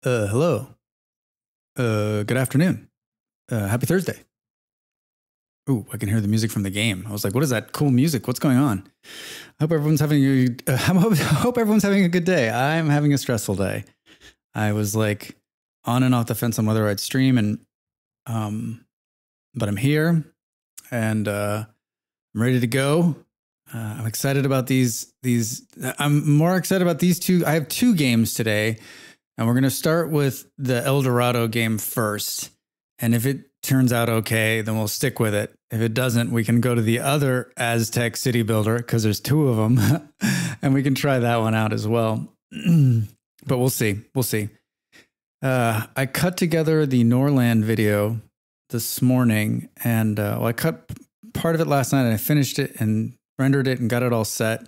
Hello. Good afternoon. Happy Thursday. Ooh, I can hear the music from the game. I was like, what is that cool music? What's going on? I hope everyone's having hope everyone's having a good day. I'm having a stressful day. I was like on and off the fence on whether I'd stream but I'm here and I'm ready to go. I'm excited about these. I'm more excited about these two. I have two games today, and we're going to start with the El Dorado game first. And if it turns out okay, then we'll stick with it. If it doesn't, we can go to the other Aztec city builder because there's two of them, and we can try that one out as well. But we'll see. We'll see. I cut together the Norland video this morning, and I cut part of it last night, and I finished it and rendered it and got it all set.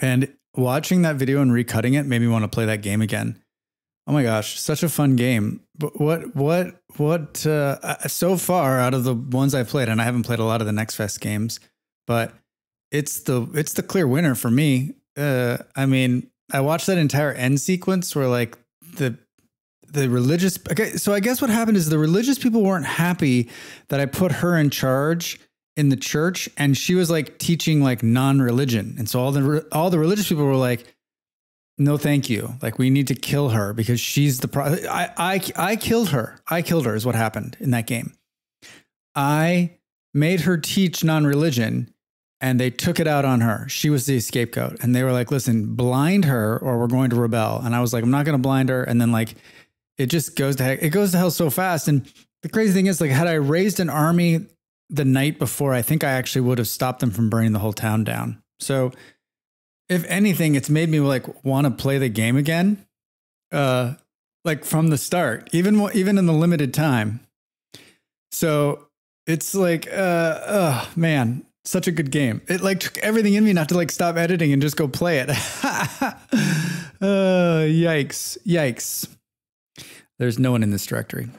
And watching that video and recutting it made me want to play that game again. Oh my gosh, such a fun game. But what so far out of the ones I've played, and I haven't played a lot of the Next Fest games, but it's the clear winner for me. I mean, I watched that entire end sequence where like the religious, okay, so I guess what happened is the religious people weren't happy that I put her in charge in the church, and she was like teaching like non-religion. And so all the religious people were like, no, thank you. Like, we need to kill her because she's the I killed her. I killed her is what happened in that game. I made her teach non-religion and they took it out on her. She was the scapegoat. And they were like, listen, blind her or we're going to rebel. And I was like, I'm not going to blind her. And then like, it just goes to heck. It goes to hell so fast. And the crazy thing is, like, had I raised an army the night before, I think I actually would have stopped them from burning the whole town down. So if anything, it's made me like want to play the game again, like from the start, even in the limited time. So it's like, oh man, such a good game. It like took everything in me not to like stop editing and just go play it. Yikes. There's no one in this directory. I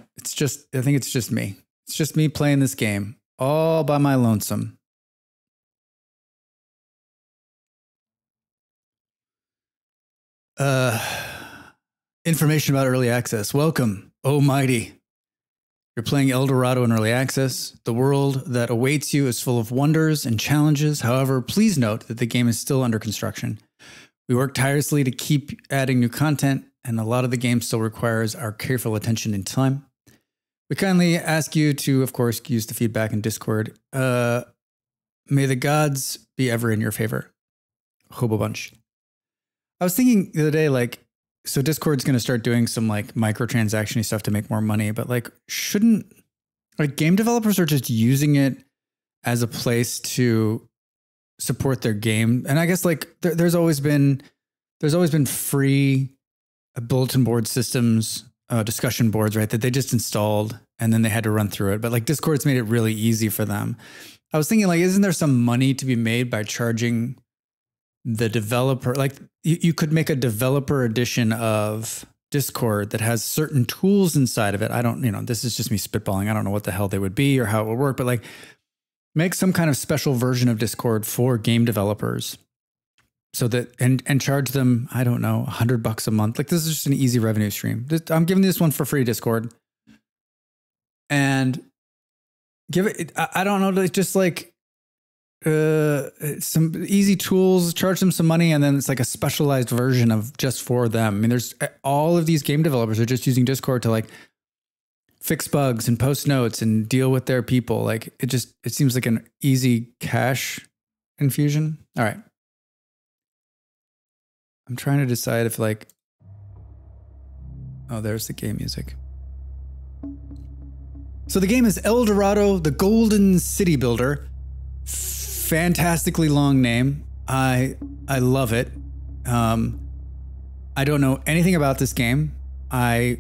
think it's just me. It's just me playing this game all by my lonesome. Information about early access. Welcome, oh mighty. You're playing El Dorado in early access. The world that awaits you is full of wonders and challenges. However, please note that the game is still under construction. We work tirelessly to keep adding new content, and a lot of the game still requires our careful attention and time. We kindly ask you to, of course, use the feedback in Discord. May the gods be ever in your favor. Hobo bunch. I was thinking the other day, like, so Discord's going to start doing some like microtransaction-y stuff to make more money, but like, shouldn't, like, game developers are just using it as a place to support their game. And I guess like there's always been free bulletin board systems, discussion boards, right, that they just installed and then they had to run through it. But like Discord's made it really easy for them. I was thinking, like, isn't there some money to be made by charging the developer? Like, you could make a developer edition of Discord that has certain tools inside of it. I don't, this is just me spitballing. I don't know what the hell they would be or how it would work, but like make some kind of special version of Discord for game developers so that, and charge them, I don't know, $100 a month. Like, this is just an easy revenue stream. I'm giving this one for free, Discord, and give it, I don't know, just like, some easy tools, charge them some money, and then it's like a specialized version of just for them. I mean, there's all of these game developers are just using Discord to like fix bugs and post notes and deal with their people. Like, it seems like an easy cash infusion. All right. I'm trying to decide if like, oh, there's the game music. So the game is El Dorado, the Golden City Builder. Fantastically long name. I love it. I don't know anything about this game. I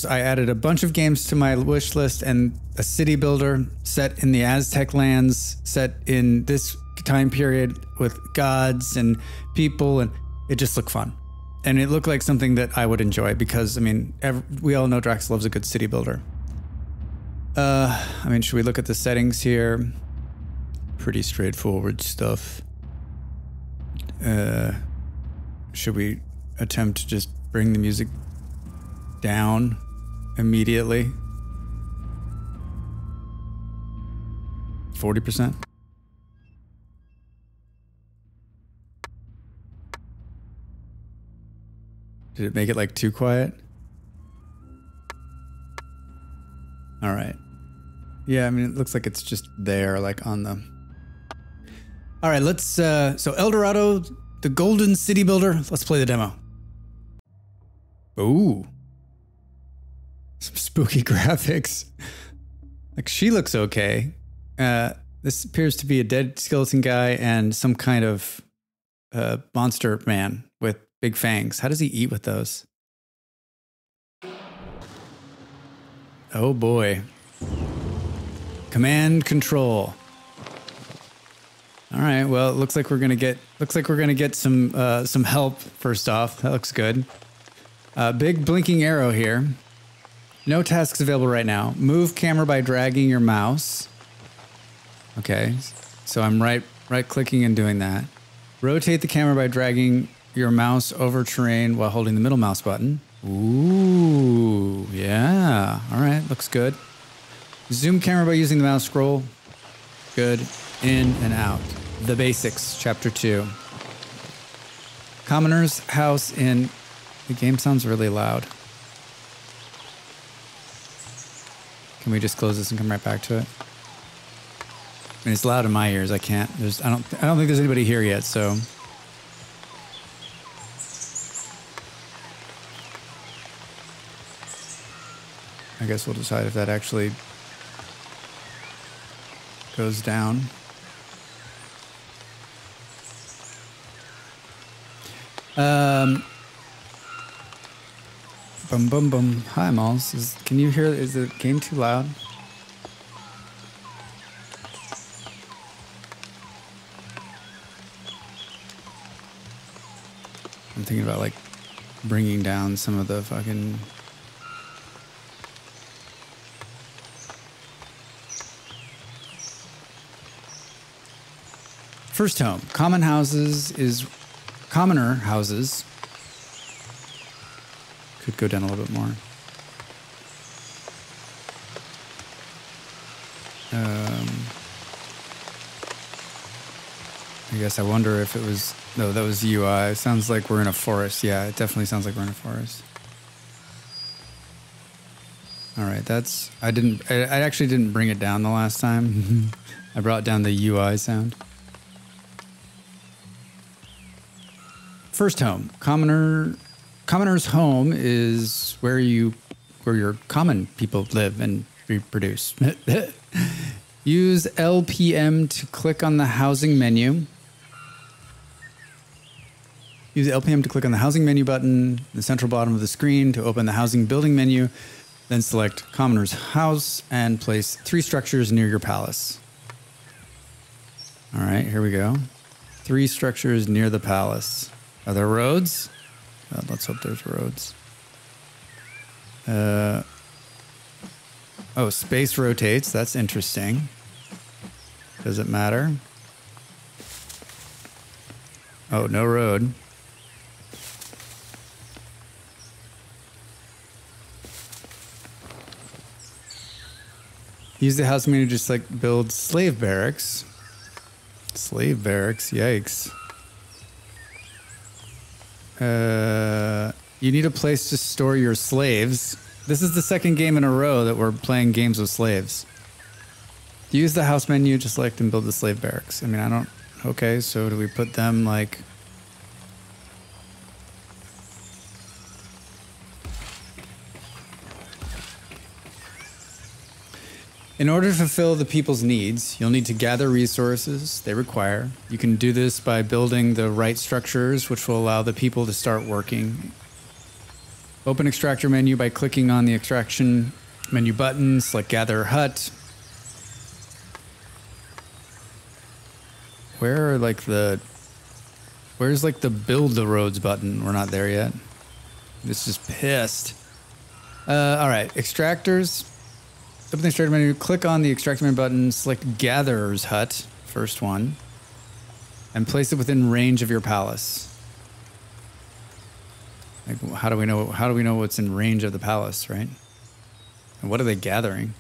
added a bunch of games to my wish list, and a city builder set in the Aztec lands, set in this time period with gods and people, and it just looked fun. And it looked like something that I would enjoy because, I mean, we all know Drax loves a good city builder. I mean, should we look at the settings here? Pretty straightforward stuff. Should we attempt to just bring the music down immediately. 40%. Did it make it like too quiet? All right. Yeah, I mean, it looks like it's just there, like on the... All right, let's... so El Dorado, the Golden City Builder. Let's play the demo. Ooh. Some spooky graphics. Like, she looks okay. This appears to be a dead skeleton guy and some kind of monster man with big fangs. How does he eat with those? Oh boy. Command control. All right. Well, it looks like we're gonna get some help first off. That looks good. Big blinking arrow here. No tasks available right now. Move camera by dragging your mouse. Okay. So I'm right clicking and doing that. Rotate the camera by dragging your mouse over terrain while holding the middle mouse button. Ooh, yeah. All right, looks good. Zoom camera by using the mouse scroll. Good. In and out. The basics, chapter 2. Commoner's house in... The game sounds really loud. Can we just close this and come right back to it? I mean, it's loud in my ears. I can't. I don't think there's anybody here yet, so... I guess we'll decide if that actually goes down. Bum bum bum. Hi, Malls. Can you hear? Is the game too loud? I'm thinking about like bringing down some of the fucking. First home. Commoner houses. Could go down a little bit more. I guess I wonder if it was... No, that was UI. It sounds like we're in a forest. Yeah, it definitely sounds like we're in a forest. All right, that's... I actually didn't bring it down the last time. I brought down the UI sound. First home. Commoner's home is where your common people live and reproduce. Use LPM to click on the housing menu. Use LPM to click on the housing menu button, the central bottom of the screen to open the housing building menu. Then select Commoner's house and place 3 structures near your palace. All right, here we go. 3 structures near the palace. Are there roads? Let's hope there's roads. Oh, space rotates. That's interesting. Does it matter? Oh, no road. Use the house menu to just like build slave barracks. Slave barracks, yikes. You need a place to store your slaves. This is the second game in a row that we're playing games with slaves. Use the house menu to select and build the slave barracks. I mean, I don't... Okay, so do we put them like... In order to fulfill the people's needs, you'll need to gather resources they require. You can do this by building the right structures, which will allow the people to start working. Open extractor menu by clicking on the extraction menu button, select gather hut. Where's like the build the roads button? We're not there yet. This is pissed. All right, extractors. Open the extractor menu, click on the extractor menu button, select Gatherer's Hut, first one, and place it within range of your palace. Like, how do we know what's in range of the palace, right? And what are they gathering?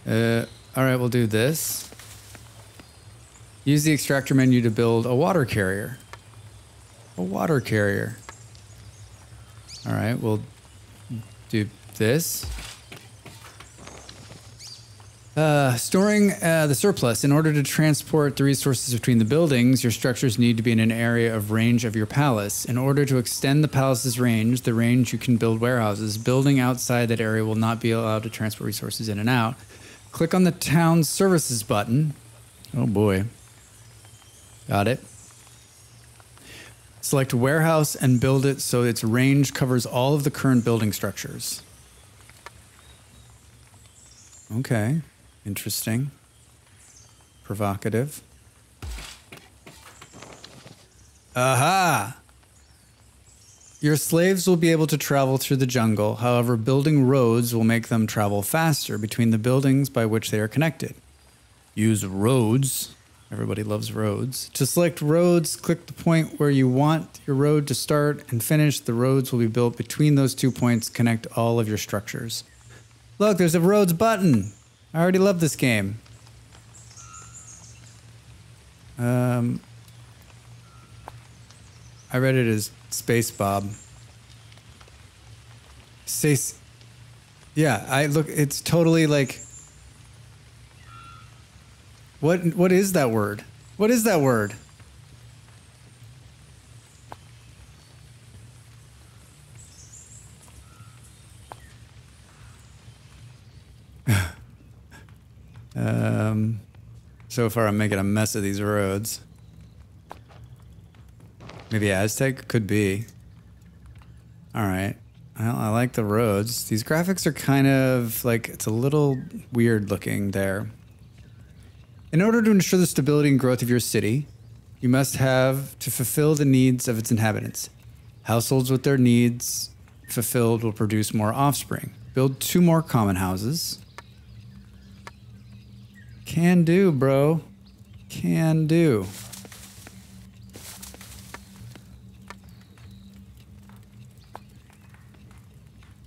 All right, we'll do this. Use the extractor menu to build a water carrier. A water carrier. All right, we'll do this. Storing the surplus. In order to transport the resources between the buildings, your structures need to be in an area of range of your palace. In order to extend the palace's range, the range you can build warehouses. Building outside that area will not be allowed to transport resources in and out. Click on the town services button. Oh boy. Got it. Select warehouse and build it so its range covers all of the current building structures. Okay. Interesting. Provocative. Aha! Your slaves will be able to travel through the jungle. However, building roads will make them travel faster between the buildings by which they are connected. Use roads. Everybody loves roads. To select roads, click the point where you want your road to start and finish. The roads will be built between those 2 points. Connect all of your structures. Look, there's a roads button. I already love this game. I read it as Space Bob. Yeah, it's totally like... What is that word? What is that word? So far I'm making a mess of these roads. Maybe Aztec? Could be. Alright. Well, I like the roads. These graphics are kind of like, it's a little weird looking there. In order to ensure the stability and growth of your city, you must have to fulfill the needs of its inhabitants. Households with their needs fulfilled will produce more offspring. Build 2 more common houses. Can do, bro. Can do.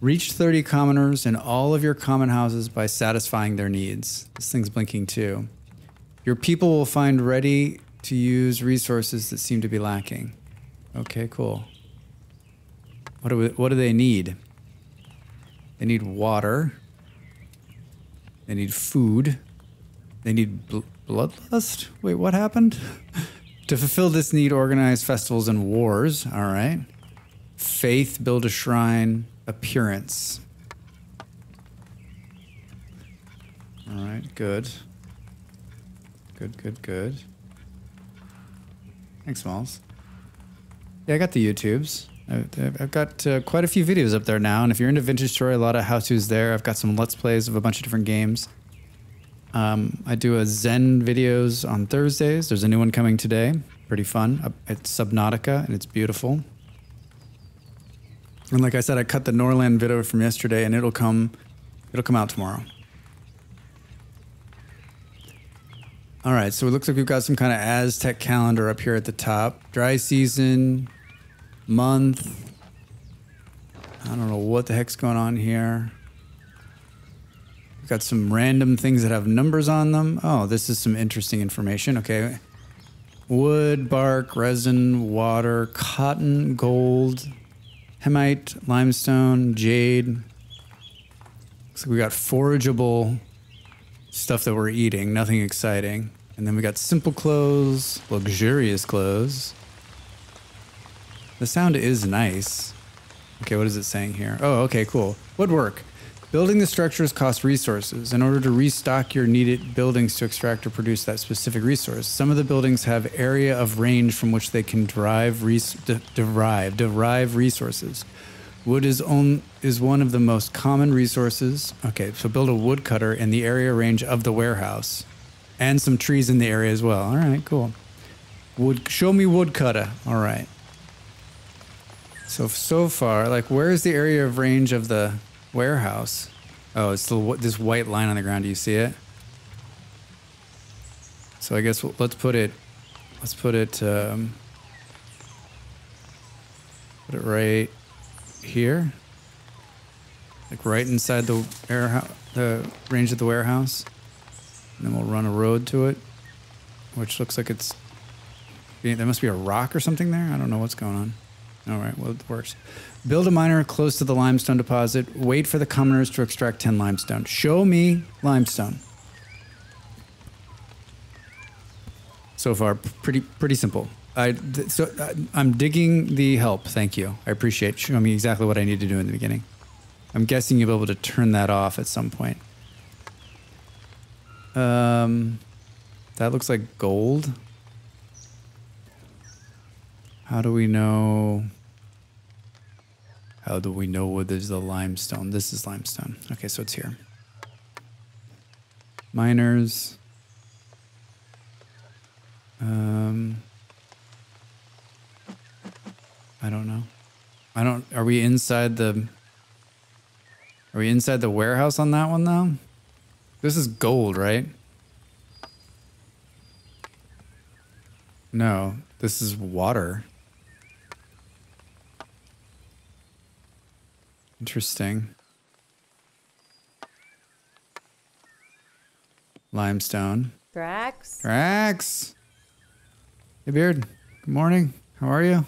Reach 30 commoners in all of your common houses by satisfying their needs. This thing's blinking too. Your people will find ready to use resources that seem to be lacking. Okay, cool. What do they need? They need water. They need food. They need bloodlust? Wait, what happened? To fulfill this need, organize festivals and wars. All right. Faith, build a shrine. Appearance. All right, good. Good. Thanks, Smalls. Yeah, I got the YouTubes. I've got quite a few videos up there now, and if you're into Vintage Story, a lot of how-tos there. I've got some Let's Plays of a bunch of different games. I do a Zen videos on Thursdays. There's a new one coming today. Pretty fun. It's Subnautica, and it's beautiful. And like I said, I cut the Norland video from yesterday, and it'll come out tomorrow. All right, so it looks like we've got some kind of Aztec calendar up here at the top. Dry season, month. I don't know what the heck's going on here. We've got some random things that have numbers on them. Oh, this is some interesting information. Okay. Wood, bark, resin, water, cotton, gold, hemite, limestone, jade. Looks like we got forageable stuff that we're eating, nothing exciting. And then we got simple clothes, luxurious clothes. The sound is nice. Okay, what is it saying here? Oh, okay, cool. Woodwork. Building the structures costs resources. In order to restock your needed buildings to extract or produce that specific resource, some of the buildings have area of range from which they can derive resources. Wood is one of the most common resources. Okay, so build a woodcutter in the area range of the warehouse. And some trees in the area as well. All right, cool. Show me woodcutter. All right. So far, like, where is the area of range of the warehouse? Oh, it's this white line on the ground. Do you see it? So I guess let's put it Put it right here. Like right inside the range of the warehouse. And then we'll run a road to it, which looks like it's... There must be a rock or something there. I don't know what's going on. All right, well, it works. Build a miner close to the limestone deposit. Wait for the commoners to extract 10 limestone. Show me limestone. So far, pretty simple. I'm digging the help. Thank you. I appreciate showing me exactly what I need to do in the beginning. I'm guessing you'll be able to turn that off at some point. That looks like gold. How do we know where there's the limestone? This is limestone. Okay, so it's here. Miners. I don't know. Are we inside the warehouse on that one though? This is gold, right? No, this is water. Interesting. Limestone. Drax! Hey, Beard. Good morning. How are you?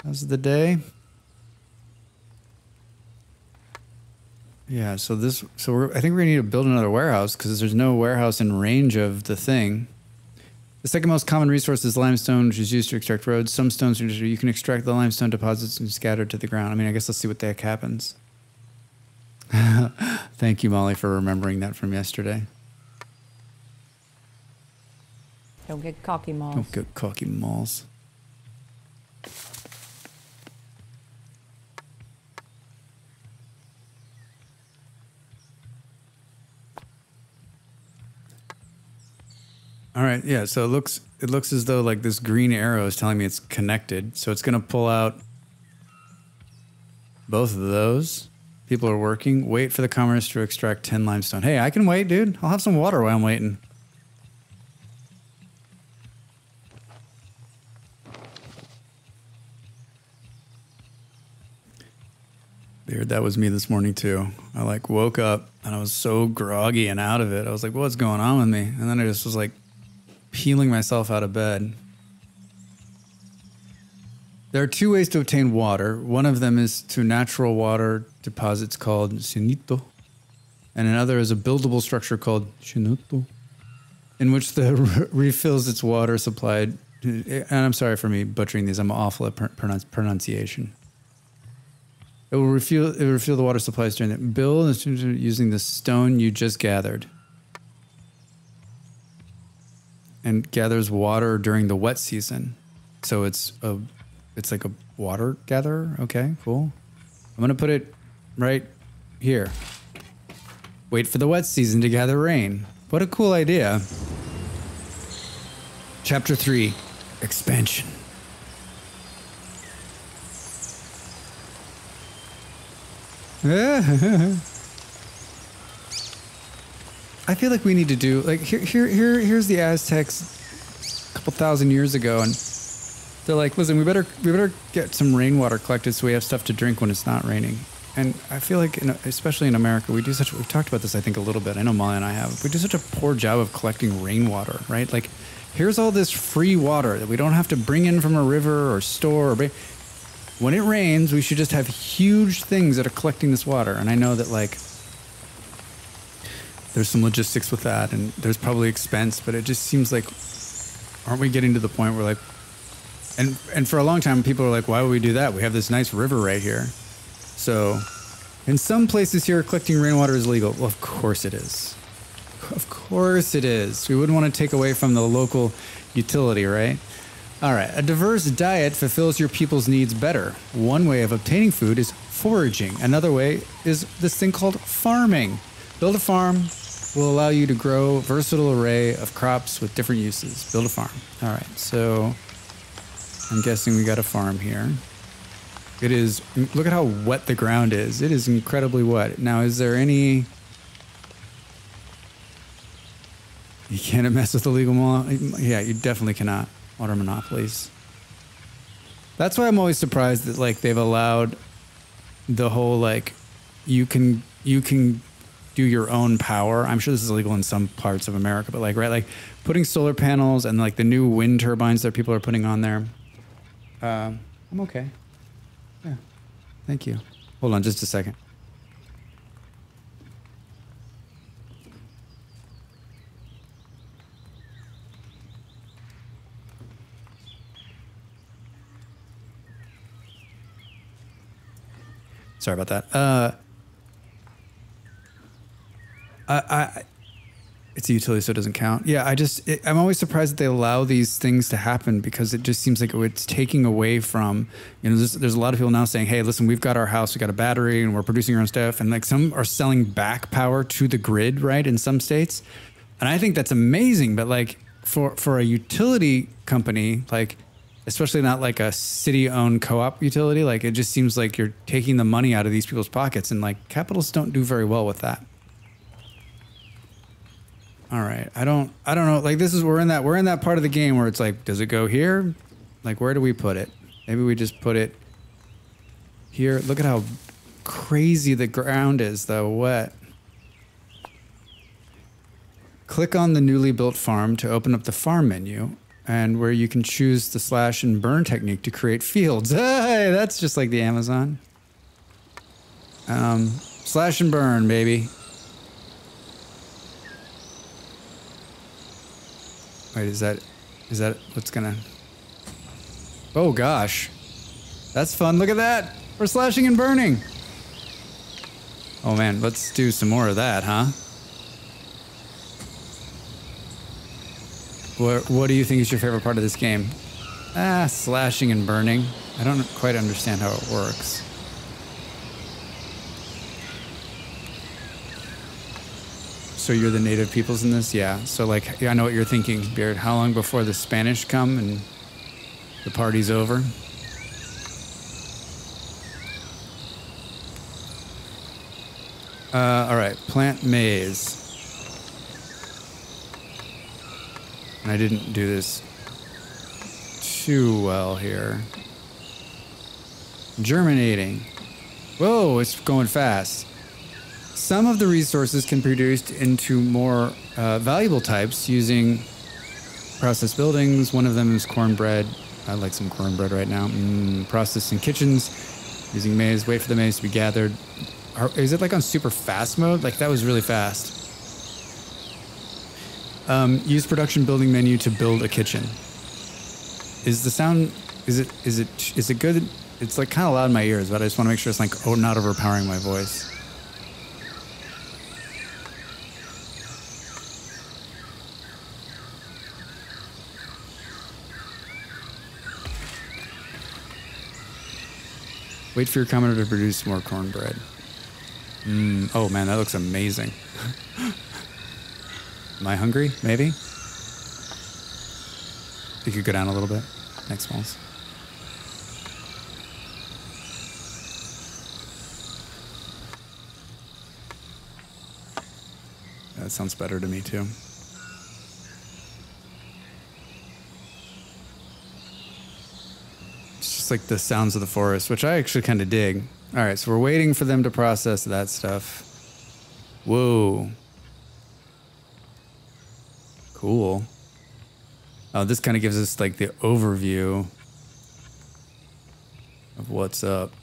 How's the day? Yeah, I think we're gonna need to build another warehouse because there's no warehouse in range of the thing. The second most common resource is limestone, which is used to extract roads. Some stones you can extract the limestone deposits and scatter to the ground. I mean, I guess let's see what the heck happens. Thank you, Molly, for remembering that from yesterday. Don't get cocky, Malls. Don't get cocky, Malls. All right, yeah, so it looks as though like this green arrow is telling me it's connected. So it's gonna pull out both of those. People are working. Wait for the commoners to extract 10 limestone. Hey, I can wait, dude. I'll have some water while I'm waiting. Weird, that was me this morning too. I like woke up and I was so groggy and out of it. I was like, what's going on with me? And then I just was like peeling myself out of bed. There are two ways to obtain water. One of them is to natural water deposits called Chinito, and another is a buildable structure called Chinuto, in which the refills its water supplied. And I'm sorry for me butchering these. I'm awful at pronunciation. It will refuel the water supplies during the build using the stone you just gathered, and gathers water during the wet season. So it's like a water gatherer. Okay, cool. I'm gonna put it right here. Wait for the wet season to gather rain. What a cool idea. Chapter 3, Expansion. I feel like we need to do like here's the Aztecs a couple thousand years ago, and they're like, listen, we better get some rainwater collected so we have stuff to drink when it's not raining. And I feel like, especially in America, we've talked about this, I think, a little bit. I know Molly and I have. We do such a poor job of collecting rainwater, right? Like, here's all this free water that we don't have to bring in from a river or store. When it rains, we should just have huge things that are collecting this water. And I know that, like, there's some logistics with that, and there's probably expense, but it just seems like, aren't we getting to the point where, like, and for a long time, people are like, why would we do that? We have this nice river right here. So, in some places here, collecting rainwater is legal. Well, of course it is. Of course it is. We wouldn't want to take away from the local utility, right? All right. A diverse diet fulfills your people's needs better. One way of obtaining food is foraging. Another way is this thing called farming. Build a farm will allow you to grow a versatile array of crops with different uses. Build a farm. All right. So, I'm guessing we got a farm here. It is, look at how wet the ground is. It is incredibly wet. Now, is there any... You can't mess with illegal... Yeah, you definitely cannot. Water monopolies. That's why I'm always surprised that like they've allowed the whole like you can do your own power. I'm sure this is illegal in some parts of America, but like right, like putting solar panels and like the new wind turbines that people are putting on there. I'm okay. Yeah, thank you. Hold on, just a second. Sorry about that. It's a utility, so it doesn't count. Yeah, I'm always surprised that they allow these things to happen because it just seems like it's taking away from, you know, there's a lot of people now saying, hey, listen, we've got our house, we got a battery and we're producing our own stuff. And like some are selling back power to the grid, right, in some states. And I think that's amazing. But like for a utility company, like, especially not like a city-owned co-op utility, like it just seems like you're taking the money out of these people's pockets, and like capitalists don't do very well with that. All right, I don't know. Like we're in that part of the game where it's like, does it go here? Like, where do we put it? Maybe we just put it here. Look at how crazy the ground is, though. Wet. Click on the newly built farm to open up the farm menu, and where you can choose the slash and burn technique to create fields. Hey, that's just like the Amazon. Slash and burn, baby. Wait, is that what's gonna... Oh gosh. That's fun, look at that! We're slashing and burning! Oh man, let's do some more of that, huh? What do you think is your favorite part of this game? Slashing and burning. I don't quite understand how it works. So you're the native peoples in this? Yeah. So like, I know what you're thinking, Beard. How long before the Spanish come and the party's over? All right, plant maize. And I didn't do this too well here. Germinating. Whoa, it's going fast. Some of the resources can be produced into more valuable types using processed buildings. One of them is cornbread. I like some cornbread right now. Processing kitchens, using maize. Wait for the maize to be gathered. Is it like on super fast mode? Like that was really fast. Use production building menu to build a kitchen. Is the sound, is it good? It's like kind of loud in my ears, but I just want to make sure it's like not overpowering my voice. Wait for your commenter to produce more cornbread. Oh man, that looks amazing. Am I hungry? Maybe? You could go down a little bit. Thanks, Smalls. That sounds better to me too. It's just like the sounds of the forest, which I actually kind of dig. All right, so we're waiting for them to process that stuff. Whoa. Cool. Oh, this kind of gives us like the overview of what's up.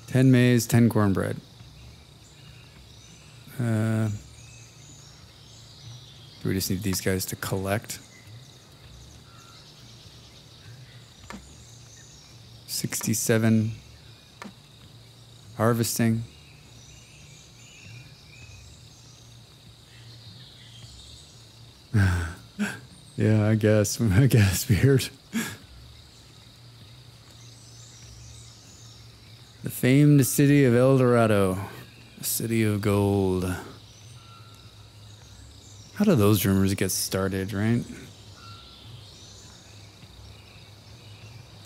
10 maize, 10 cornbread. Do we just need these guys to collect? 67. Harvesting. Yeah, I guess, weird. The famed city of El Dorado, the city of gold. How do those rumors get started, right?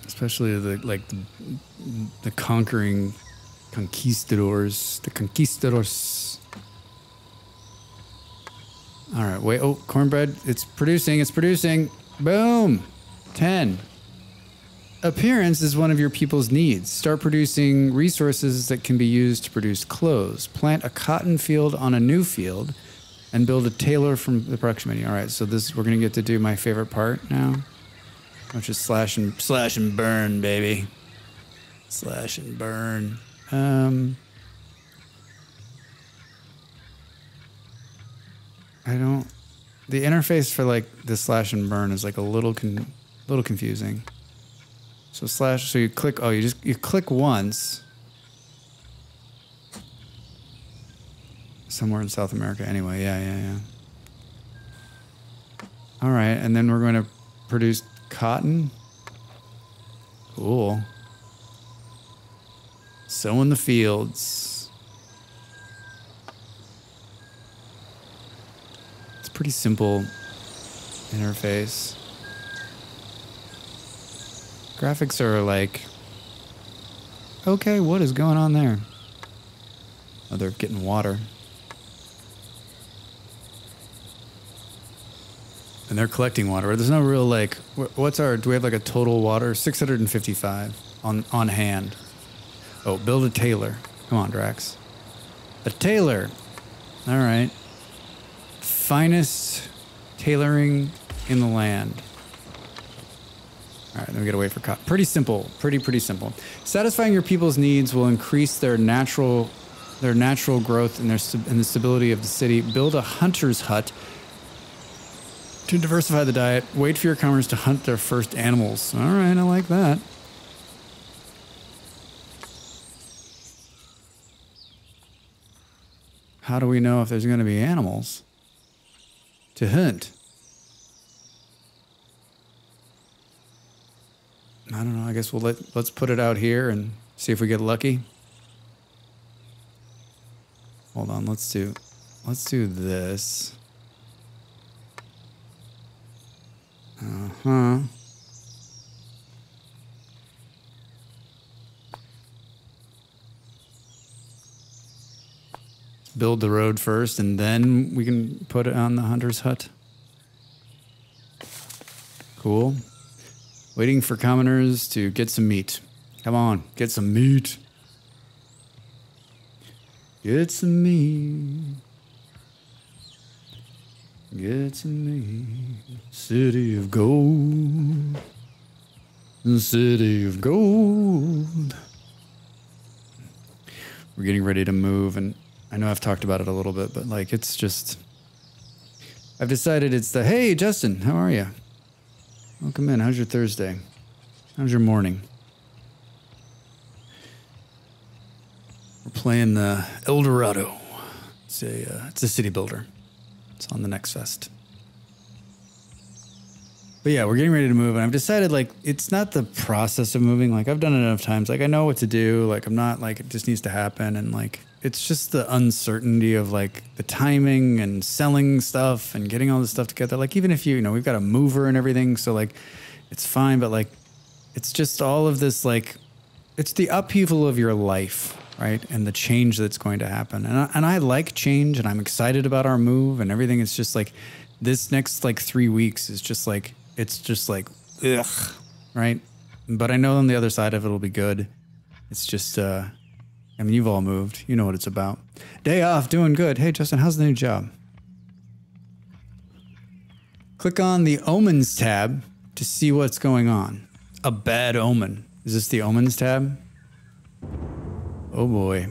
Especially the conquering conquistadors, the conquistadors. All right, wait. Oh, cornbread. It's producing. Boom. 10. Appearance is one of your people's needs. Start producing resources that can be used to produce clothes. Plant a cotton field on a new field and build a tailor from the production menu. All right, so we're going to get to do my favorite part now, which is slash and burn, baby. Slash and burn. The interface for like the slash and burn is like a little confusing. So you click, you click once. Somewhere in South America anyway, yeah. All right, and then we're going to produce cotton. Cool. Sow in the fields. It's a pretty simple interface. Graphics are like, okay, what is going on there? Oh, they're getting water. And they're collecting water. There's no real like, do we have like a total water? 655 on hand. Oh, build a tailor. Come on, Drax. A tailor. All right. Finest tailoring in the land. All right, then we gotta wait for cotton. Pretty simple. Pretty simple. Satisfying your people's needs will increase their natural growth and the stability of the city. Build a hunter's hut to diversify the diet. Wait for your commoners to hunt their first animals. All right, I like that. How do we know if there's going to be animals to hunt? I don't know. I guess let's put it out here and see if we get lucky. Hold on. Let's do this. Uh-huh. Build the road first, and then we can put it on the hunter's hut. Cool. Waiting for commoners to get some meat. Come on, get some meat. Get some meat. Get some meat. City of gold. The city of gold. We're getting ready to move, and I know I've talked about it a little bit, but like it's just, I've decided it's hey, Justin, how are you? Welcome in. How's your Thursday? How's your morning? We're playing El Dorado. It's a city builder. It's on the Next Fest. But yeah, we're getting ready to move, and I've decided like it's not the process of moving. Like I've done it enough times. Like I know what to do. Like I'm not like it just needs to happen, and like it's just the uncertainty of like the timing and selling stuff and getting all this stuff together. Like even if you know we've got a mover and everything, so like it's fine. But like it's just all of this like it's the upheaval of your life, right? And the change that's going to happen. And I like change, and I'm excited about our move and everything. It's just like this next like 3 weeks is just like. It's just like, ugh, right? But I know on the other side of it, it'll be good. It's just, I mean, you've all moved. You know what it's about. Day off, doing good. Hey, Justin, how's the new job? Click on the Omens tab to see what's going on. A bad omen. Is this the Omens tab? Oh boy.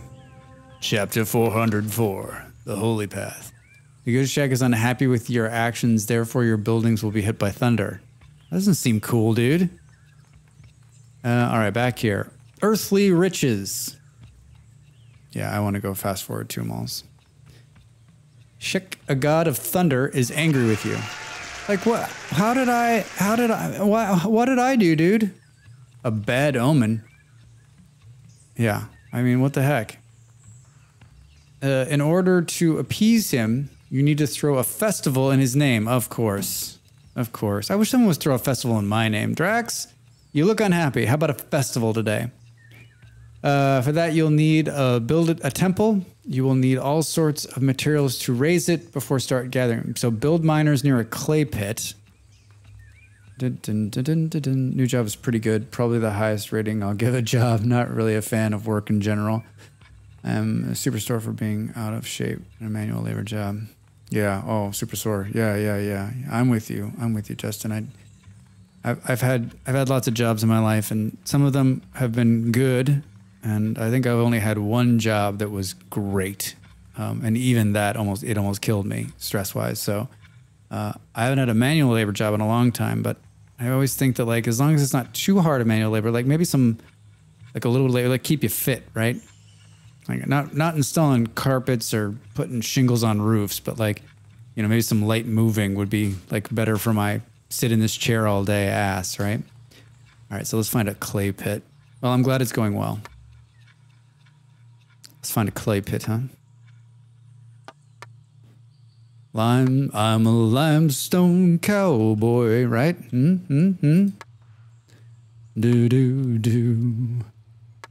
Chapter 404, The Holy Path. The Goose Shack is unhappy with your actions, therefore your buildings will be hit by thunder. That doesn't seem cool, dude. All right, back here. Earthly riches. Yeah, I want to go fast forward 2 malls. Shek, a god of thunder, is angry with you. Like what? What did I do, dude? A bad omen. Yeah, I mean, what the heck? In order to appease him, you need to throw a festival in his name, of course. Of course. I wish someone would throw a festival in my name. Drax, you look unhappy. How about a festival today? For that, you'll need build a temple. You will need all sorts of materials to raise it before start gathering. So build miners near a clay pit. New job is pretty good. Probably the highest rating I'll give a job. Not really a fan of work in general. I'm a super sore for being out of shape in a manual labor job. Yeah. Oh, super sore. Yeah. I'm with you, Justin. I've had lots of jobs in my life, and some of them have been good, and I think I've only had one job that was great, and even that almost killed me stress wise. So I haven't had a manual labor job in a long time, but I always think that like as long as it's not too hard of manual labor, like maybe some like a little labor, like keep you fit, right? Like not installing carpets or putting shingles on roofs, but like, you know, maybe some light moving would be like better for my sit in this chair all day ass, right? All right, so let's find a clay pit. Well, I'm glad it's going well. Let's find a clay pit, huh? I'm a limestone cowboy, right? Do.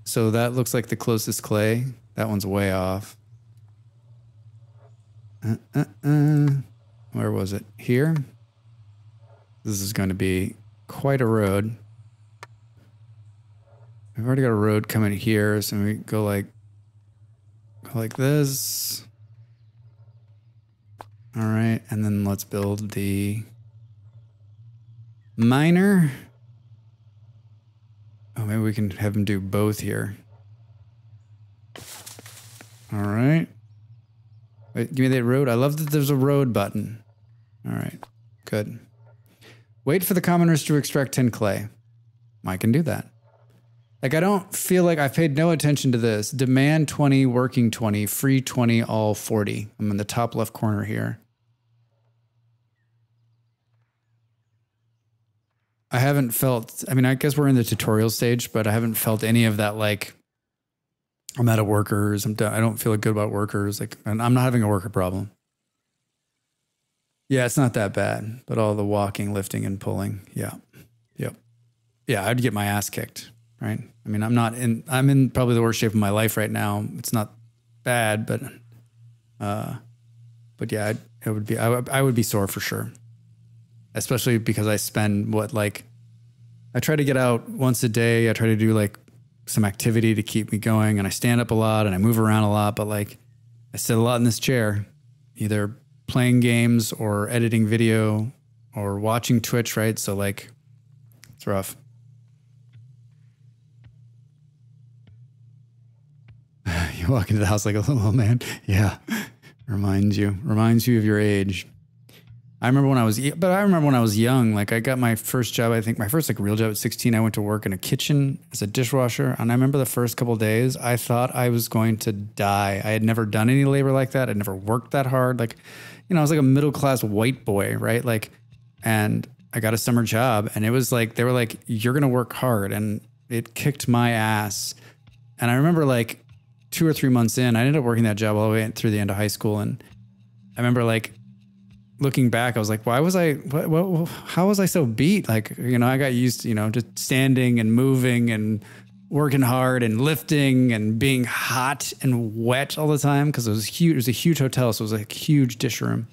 So that looks like the closest clay. That one's way off. Where was it? Here? This is going to be quite a road. We've already got a road coming here, so we go like this. All right, and then let's build the miner. Oh, maybe we can have him do both here. All right. Wait, give me that road. I love that there's a road button. All right, good. Wait for the commoners to extract 10 clay. I can do that. Like, I don't feel like I've paid no attention to this. Demand 20, working 20, free 20, all 40. I'm in the top left corner here. I haven't felt, I mean, I guess we're in the tutorial stage, but I haven't felt any of that, like, I'm out of workers. I don't feel good about workers. Like, I'm not having a worker problem. Yeah, it's not that bad, but all the walking, lifting, and pulling. Yeah. Yep. Yeah, I'd get my ass kicked, right? I mean, I'm in probably the worst shape of my life right now. It's not bad, but yeah, I would be sore for sure. Especially because I spend I try to get out once a day. I try to do like some activity to keep me going, and I stand up a lot and I move around a lot, but like I sit a lot in this chair, either playing games or editing video or watching Twitch, right? So like it's rough. You walk into the house like a little old man. Yeah. Reminds you of your age. I remember when I was young, like I got my first job, I think my first like real job at 16, I went to work in a kitchen as a dishwasher. And I remember the first couple of days, I thought I was going to die. I had never done any labor like that. I'd never worked that hard. Like, you know, I was like a middle-class white boy, right? Like, and I got a summer job and it was like, they were like, you're going to work hard. And it kicked my ass. And I remember like 2 or 3 months in, I ended up working that job all the way through the end of high school. And I remember like, looking back, I was like, how was I so beat? Like, you know, I got used to, you know, just standing and moving and working hard and lifting and being hot and wet all the time because it was huge. It was a huge hotel, so it was a huge dish room.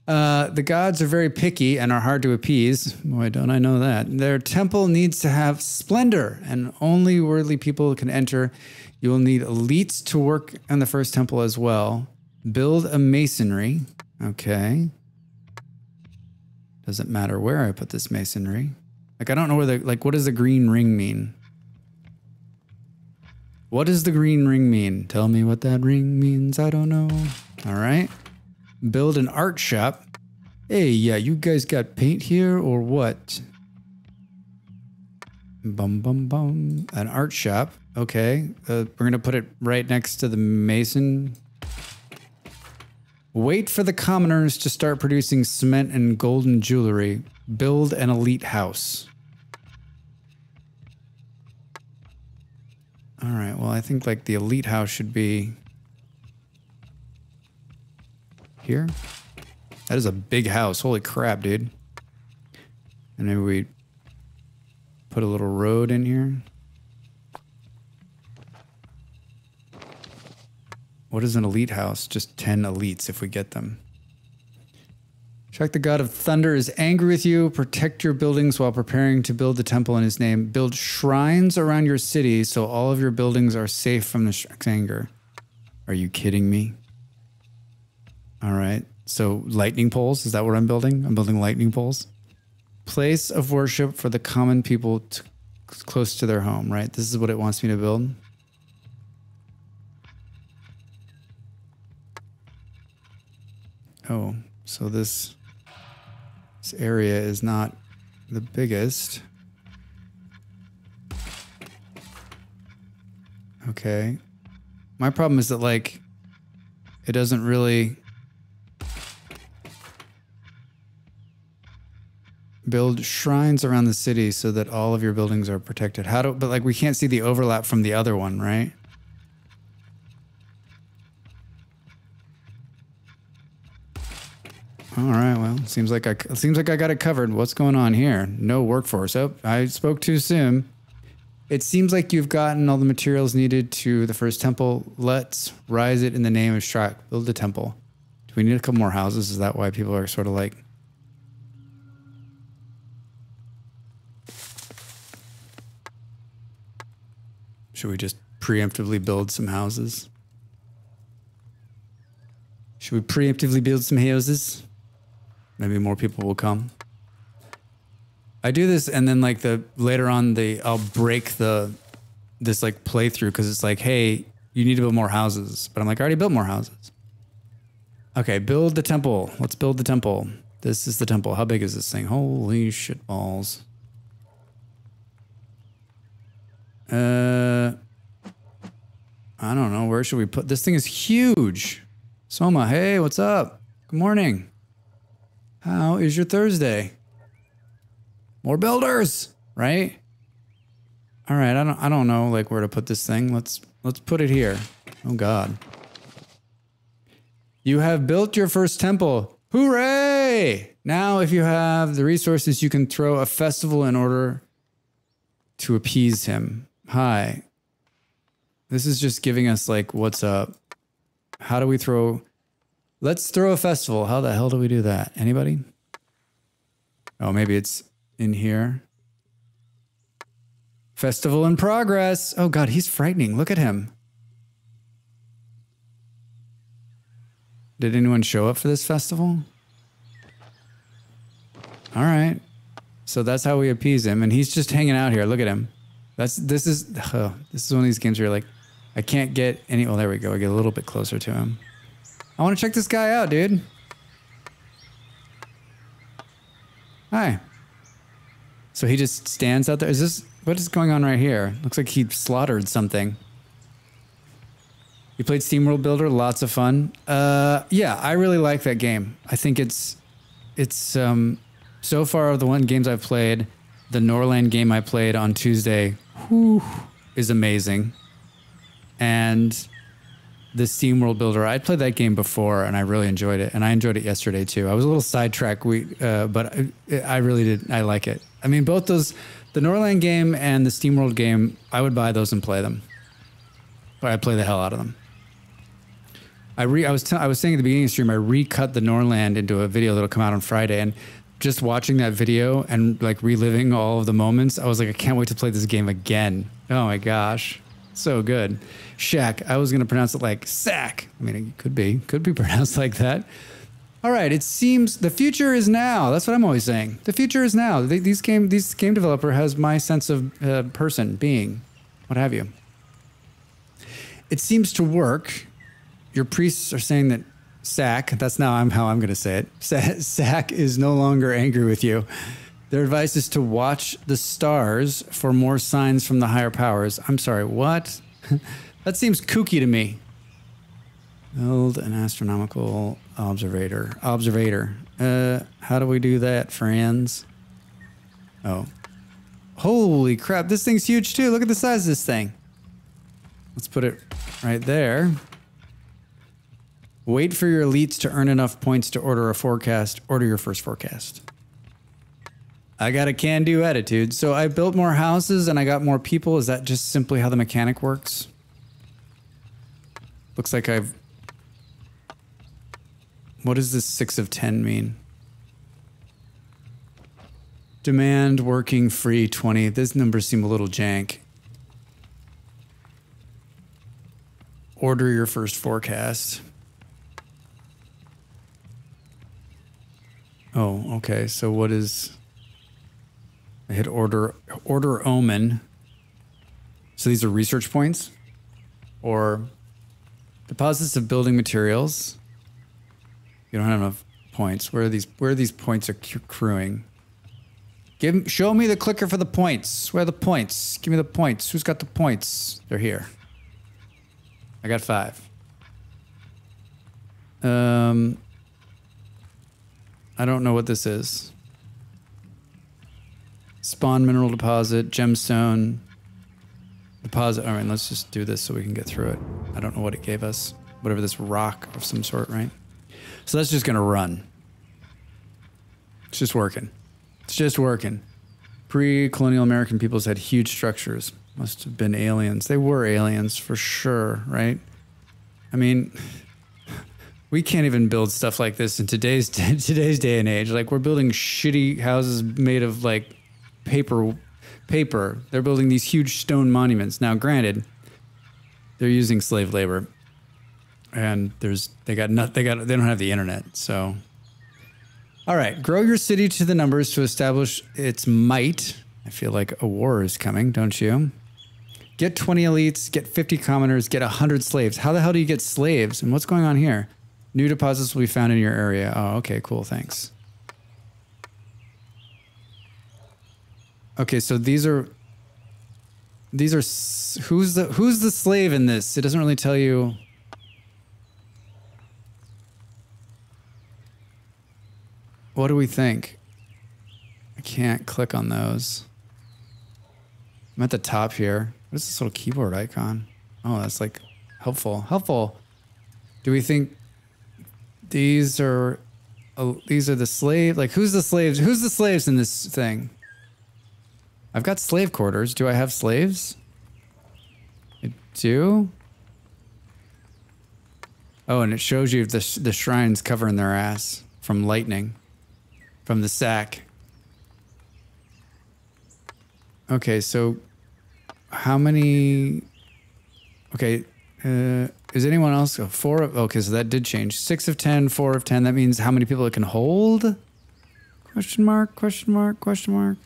The gods are very picky and are hard to appease. Boy, don't I know that. Their temple needs to have splendor, and only worthy people can enter. You will need elites to work on the first temple as well. Build a masonry. Okay. Doesn't matter where I put this masonry. Like, I don't know where what does the green ring mean? What does the green ring mean? Tell me what that ring means. I don't know. All right. Build an art shop. Hey, yeah, you guys got paint here or what? Bum, bum, bum. An art shop. Okay. We're going to put it right next to the mason. Wait for the commoners to start producing cement and golden jewelry. Build an elite house. All right, well, I think like the elite house should be here. That is a big house. Holy crap, dude. And maybe we put a little road in here. What is an elite house? Just 10 elites if we get them. Shak, the god of thunder, is angry with you. Protect your buildings while preparing to build the temple in his name. Build shrines around your city so all of your buildings are safe from the Shak's anger. Are you kidding me? All right. So lightning poles, is that what I'm building? I'm building lightning poles. Place of worship for the common people close to their home, right? This is what it wants me to build. Oh, so this area is not the biggest. Okay. My problem is that, like, it doesn't really build shrines around the city so that all of your buildings are protected. But like, we can't see the overlap from the other one, right? All right, well, seems like I got it covered. What's going on here? No workforce. Oh, I spoke too soon. It seems like you've gotten all the materials needed to the first temple. Let's rise it in the name of Shak. Build the temple. Do we need a couple more houses? Is that why people are sort of like... Should we just preemptively build some houses? Should we preemptively build some houses? Maybe more people will come. I do this, and then like later on I'll break this like playthrough because it's like, hey, you need to build more houses. But I'm like, I already built more houses. Okay, build the temple. Let's build the temple. This is the temple. How big is this thing? Holy shit balls. I don't know. Where should we put this thing? Is huge. Soma, hey, what's up? Good morning. How is your Thursday? More builders, right? All right, I don't know like where to put this thing. Let's put it here. Oh God. You have built your first temple. Hooray! Now if you have the resources, you can throw a festival in order to appease him. Hi. This is just giving us like, what's up? How do we throw... Let's throw a festival. How the hell do we do that? Anybody? Oh, maybe it's in here. Festival in progress. Oh God, he's frightening. Look at him. Did anyone show up for this festival? All right. So that's how we appease him. And he's just hanging out here. Look at him. This is one of these games where you're like, I can't get any... Oh, there we go. I get a little bit closer to him. I want to check this guy out, dude. Hi. So he just stands out there. What is going on right here? Looks like he slaughtered something. You played SteamWorld Builder, lots of fun. Yeah, I really like that game. I think it's so far of the games I've played, the Norland game I played on Tuesday, is amazing. And the SteamWorld Builder, I'd played that game before and I really enjoyed it. And I enjoyed it yesterday too. I was a little sidetracked, but I really did. I like it. I mean, both those, the Norland game and the SteamWorld game, I would buy those and play them. But I'd play the hell out of them. I was saying at the beginning of the stream, I recut the Norland into a video that'll come out on Friday, and just watching that video and like reliving all of the moments, I was like, I can't wait to play this game again. Oh my gosh. So good. Shak. I was going to pronounce it like sack. I mean, it could be pronounced like that. All right. It seems the future is now. That's what I'm always saying. The future is now. This game developer has my sense of person, being, what have you. It seems to work. Your priests are saying that Sack, that's now how I'm going to say it. Sack is no longer angry with you. Their advice is to watch the stars for more signs from the higher powers. I'm sorry, what? That seems kooky to me. Build an astronomical observator. How do we do that, friends? Oh. Holy crap, this thing's huge too. Look at the size of this thing. Let's put it right there. Wait for your elites to earn enough points to order a forecast. Order your first forecast. I got a can-do attitude. So I built more houses and I got more people. Is that just simply how the mechanic works? Looks like what does this 6 of 10 mean? Demand working free 20. These numbers seem a little jank. Order your first forecast. Oh, okay. So what is... I hit order omen. So these are research points or deposits of building materials. You don't have enough points. Where are these points accruing? Show me the clicker for the points. Where are the points? Give me the points. Who's got the points? They're here. I got 5. I don't know what this is. Spawn mineral deposit, gemstone deposit. All right, let's just do this so we can get through it. I don't know what it gave us. Whatever this rock of some sort, right? So that's just going to run. It's just working. It's just working. Pre-colonial American peoples had huge structures. Must have been aliens. They were aliens for sure, right? I mean, we can't even build stuff like this in today's day and age. Like, we're building shitty houses made of like paper. They're building these huge stone monuments. Now, granted, they're using slave labor, and they don't have the internet. So, all right, grow your city to the numbers to establish its might. I feel like a war is coming, don't you? Get 20 elites, get 50 commoners, get 100 slaves. How the hell do you get slaves? And what's going on here? New deposits will be found in your area. Oh, okay, cool, thanks. Okay, so these are who's the slave in this? It doesn't really tell you. What do we think? I can't click on those. I'm at the top here. What is this little keyboard icon? Oh, that's like helpful. Helpful. Do we think these are the slave? Like, who's the slaves? Who's the slaves in this thing? I've got slave quarters. Do I have slaves? I do. Oh, and it shows you the shrines covering their ass from lightning, from the sack. Okay, so how many? Okay, is anyone else? Oh, 4 of, okay, so that did change. 6 of 10, 4 of 10. That means how many people it can hold? Question mark, question mark, question mark.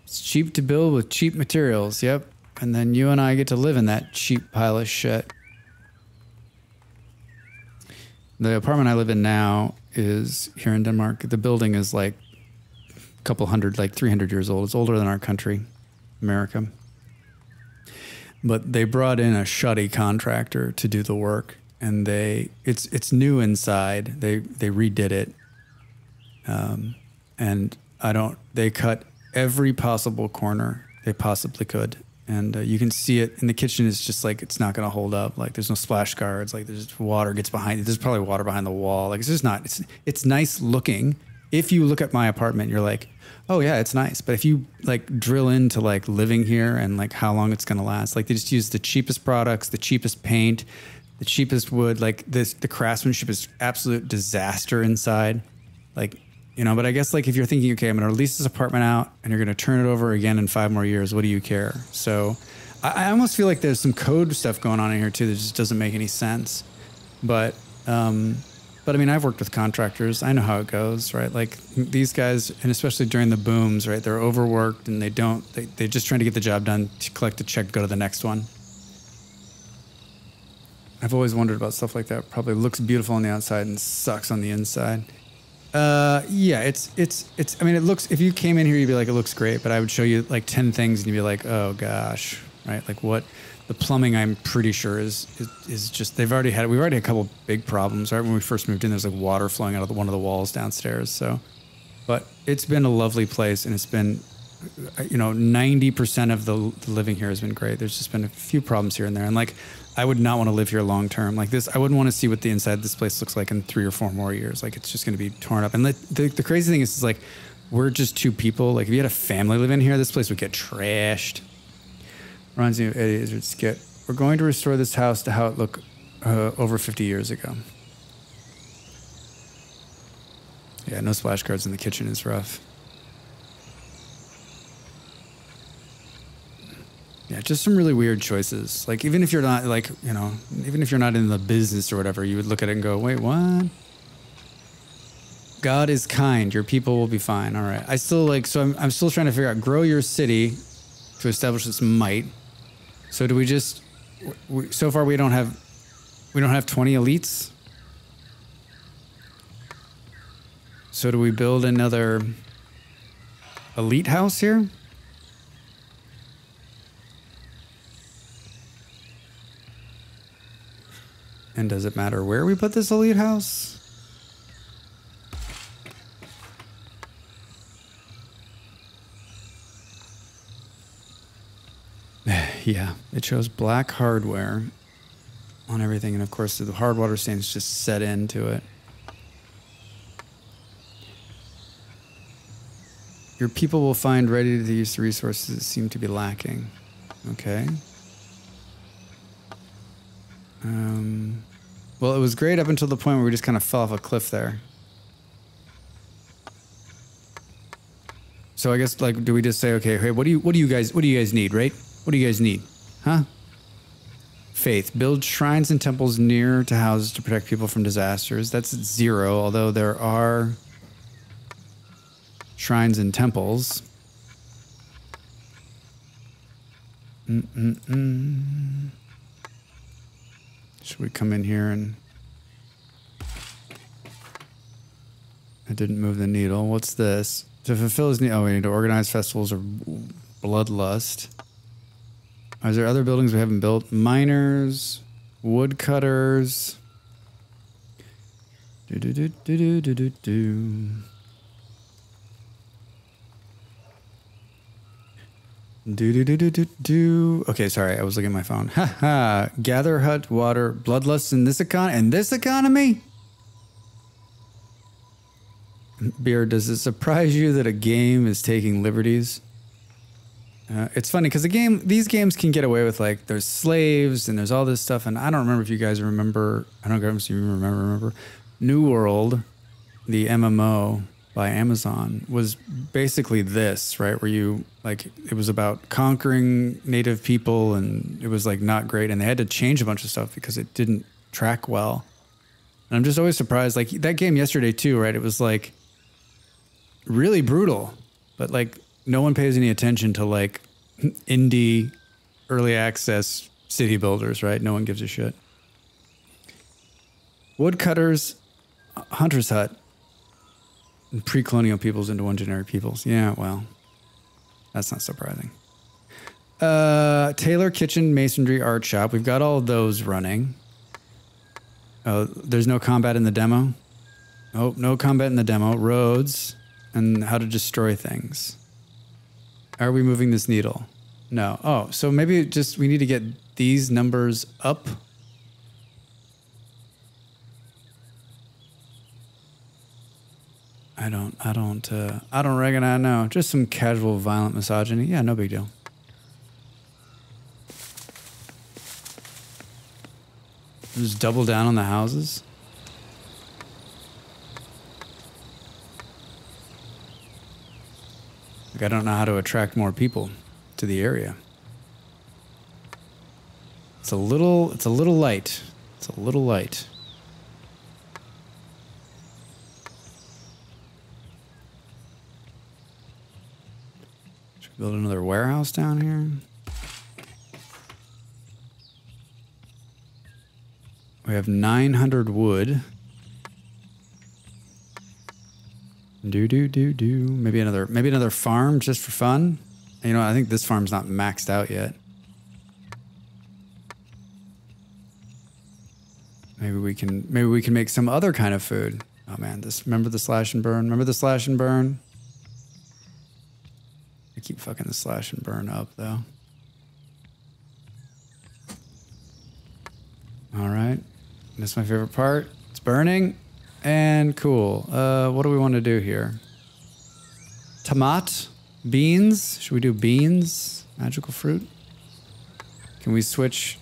It's cheap to build with cheap materials. Yep. And then you and I get to live in that cheap pile of shit. The apartment I live in now is here in Denmark. The building is like a couple hundred, like 300 years old. It's older than our country, America. But they brought in a shoddy contractor to do the work, and it's new inside. They redid it, and they cut every possible corner they possibly could, and you can see it in the kitchen. It's just like it's not going to hold up. Like, there's no splash guards. Like, there's water gets behind it. There's probably water behind the wall. Like, it's just not. It's nice looking. If you look at my apartment, you're like, oh yeah, it's nice. But if you like drill into like living here and like how long it's going to last, like they just use the cheapest products, the cheapest paint, the cheapest wood. Like the craftsmanship is absolute disaster inside. Like, you know, but I guess like if you're thinking, okay, I'm going to lease this apartment out and you're going to turn it over again in 5 more years, what do you care? So I almost feel like there's some code stuff going on in here too that just doesn't make any sense. But I mean, I've worked with contractors. I know how it goes, right? Like these guys, and especially during the booms, right? They're overworked and they're just trying to get the job done, to collect a check, go to the next one. I've always wondered about stuff like that. Probably looks beautiful on the outside and sucks on the inside. Yeah, it's, I mean, it looks, if you came in here, you'd be like, it looks great, but I would show you like 10 things and you'd be like, oh gosh, right? Like what? The plumbing, I'm pretty sure is just, we've already had a couple big problems, right? When we first moved in, there's like water flowing out of one of the walls downstairs. So, but it's been a lovely place, and it's been, 90% of the living here has been great. There's just been a few problems here and there. And like, I would not want to live here long term. Like this, I wouldn't want to see what the inside of this place looks like in 3 or 4 more years. Like it's just going to be torn up. And the crazy thing is like, we're just 2 people. Like if you had a family living here, this place would get trashed. Reminds me of Eddie Izzard's skit. We're going to restore this house to how it looked over 50 years ago. Yeah, no splash guards in the kitchen is rough. Yeah, just some really weird choices. Like, even if you're not, like, you know, even if you're not in the business or whatever, you would look at it and go, wait, what? God is kind. Your people will be fine. All right. I still like, so I'm still trying to figure out, grow your city to establish its might. So do we just, so far we don't have 20 elites. So do we build another elite house here? And does it matter where we put this elite house? Yeah, it shows black hardware on everything. And of course, the hard water stains just set into it. Your people will find ready to use the resources that seem to be lacking. Okay. Well, it was great up until the point where we just kind of fell off a cliff there. So I guess, like, do we just say, okay, hey, what do you guys need, right? What do you guys need? Huh? Faith. Build shrines and temples near to houses to protect people from disasters. That's 0, although there are shrines and temples. Should we come in here and... I didn't move the needle. What's this? To fulfill his need... Oh, we need to organize festivals of bloodlust. Is there other buildings we haven't built? Miners, woodcutters. Okay, sorry, I was looking at my phone. Haha. Gather hut, water, bloodlust in this economy? Beer, does it surprise you that a game is taking liberties? It's funny because these games can get away with, like, there's slaves and there's all this stuff, and I don't remember if you guys remember. I don't know if you remember. New World, the MMO by Amazon, was basically this, right? Where you, like, it was about conquering native people, and it was, like, not great, and they had to change a bunch of stuff because it didn't track well. And I'm just always surprised, like, that game yesterday too, right? It was, like, really brutal, but, like, no one pays any attention to, like, indie early access city builders, right? No one gives a shit. Woodcutters, Hunter's Hut, and pre-colonial peoples into one generic peoples. Yeah, well, that's not surprising. Tailor, kitchen, masonry, art shop. We've got all of those running. Oh, there's no combat in the demo? Oh, no combat in the demo. Roads and how to destroy things. Are we moving this needle? No. Oh, so maybe just we need to get these numbers up. I don't reckon I know. Just some casual violent misogyny. Yeah, no big deal. Just double down on the houses. Like, I don't know how to attract more people to the area. It's a little light. It's a little light. Should we build another warehouse down here? We have 900 wood. Maybe another farm just for fun. You know, I think this farm's not maxed out yet. Maybe we can make some other kind of food. Oh man, remember the slash and burn? Remember the slash and burn? I keep fucking the slash and burn up though. All right. That's my favorite part. It's burning. And cool. What do we want to do here? Tomat? Beans? Should we do beans? Magical fruit? Can we switch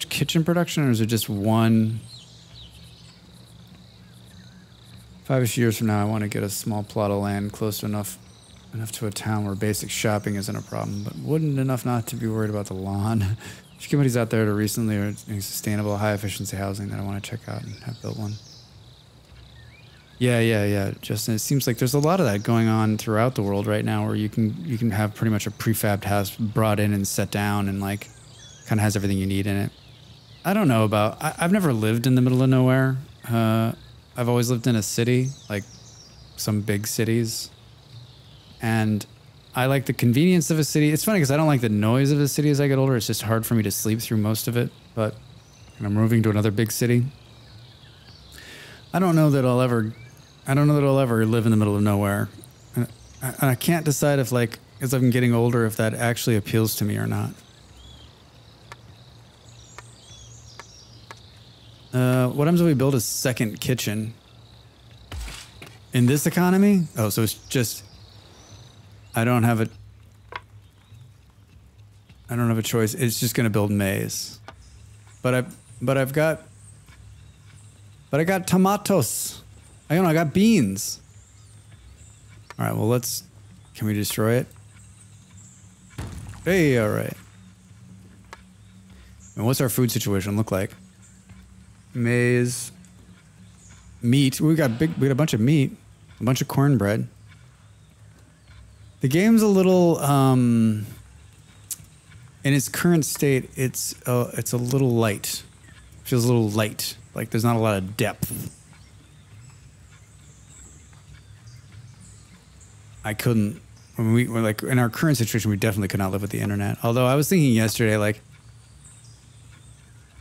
kitchen production, or is it just one? 5-ish years from now, I want to get a small plot of land close to enough enough to a town where basic shopping isn't a problem, but wouldn't enough not to be worried about the lawn. There's communities out there that recently are doing sustainable, high-efficiency housing that I want to check out and have built one. Yeah, Justin, it seems like there's a lot of that going on throughout the world right now where you can have pretty much a prefabbed house brought in and set down and like kind of has everything you need in it. I don't know about, I've never lived in the middle of nowhere. I've always lived in a city, like some big cities. And I like the convenience of a city. It's funny because I don't like the noise of a city as I get older. It's just hard for me to sleep through most of it. But I'm moving to another big city. I don't know that I'll ever live in the middle of nowhere. And I can't decide if, like, as I'm getting older, if that actually appeals to me or not. What happens if we build a second kitchen? In this economy? Oh, so it's just... I don't have a choice. It's just going to build maize. But I got tomatoes. I got beans. All right, well, can we destroy it? Hey, all right. And what's our food situation look like? Maize, meat. We got a bunch of meat, a bunch of cornbread. The game's a little, in its current state, it's a little light. Feels a little light. Like there's not a lot of depth. We're like in our current situation, we definitely could not live with the internet. Although I was thinking yesterday, like,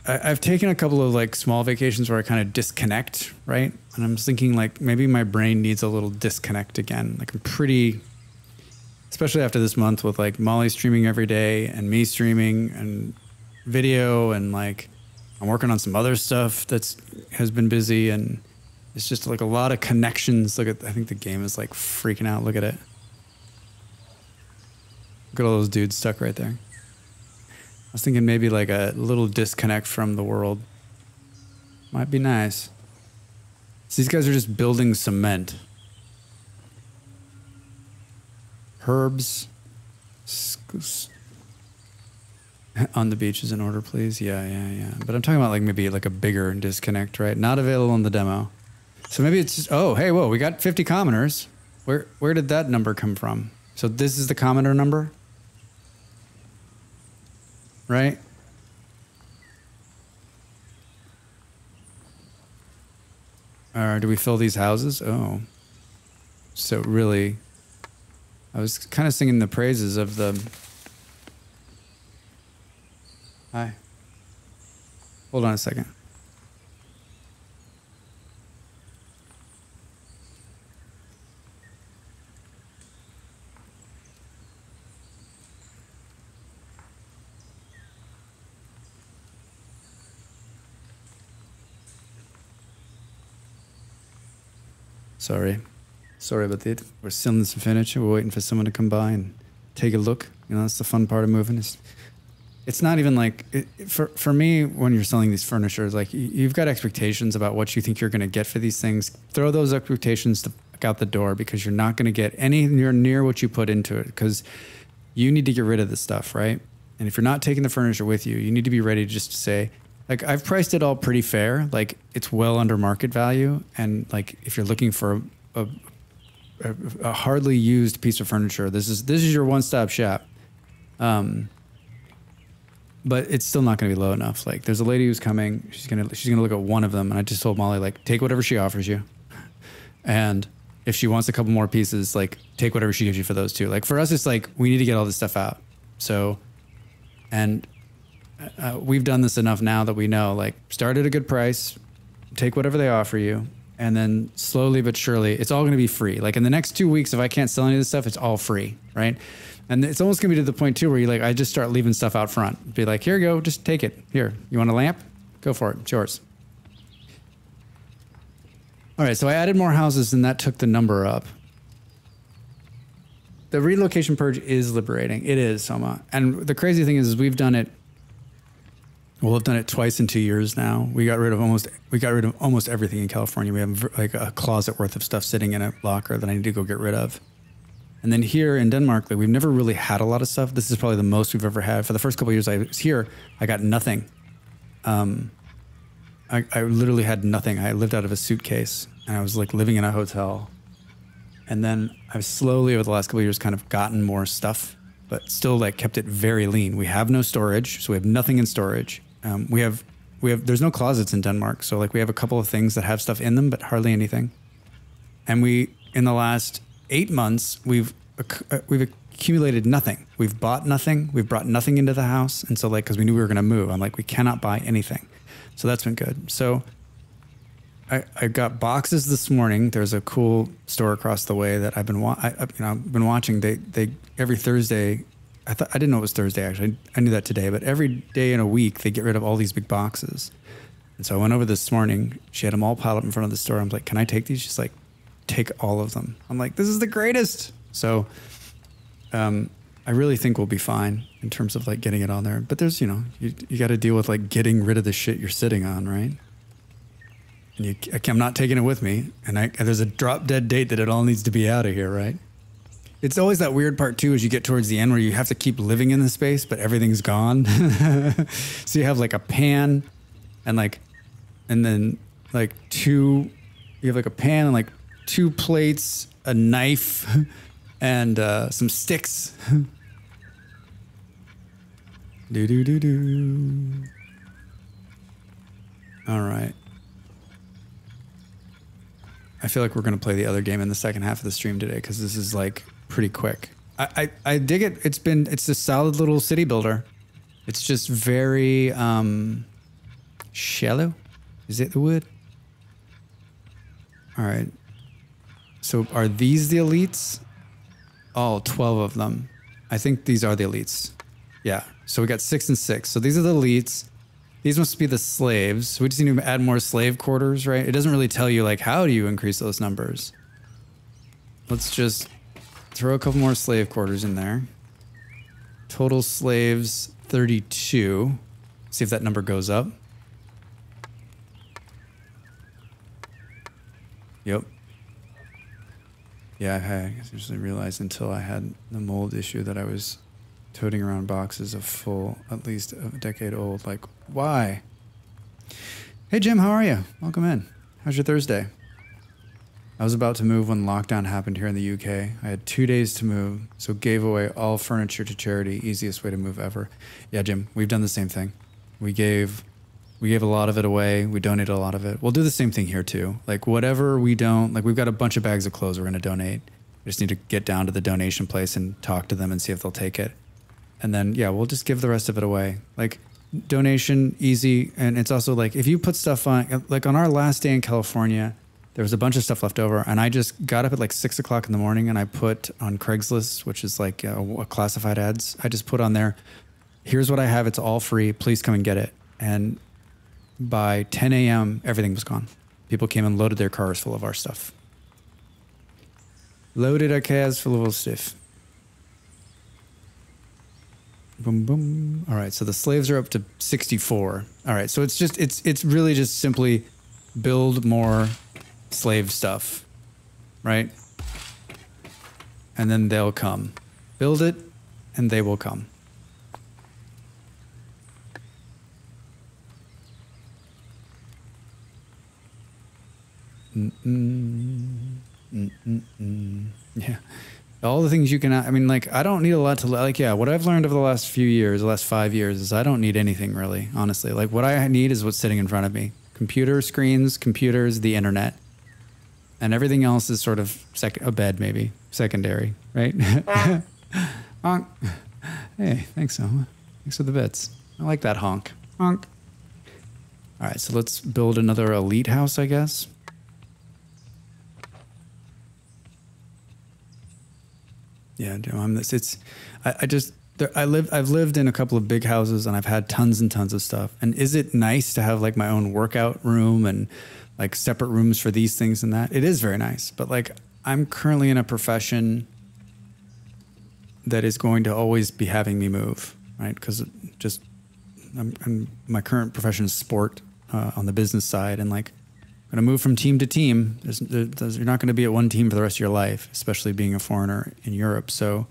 I've taken a couple of like small vacations where I kind of disconnect, right? And I'm thinking like maybe my brain needs a little disconnect again. Like I'm pretty... Especially after this month with like Molly streaming every day and me streaming and video and like I'm working on some other stuff has been busy and it's just like a lot of connections. I think the game is like freaking out. Look at it. Look at all those dudes stuck right there. I was thinking maybe like a little disconnect from the world might be nice. So these guys are just building cement. Herbs on the beach is in order, please. Yeah. But I'm talking about like maybe like a bigger disconnect, right? Not available in the demo. So maybe it's just, oh, hey, whoa, we got 50 commoners. Where did that number come from? So this is the commoner number, right? Or do we fill these houses? Oh, so really... I was kind of singing the praises of the... Hi. Hold on a second. Sorry about that. We're still in some furniture. We're waiting for someone to come by and take a look. You know, that's the fun part of moving. It's not even like, for me, when you're selling these furnitures, like you've got expectations about what you think you're going to get for these things. Throw those expectations out the door because you're not going to get anywhere near what you put into it because you need to get rid of this stuff, right? And if you're not taking the furniture with you, you need to be ready just to say, like, I've priced it all pretty fair. Like, it's well under market value. And like, if you're looking for a hardly used piece of furniture, this is your one-stop shop. But it's still not going to be low enough. Like there's a lady who's coming, she's going to look at one of them. And I just told Molly, like, take whatever she offers you. And if she wants a couple more pieces, like take whatever she gives you for those two. Like for us, it's like, we need to get all this stuff out. So, and we've done this enough now that we know, like, start at a good price, take whatever they offer you. And then slowly but surely, it's all going to be free. Like in the next 2 weeks, if I can't sell any of this stuff, it's all free, right? And it's almost going to be to the point too where you like, I just start leaving stuff out front. Be like, here you go, just take it. Here, you want a lamp? Go for it, it's yours. All right, so I added more houses and that took the number up. The relocation purge is liberating. It is, Soma. And the crazy thing is we've done it. We'll have done it twice in 2 years now. We got rid of almost everything in California. We have like a closet worth of stuff sitting in a locker that I need to go get rid of. And then here in Denmark, like we've never really had a lot of stuff. This is probably the most we've ever had. For the first couple of years I was here, I got nothing. I literally had nothing. I lived out of a suitcase and I was like living in a hotel. And then I've slowly over the last couple of years kind of gotten more stuff, but still like kept it very lean. We have no storage, so we have nothing in storage. There's no closets in Denmark. So like we have a couple of things that have stuff in them, but hardly anything. And in the last 8 months, we've accumulated nothing. We've bought nothing. We've brought nothing into the house. And so like, cause we knew we were going to move, I'm like, we cannot buy anything. So that's been good. So I got boxes this morning. There's a cool store across the way that I've been watching. They every Thursday, I didn't know it was Thursday actually. I knew that today, but every day in a week they get rid of all these big boxes. And so I went over this morning. She had them all piled up in front of the store. I'm like, can I take these? She's like, take all of them. I'm like, this is the greatest. So, I really think we'll be fine in terms of like getting it on there. But there's, you got to deal with like getting rid of the shit you're sitting on, right? And I'm not taking it with me. And there's a drop dead date that it all needs to be out of here, right? It's always that weird part too, as you get towards the end where you have to keep living in the space, but everything's gone. So you have like a pan and then like you have like a pan and like 2 plates, a knife, and some sticks. Do. All right. I feel like we're going to play the other game in the second half of the stream today because this is like pretty quick. I dig it. It's a solid little city builder. It's just very shallow. Is it the word? All right. So are these the elites? All 12 of them. I think these are the elites. Yeah. So we got 6 and 6. So these are the elites. These must be the slaves. We just need to add more slave quarters, right? It doesn't really tell you like how do you increase those numbers. Let's just throw a couple more slave quarters in there. Total slaves 32. See if that number goes up. Yep. Yeah, I just realized until I had the mold issue that I was toting around boxes of full, at least a decade old. Like, why? Hey, Jim, how are you? Welcome in. How's your Thursday? I was about to move when lockdown happened here in the UK. I had 2 days to move, so gave away all furniture to charity. Easiest way to move ever. Yeah, Jim, we've done the same thing. We gave a lot of it away. We donated a lot of it. We'll do the same thing here too. Like whatever we don't, like we've got a bunch of bags of clothes we're going to donate. We just need to get down to the donation place and talk to them and see if they'll take it. And then, yeah, we'll just give the rest of it away. Like donation, easy. And it's also like, if you put stuff on, like on our last day in California, there was a bunch of stuff left over. And I just got up at like 6 o'clock in the morning and I put on Craigslist, which is like a classified ads. I just put on there, here's what I have. It's all free. Please come and get it. And by 10 a.m., everything was gone. People came and loaded their cars full of our stuff. Loaded our cars full of our stuff. Boom, boom. All right, so the slaves are up to 64. All right, so it's really just simply build more slave stuff, right? And then they'll come. Build it, and they will come. Yeah. All the things you can, I mean, like, I don't need a lot to, like, yeah, what I've learned over the last few years, the last 5 years, is I don't need anything really, honestly. Like, what I need is what's sitting in front of me. Computer screens, computers, the internet. And everything else is sort of a bed, maybe, secondary, right? Honk. Hey, thanks, Selma. Thanks for the bits. I like that honk. Honk. All right, so let's build another elite house, I guess. Yeah, I've lived in a couple of big houses and I've had tons and tons of stuff. And is it nice to have like my own workout room and like separate rooms for these things and that? It is very nice. But like I'm currently in a profession that is going to always be having me move, right? Because my current profession is sport on the business side. And like going to move from team to team. You're not going to be at one team for the rest of your life, especially being a foreigner in Europe. So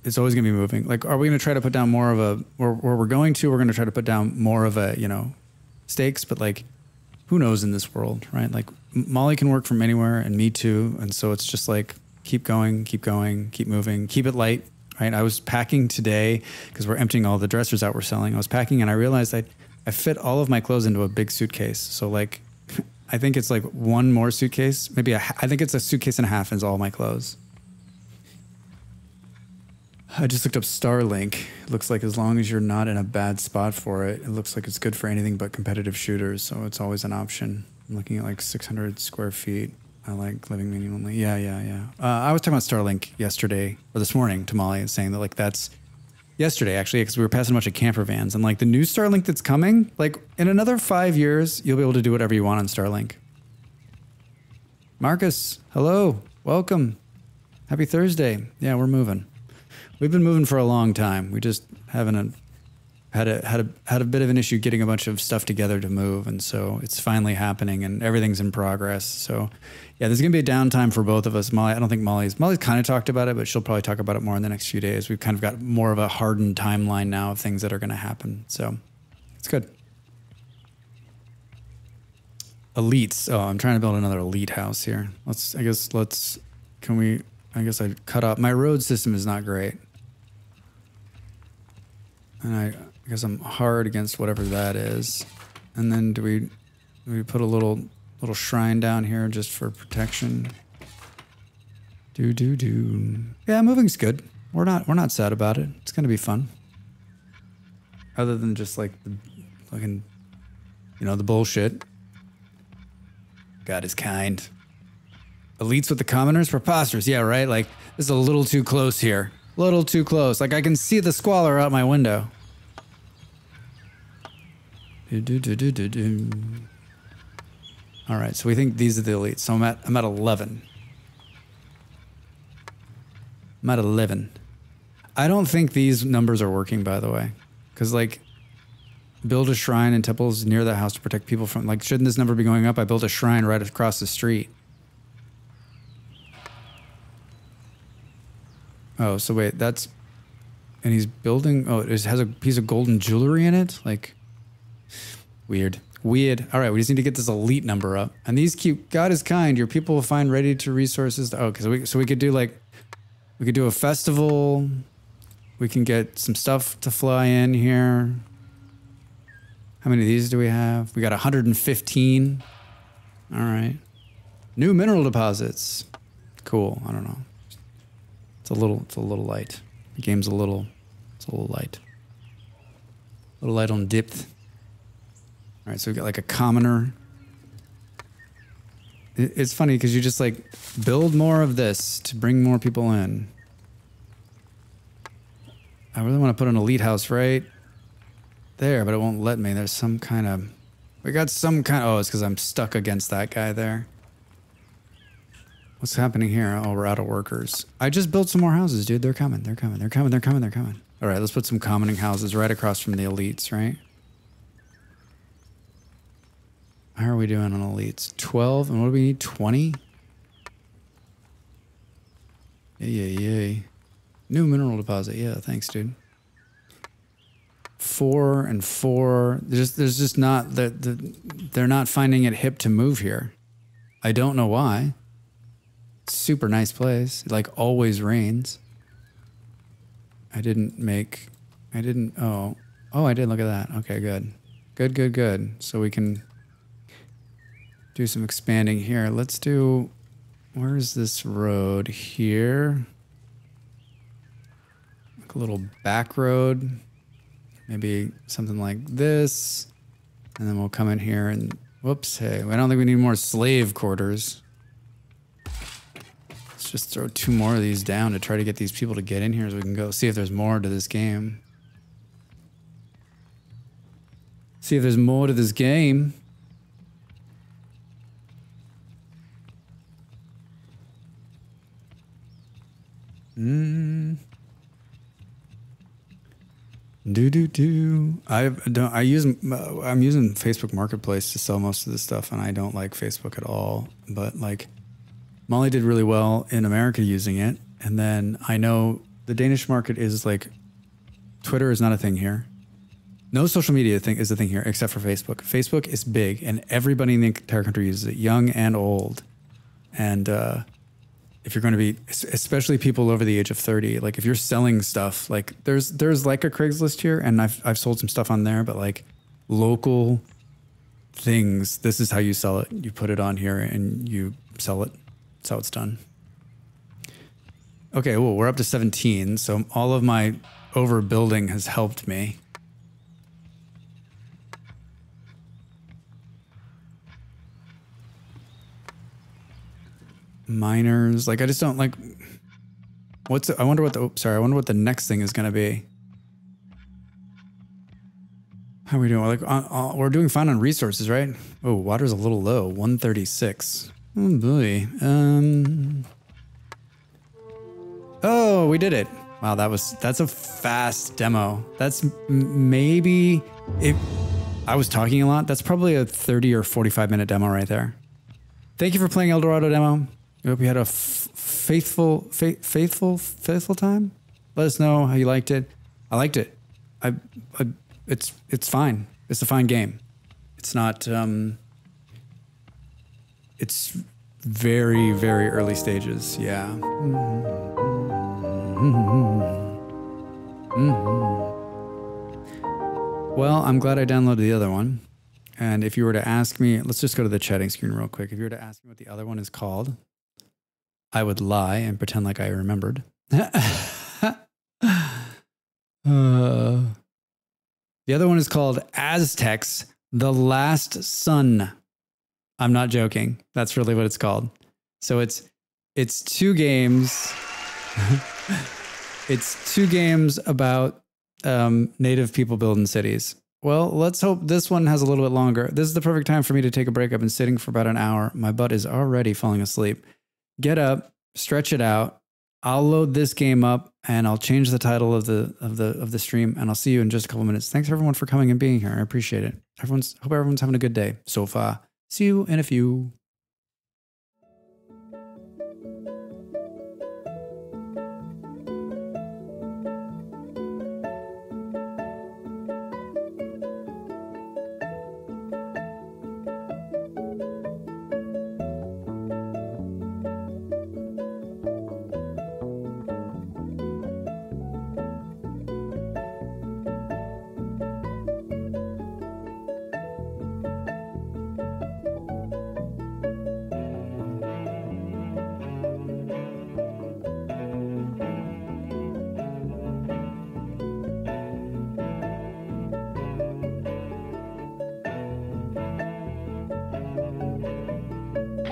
it's always going to be moving. Like, are we going to try to put down more of a, where we're going to, we're going to try to put down more of a, stakes, but like, who knows in this world, right? Like Molly can work from anywhere and me too. And so it's just like, keep going, keep moving, keep it light, right? I was packing today because we're emptying all the dressers out we're selling. I was packing and I realized I fit all of my clothes into a big suitcase. So like, I think it's like one more suitcase, maybe I think it's a suitcase and a half is all my clothes. I just looked up Starlink. It looks like as long as you're not in a bad spot for it, it looks like it's good for anything but competitive shooters. So it's always an option. I'm looking at like 600 square feet. I like living minimally. Yeah. I was talking about Starlink yesterday or this morning to Molly and saying that like that's yesterday actually, because we were passing a bunch of camper vans and like the new Starlink that's coming, like in another 5 years, you'll be able to do whatever you want on Starlink. Marcus, hello, welcome. Happy Thursday. Yeah, we're moving. We've been moving for a long time. We just haven't had a bit of an issue getting a bunch of stuff together to move, and so it's finally happening, and everything's in progress. So, yeah, there's gonna be a downtime for both of us. Molly, I don't think Molly's kind of talked about it, but she'll probably talk about it more in the next few days. We've kind of got more of a hardened timeline now of things that are gonna happen. So, it's good. Elites. Oh, I'm trying to build another elite house here. I guess I cut off. My road system is not great. And I guess I'm hard against whatever that is. And then do we put a little shrine down here just for protection? Yeah, moving's good. We're not sad about it. It's gonna be fun. Other than just like the fucking, the bullshit. God is kind. Elites with the commoners, preposterous. Yeah, right. Like this is a little too close here. Little too close. Like I can see the squalor out my window. All right, so we think these are the elites. So I'm at 11. I'm at 11. I don't think these numbers are working, by the way, because like build a shrine and temples near the house to protect people from, like, shouldn't this number be going up? I built a shrine right across the street. Oh, so wait, and he's building, it has a piece of golden jewelry in it? Like, weird. All right, we just need to get this elite number up. And these keep, God is kind, your people will find ready to resources. So we could do we could do a festival. We can get some stuff to fly in here. How many of these do we have? We got 115. All right. New mineral deposits. Cool, I don't know. It's a little light. The game's it's a little light. A little light on depth. All right, so we got like a commoner. It's funny because you just like build more of this to bring more people in. I really want to put an elite house right there, but it won't let me. There's some kind of, it's because I'm stuck against that guy there. What's happening here? Oh, we're out of workers. I just built some more houses, dude. They're coming. All right, let's put some commoning houses right across from the elites, right? How are we doing on elites? 12, and what do we need? 20? Yay. New mineral deposit. Yeah, thanks, dude. 4 and 4. There's just not, they're not finding it hip to move here. I don't know why. Super nice place. It like always rains. I did. Oh, I did. Look at that. Okay, good. So we can do some expanding here. Let's do, where's this road here? Like a little back road. Maybe something like this. And then we'll come in here and, whoops, hey, I don't think we need more slave quarters. Let's just throw 2 more of these down to try to get these people to get in here so we can go see if there's more to this game. See if there's more to this game. Do do do. I'm using Facebook Marketplace to sell most of this stuff, and I don't like Facebook at all. But like, Molly did really well in America using it, and then I know the Danish market is like, Twitter is not a thing here. No social media thing is a thing here except for Facebook. Facebook is big, and everybody in the entire country uses it, young and old. And if you're going to be, especially people over the age of 30, like if you're selling stuff, like there's like a Craigslist here, and I've sold some stuff on there, but like local things, this is how you sell it. You put it on here and you sell it. That's how it's done. Okay, well, we're up to 17, so all of my overbuilding has helped me. Miners, like I just don't like. I wonder what the next thing is going to be. How are we doing? Like we're doing fine on resources, right? Oh, water's a little low, 136. Oh boy. Oh, we did it. Wow, that's a fast demo. That's maybe if I was talking a lot, that's probably a 30 or 45 minute demo right there. Thank you for playing El Dorado demo. I hope you had a faithful time. Let us know how you liked it. I liked it. It's fine. It's a fine game. It's not. It's very, very early stages. Yeah. Well, I'm glad I downloaded the other one. And if you were to ask me, let's just go to the chatting screen real quick. If you were to ask me what the other one is called, I would lie and pretend like I remembered. The other one is called Aztecs: The Last Sun. I'm not joking. That's really what it's called. So it's two games. It's two games about native people building cities. Well, let's hope this one has a little bit longer. This is the perfect time for me to take a break. I've been sitting for about an hour. My butt is already falling asleep. Get up, stretch it out. I'll load this game up and I'll change the title of the stream, and I'll see you in just a couple minutes. Thanks everyone for coming and being here. I appreciate it. Hope everyone's having a good day so far. See you in a few.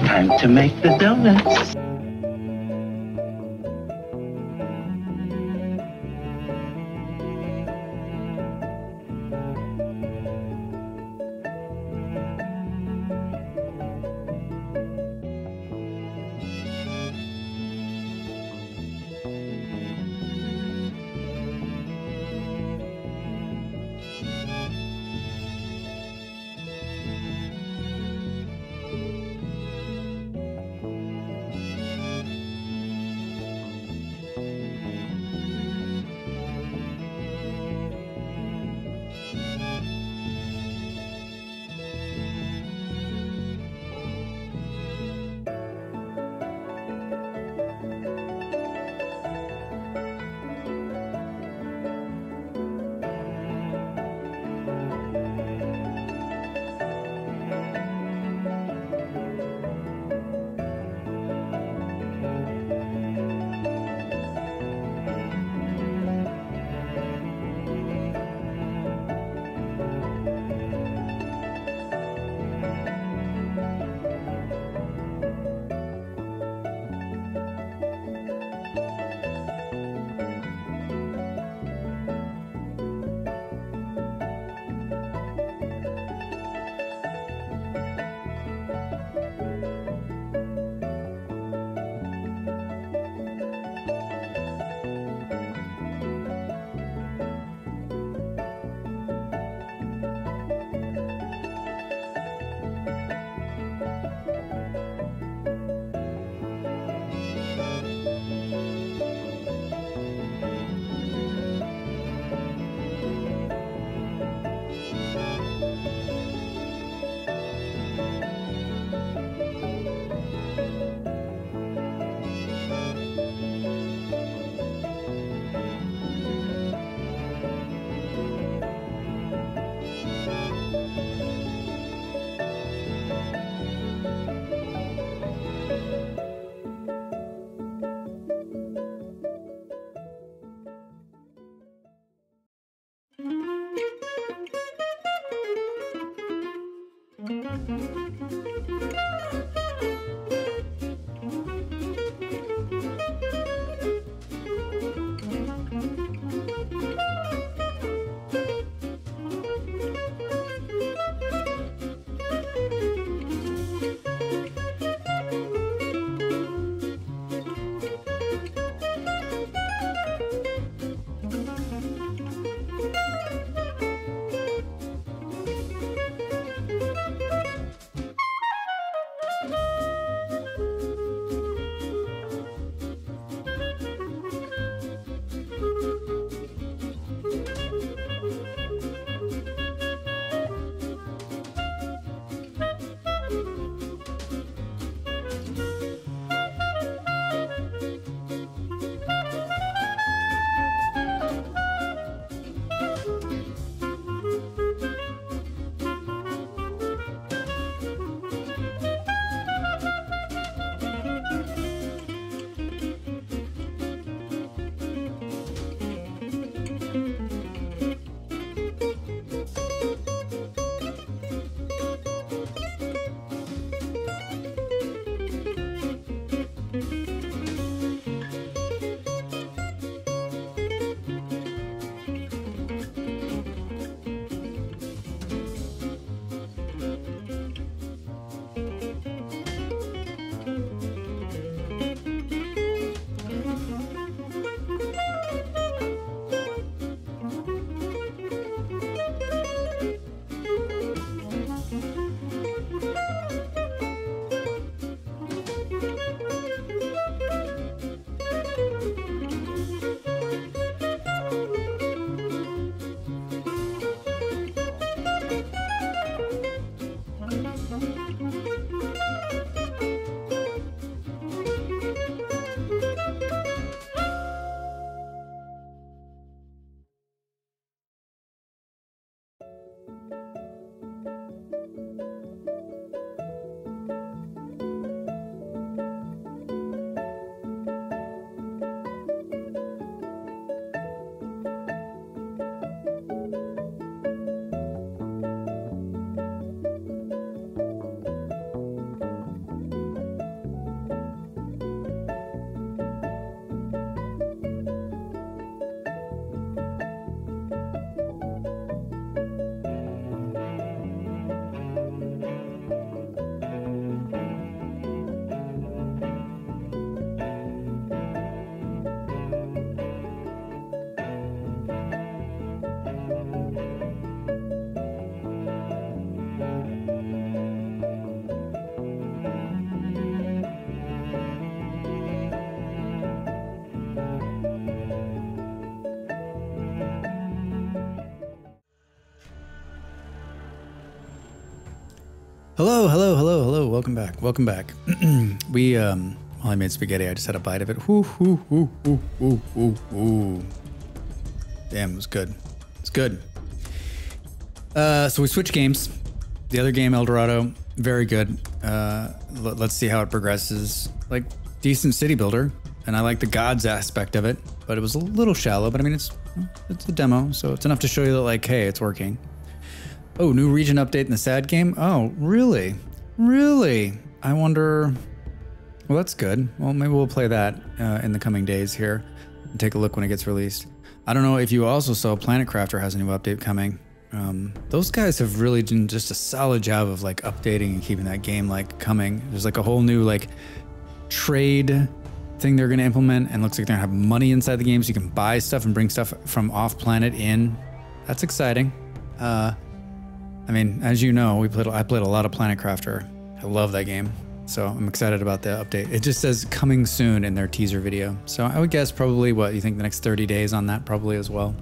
Time to make the donuts. Hello, hello, hello, hello. Welcome back. Welcome back. While I made spaghetti, I just had a bite of it. Ooh, ooh, ooh, ooh, ooh, ooh, ooh. Damn, it was good. It's good. So we switched games. The other game, El Dorado, very good. Let's see how it progresses. Like, decent city builder. And I like the gods aspect of it, but it was a little shallow. But I mean, it's a demo, so it's enough to show you that, like, hey, it's working. Oh, new region update in the sad game? Oh, really? Really? I wonder... Well, that's good. Well, maybe we'll play that in the coming days here and take a look when it gets released. I don't know if you also saw Planet Crafter has a new update coming. Those guys have really done just a solid job of like updating and keeping that game like coming. There's like a whole new like trade thing they're going to implement, and looks like they're going to have money inside the game so you can buy stuff and bring stuff from off planet in. That's exciting. I mean, as you know, I played a lot of Planet Crafter. I love that game. So I'm excited about the update. It just says coming soon in their teaser video. So I would guess probably, what, you think the next 30 days on that probably as well?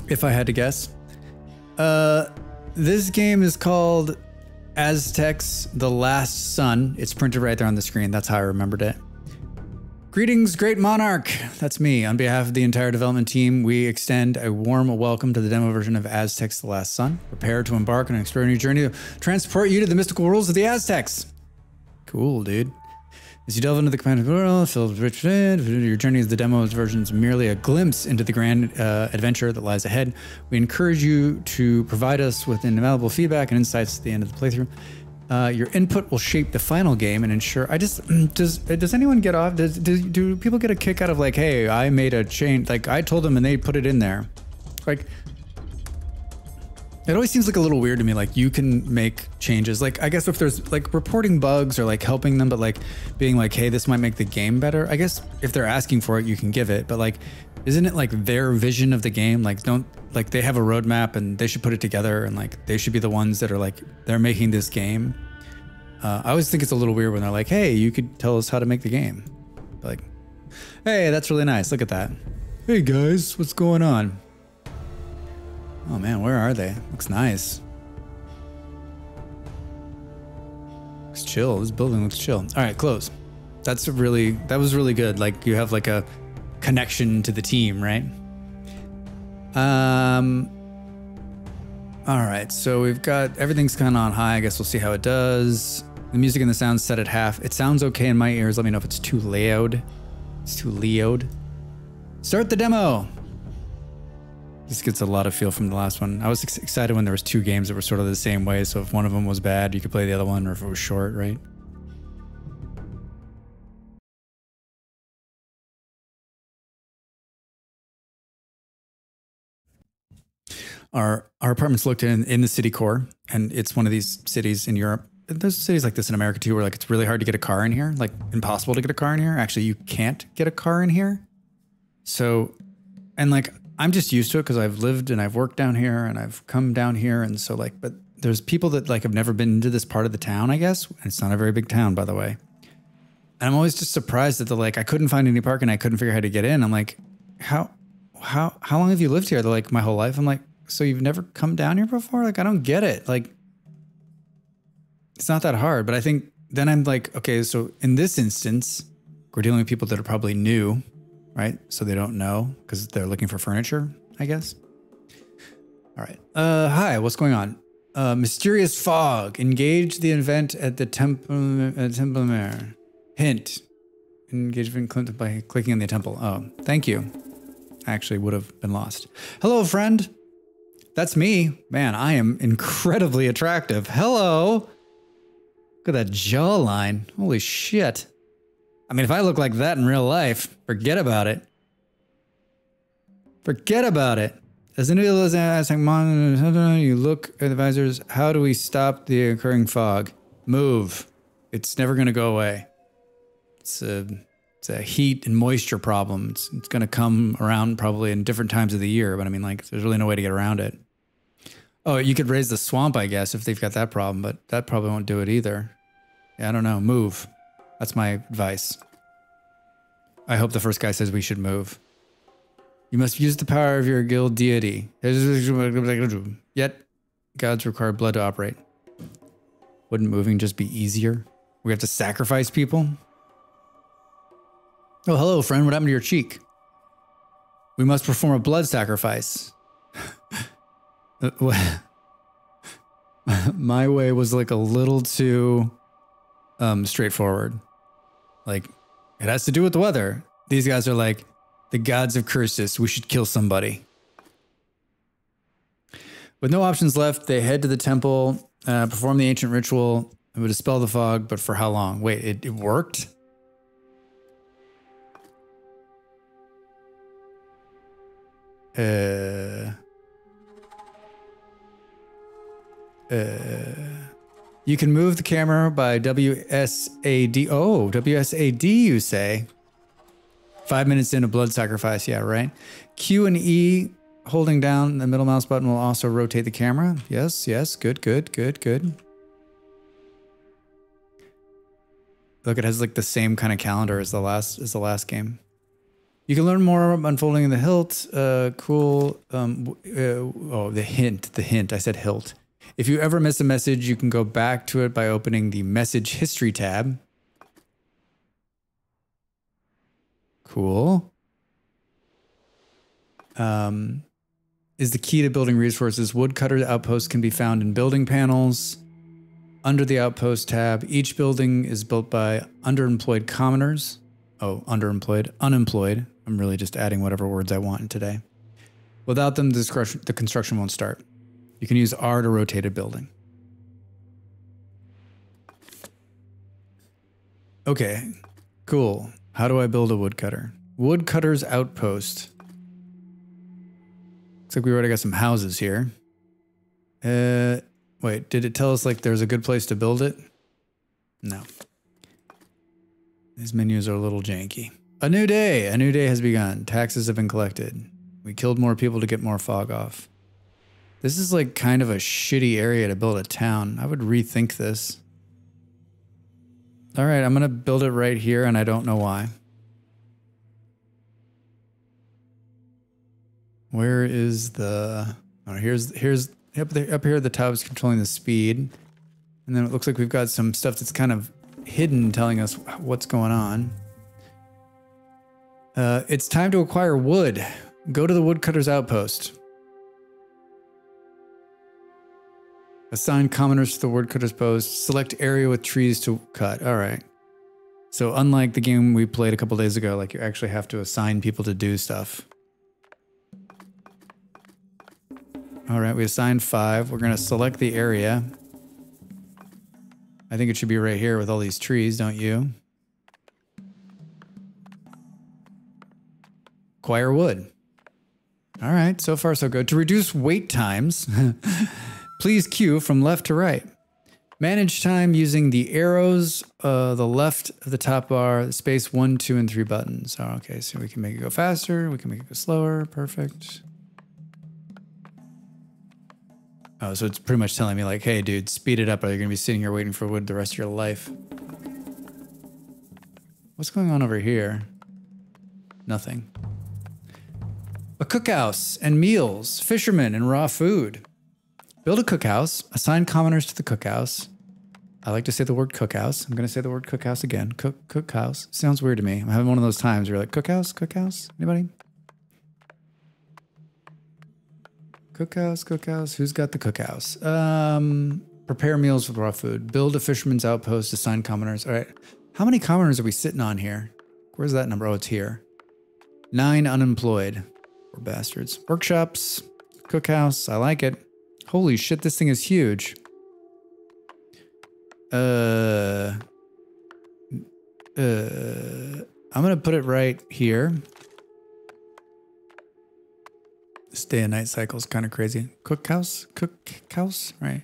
If I had to guess. This game is called Aztecs: The Last Sun. It's printed right there on the screen. That's how I remembered it. Greetings, Great Monarch. That's me. On behalf of the entire development team, we extend a warm welcome to the demo version of Aztecs: The Last Sun. Prepare to embark on an extraordinary journey to transport you to the mystical worlds of the Aztecs. Cool, dude. As you delve into the command world, filled with rich, your journey as the demo version is merely a glimpse into the grand adventure that lies ahead. We encourage you to provide us with invaluable feedback and insights at the end of the playthrough. Your input will shape the final game and ensure. Does anyone get off? Do people get a kick out of like, hey, I made a change? Like I told them and they put it in there. Like, it always seems like a little weird to me. Like you can make changes. Like I guess if there's like reporting bugs or like helping them, but like being like, hey, this might make the game better. I guess if they're asking for it, you can give it. But like, isn't it like their vision of the game? Like they have a roadmap and they should put it together and like they should be the ones that are like, they're making this game. I always think it's a little weird when they're like, hey, you could tell us how to make the game. Like, hey, that's really nice. Look at that. Hey guys, what's going on? Oh man, where are they? Looks nice. Looks chill. This building looks chill. All right, close. That was really good. Like you have like a connection to the team, right? All right, so we've got everything's kind of on high. I guess we'll see how it does. The music and the sound set at half. It sounds okay in my ears. Let me know if it's too loud. It's too loud. Start the demo. This gets a lot of feel from the last one. I was excited when there was two games that were sort of the same way. So if one of them was bad, you could play the other one, or if it was short, right? Our apartment's looked in the city core, and it's one of these cities in Europe. There's cities like this in America too, where like it's really hard to get a car in here, like impossible to get a car in here. Actually, you can't get a car in here. So, and like, I'm just used to it because I've lived and I've worked down here and I've come down here. And so like, but there's people that like have never been into this part of the town, I guess. And it's not a very big town, by the way. And I'm always just surprised that I couldn't find any parking. I couldn't figure out how to get in. I'm like, how long have you lived here? They're like, my whole life. I'm like, so you've never come down here before? Like, I don't get it. Like, it's not that hard. But I think then I'm like, okay, so in this instance, we're dealing with people that are probably new, right? So they don't know because they're looking for furniture, I guess. All right. Hi, what's going on? Mysterious fog. Engage the event at the Temple Mare. Hint. Engagement by clicking on the temple. Oh, thank you. I actually would have been lost. Hello, friend. That's me. Man, I am incredibly attractive. Hello. Look at that jawline. Holy shit. I mean, if I look like that in real life, forget about it. Forget about it. As an individual asking, you look at the visors. How do we stop the occurring fog? Move. It's never going to go away. It's a heat and moisture problem. It's going to come around probably in different times of the year, but I mean, like, there's really no way to get around it. Oh, you could raise the swamp, I guess, if they've got that problem, but that probably won't do it either. Yeah, I don't know. Move. That's my advice. I hope the first guy says we should move. You must use the power of your guild deity. Yet, gods require blood to operate. Wouldn't moving just be easier? We have to sacrifice people? Oh, hello, friend. What happened to your cheek? We must perform a blood sacrifice. My way was like a little too straightforward. Like, it has to do with the weather. These guys are like, the gods have cursed us. We should kill somebody. With no options left, they head to the temple, perform the ancient ritual. It would dispel the fog, but for how long? Wait, it worked? You can move the camera by WSAD. Oh, WSAD, you say? 5 minutes in a blood sacrifice. Yeah, right. Q and E, holding down the middle mouse button, will also rotate the camera. Yes, yes. Good, good, good, good. Look, it has like the same kind of calendar as the last game. You can learn more unfolding in the hilt. Cool. Oh, the hint. I said hilt. If you ever miss a message, you can go back to it by opening the message history tab. Cool. Is the key to building resources. Woodcutter outposts can be found in building panels. Under the Outpost tab, each building is built by underemployed commoners. Oh, underemployed, unemployed. I'm really just adding whatever words I want in today. Without them, the construction won't start. You can use R to rotate a building. Okay, cool. How do I build a woodcutter? Woodcutter's Outpost. Looks like we already got some houses here. Wait, did it tell us like there's a good place to build it? No. These menus are a little janky. A new day. A new day has begun. Taxes have been collected. We killed more people to get more fog off. This is like kind of a shitty area to build a town. I would rethink this. All right, I'm going to build it right here, and I don't know why. Where is the... Oh, here's up here the tab is controlling the speed. And then it looks like we've got some stuff that's kind of hidden telling us what's going on. It's time to acquire wood. Go to the Woodcutter's Outpost. Assign commoners to the Woodcutter's Post. Select area with trees to cut. All right. So unlike the game we played a couple days ago, like you actually have to assign people to do stuff. All right, we assigned 5. We're going to select the area. I think it should be right here with all these trees, don't you? Acquire wood. All right, so far so good. To reduce wait times, please queue from left to right. Manage time using the arrows, the left of the top bar, the space 1, 2, and 3 buttons. Oh, okay, so we can make it go faster. We can make it go slower. Perfect. Oh, so it's pretty much telling me like, hey, dude, speed it up or you're going to be sitting here waiting for wood the rest of your life. What's going on over here? Nothing. A cookhouse and meals, fishermen and raw food. Build a cookhouse, assign commoners to the cookhouse. I like to say the word cookhouse. I'm going to say the word cookhouse again. Cookhouse. Sounds weird to me. I'm having one of those times where you're like, cookhouse? Anybody? Cookhouse. Who's got the cookhouse? Prepare meals with raw food. Build a fisherman's outpost. Assign commoners. All right. How many commoners are we sitting on here? Where's that number? Oh, it's here. 9 unemployed. Poor bastards. Workshops. Cookhouse. I like it. Holy shit, this thing is huge. I'm gonna put it right here. This day and night cycle is kind of crazy. Cookhouse, right?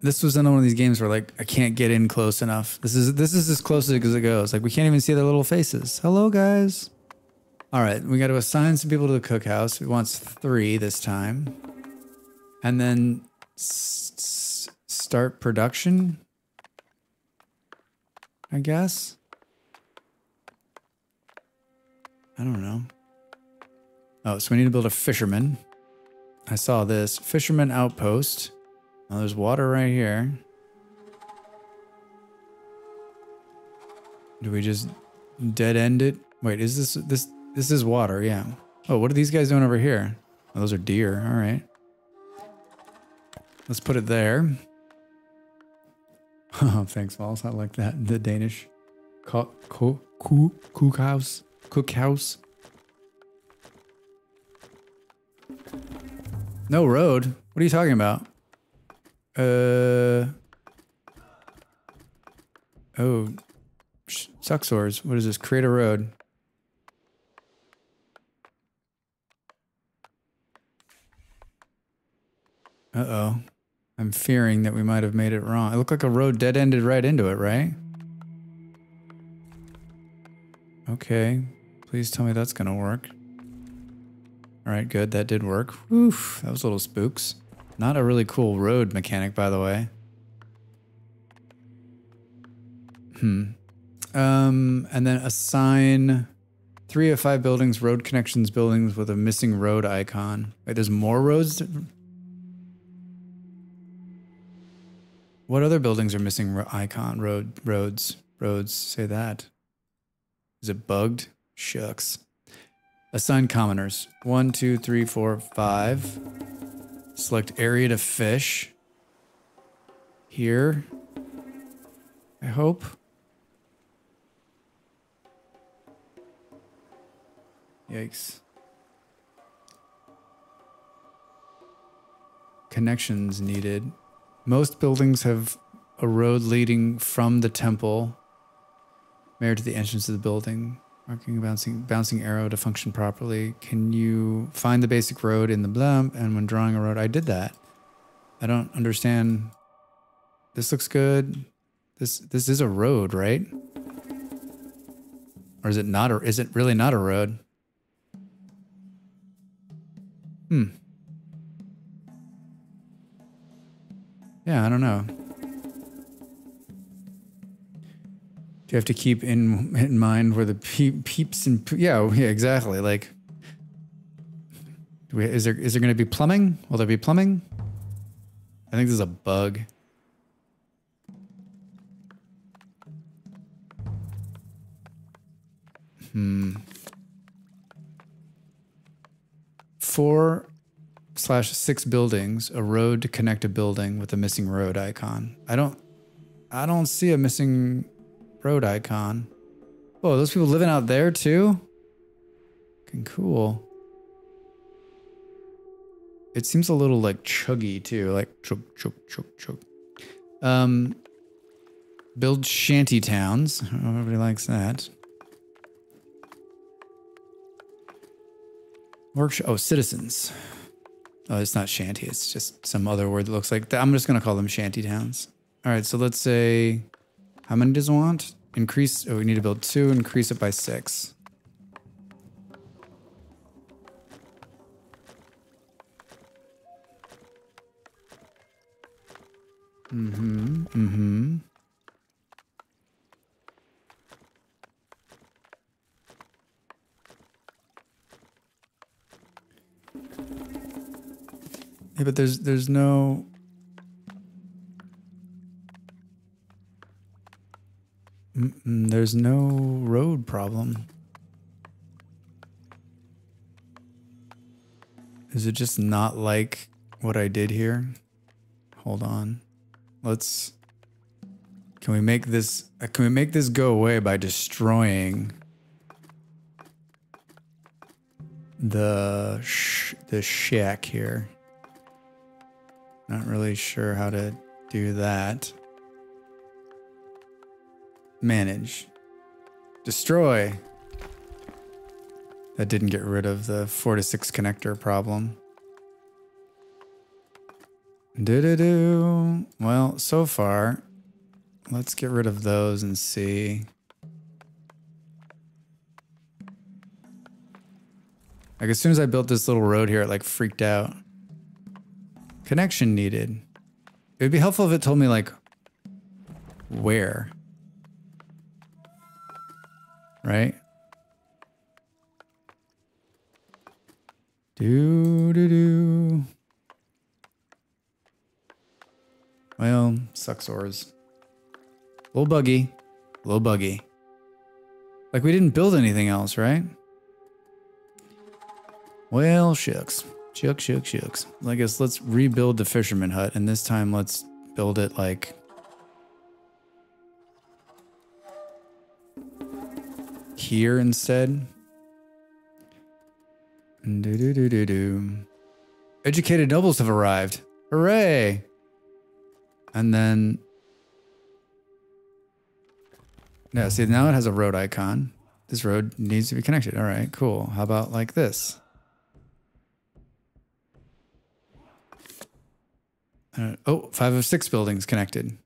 This was another one of these games where like I can't get in close enough. This is as close as it goes. Like we can't even see their little faces. Hello, guys. All right, we got to assign some people to the cookhouse. It wants 3 this time, and then start production. I guess. I don't know. Oh, so we need to build a fisherman. I saw this. Fisherman outpost. Oh, there's water right here. Do we just dead end it? Wait, is this is water, yeah. Oh, what are these guys doing over here? Oh, those are deer, all right. Let's put it there. Oh, thanks, Walls. I like that. The Danish. Cookhouse. Cookhouse. No road? What are you talking about? Oh. Sucksores. What is this? Create a road. Uh-oh. I'm fearing that we might have made it wrong. It looked like a road dead-ended right into it, right? Okay. Please tell me that's gonna work. All right, good. That did work. Oof, that was a little spooks. Not a really cool road mechanic, by the way. And then assign 3 of 5 buildings, road connections buildings with a missing road icon. Wait, there's more roads? What other buildings are missing icon? Roads, say that. Is it bugged? Shucks. Assign commoners. 1, 2, 3, 4, 5. Select area to fish. Here. I hope. Yikes. Connections needed. Most buildings have a road leading from the temple mirrored to the entrance of the building. Marking a bouncing arrow to function properly. Can you find the basic road in the blimp? And when drawing a road, I did that. I don't understand. This looks good. This is a road, right? Or is it not? Is it really not a road? Yeah, I don't know. You have to keep in mind where the peeps and yeah, exactly. Like, is there going to be plumbing? Will there be plumbing? I think this is a bug. Four/6 buildings, a road to connect a building with a missing road icon. I don't see a missing road icon. Whoa, those people living out there too? Fucking cool. It seems a little like chuggy too, like chug, chug, chug, chug. Build shanty towns. Everybody likes that. Workshop. Oh, citizens. Oh, it's not shanty. It's just some other word that looks like that. I'm just going to call them shanty towns. All right. So let's say, how many does it want? Increase. Oh, we need to build 2. Increase it by 6. Yeah, but there's no. There's no road problem. Is it just not like what I did here? Hold on. Can we make this go away by destroying the shack here? Not really sure how to do that. Manage. Destroy. That didn't get rid of the 4/6 connector problem. Well, so far, let's get rid of those and see. Like as soon as I built this little road here, it like freaked out. Connection needed. It would be helpful if it told me like where. Right? Well, sucksores. Little buggy. Little buggy. Like we didn't build anything else, right? Well, shucks. Shucks. I guess let's rebuild the fisherman hut, and this time let's build it like here instead. Educated nobles have arrived. Hooray! And then, yeah, see, now it has a road icon. This road needs to be connected. All right, cool. How about like this? 5 of 6 buildings connected.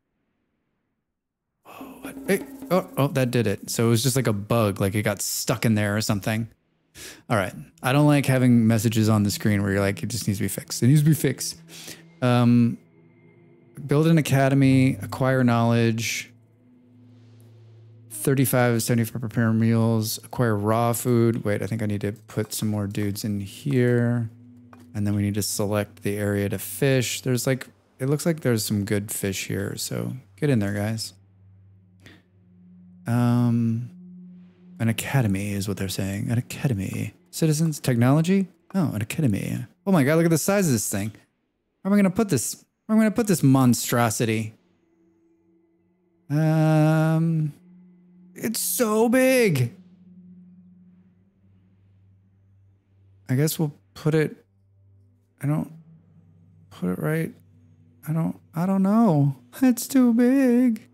Oh, what? Hey, oh, that did it. So it was just like a bug, like it got stuck in there or something. All right. I don't like having messages on the screen where you're like, it just needs to be fixed. It needs to be fixed. Build an academy, acquire knowledge, 35 of 75 prepare meals, acquire raw food. Wait, I think I need to put some more dudes in here. And then we need to select the area to fish. There's like, it looks like there's some good fish here. So get in there, guys. An academy is what they're saying. An academy. Citizens, technology? Oh, an academy. Oh my God, look at the size of this thing. Where am I going to put this? Where am I going to put this monstrosity? It's so big. I guess we'll put it. I don't put it right. I don't know. It's too big.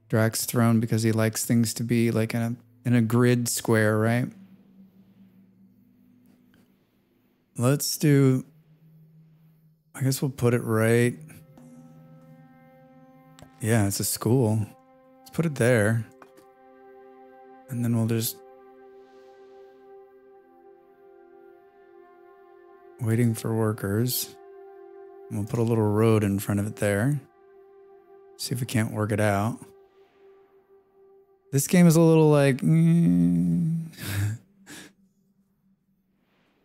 Drax throne because he likes things to be like in a grid square, right? Let's do. I guess we'll put it right. Yeah, it's a school. Let's put it there. And then we'll just waiting for workers. And we'll put a little road in front of it there. See if we can't work it out. This game is a little like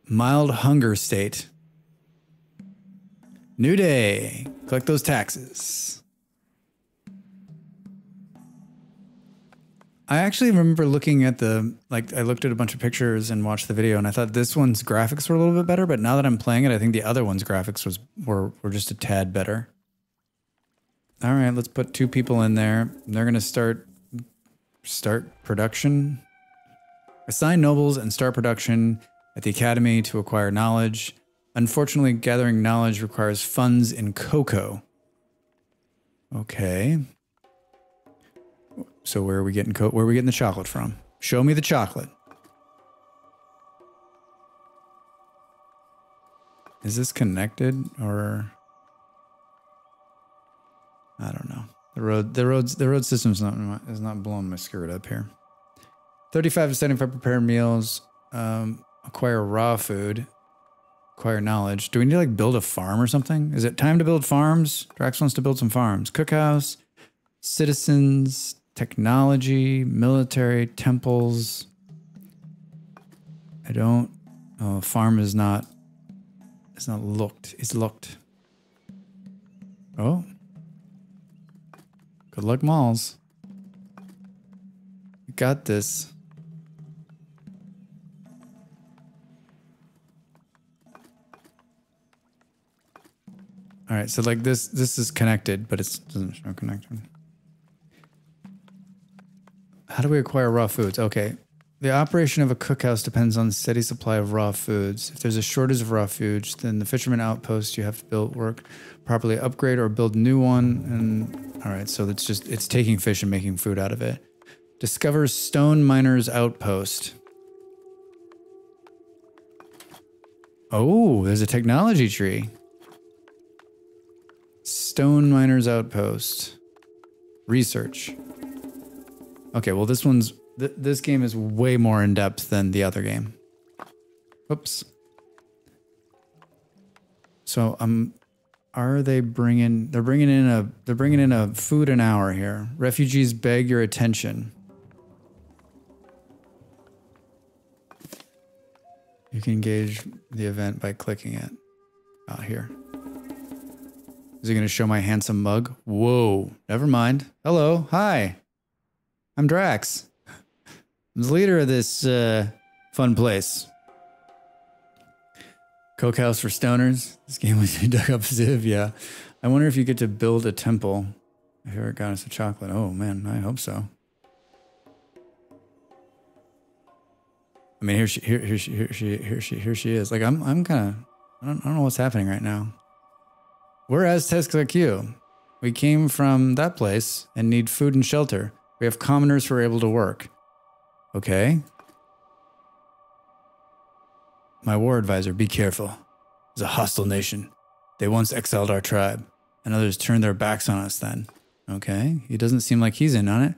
mild hunger state. New day. Collect those taxes. I actually remember looking at I looked at a bunch of pictures and watched the video, and I thought this one's graphics were a little bit better, but now that I'm playing it, I think the other one's graphics were just a tad better. All right, let's put 2 people in there. They're going to start production. Assign nobles and start production at the academy to acquire knowledge. Unfortunately, gathering knowledge requires funds in cocoa. Okay. So where are we getting the chocolate from? Show me the chocolate. Is this connected or I don't know. The road system is not blowing my skirt up here. 35 to 75 prepared meals. Acquire raw food. Acquire knowledge. Do we need to like build a farm or something? Is it time to build farms? Drax wants to build some farms. Cookhouse, citizens, technology, military, temples. Farm is not. It's not looked. It's looked. Oh. Good luck, malls. You got this. All right, so like this is connected, but it doesn't show connection. How do we acquire raw foods? Okay. The operation of a cookhouse depends on the steady supply of raw foods. If there's a shortage of raw foods, then the fisherman outpost you have to work properly, upgrade or build a new one. And all right, so it's taking fish and making food out of it. Discover stone miners outpost. Oh, there's a technology tree. Stone miners outpost. Research. Okay, well this game is way more in depth than the other game. Oops. So they're bringing in a food an hour here. Refugees beg your attention. You can engage the event by clicking it out here. Is he going to show my handsome mug? Whoa, never mind. Hello, hi. I'm Drax. I'm the leader of this fun place. Cookhouse for stoners. This game was you dug up Ziv, yeah. I wonder if you get to build a temple. If you ever got us a chocolate. Oh man, I hope so. I mean, here she is. Like I'm kind of I don't know what's happening right now. We're Aztecs like you. We came from that place and need food and shelter. We have commoners who are able to work. Okay. My war advisor, be careful. It's a hostile nation. They once exiled our tribe, and others turned their backs on us then. Okay. He doesn't seem like he's in on it.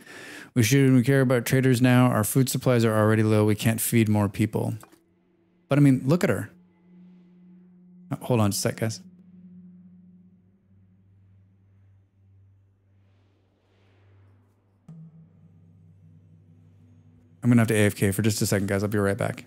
We care about traders now. Our food supplies are already low. We can't feed more people. But I mean, look at her. Oh, hold on just a sec, guys. I'm going to have to AFK for just a second, guys. I'll be right back.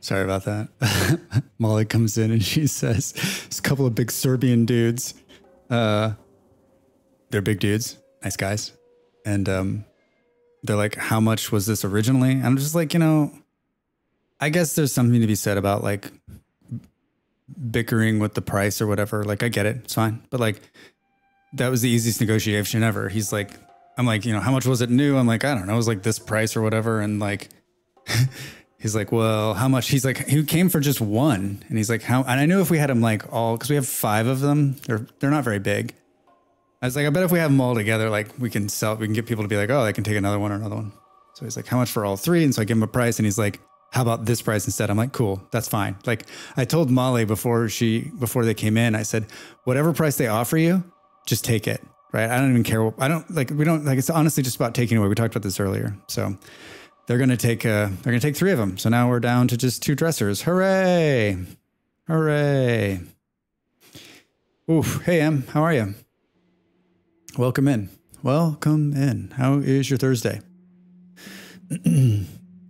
Sorry about that. Molly comes in and she says, there's a couple of big Serbian dudes. They're big dudes, nice guys. And they're like, how much was this originally? And I'm just like, you know, I guess there's something to be said about like bickering with the price or whatever. Like, I get it. It's fine. But like, that was the easiest negotiation ever. He's like, I'm like, you know, how much was it new? I'm like, I don't know. It was like this price or whatever. And like, he's like, well, how much? He's like, he came for just one. And he's like, how? And I knew if we had them like all, because we have 5 of them, they're not very big. I was like, I bet if we have them all together, like we can get people to be like, oh, they can take another one or another one. So he's like, how much for all 3? And so I give him a price and he's like, how about this price instead? I'm like, cool, that's fine. Like I told Molly before they came in, I said, whatever price they offer you, just take it. Right. I don't even care. It's honestly just about taking away. We talked about this earlier. So they're going to take 3 of them. So now we're down to just 2 dressers. Hooray. Hooray. Oof. Hey, Em, how are you? Welcome in. Welcome in. How is your Thursday?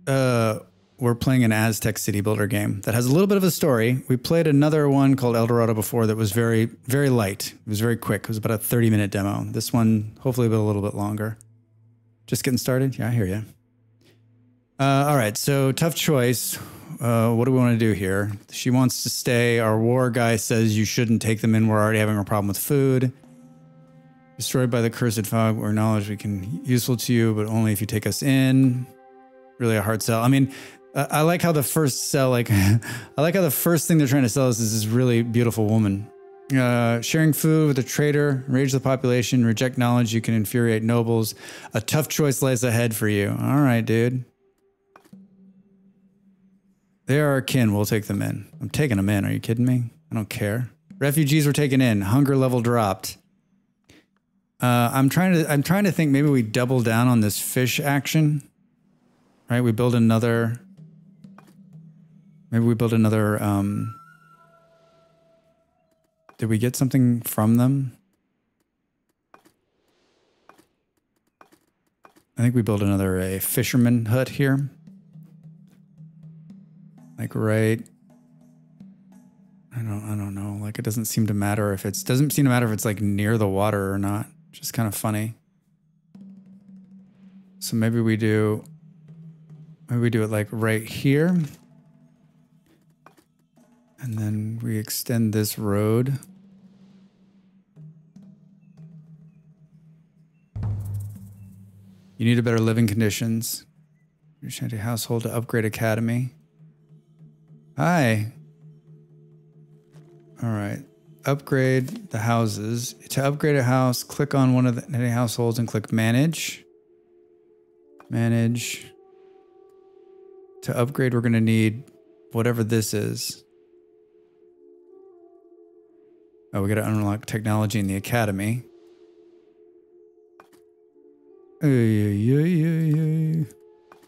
We're playing an Aztec city builder game that has a little bit of a story. We played another one called El Dorado before that was very, very light. It was very quick. It was about a 30-minute demo. This one, hopefully a little bit longer. Just getting started? Yeah, I hear you. All right, so tough choice. What do we want to do here? She wants to stay. Our war guy says you shouldn't take them in. We're already having a problem with food. Destroyed by the cursed fog. We're acknowledged we can useful to you, but only if you take us in. Really a hard sell. I mean, I like how the first sell, I like how the first thing they're trying to sell us is this really beautiful woman. Sharing food with a traitor, enrage the population, reject knowledge, you can infuriate nobles. A tough choice lies ahead for you. All right, dude. They are our kin. We'll take them in. I'm taking them in. Are you kidding me? I don't care. Refugees were taken in. Hunger level dropped. I'm trying to think maybe we double down on this fish action. Right? We build another. Maybe we build another. Did we get something from them? I think we build a fisherman hut here. Like right. I don't know. Like it doesn't seem to matter if it's like near the water or not. Just kind of funny. So maybe we do it like right here. And then we extend this road. You need a better living conditions. Your shanty household to upgrade academy. Hi. All right. Upgrade the houses. To upgrade a house, click on one of the any households and click manage. Manage. To upgrade, we're going to need whatever this is. Oh, we got to unlock technology in the academy.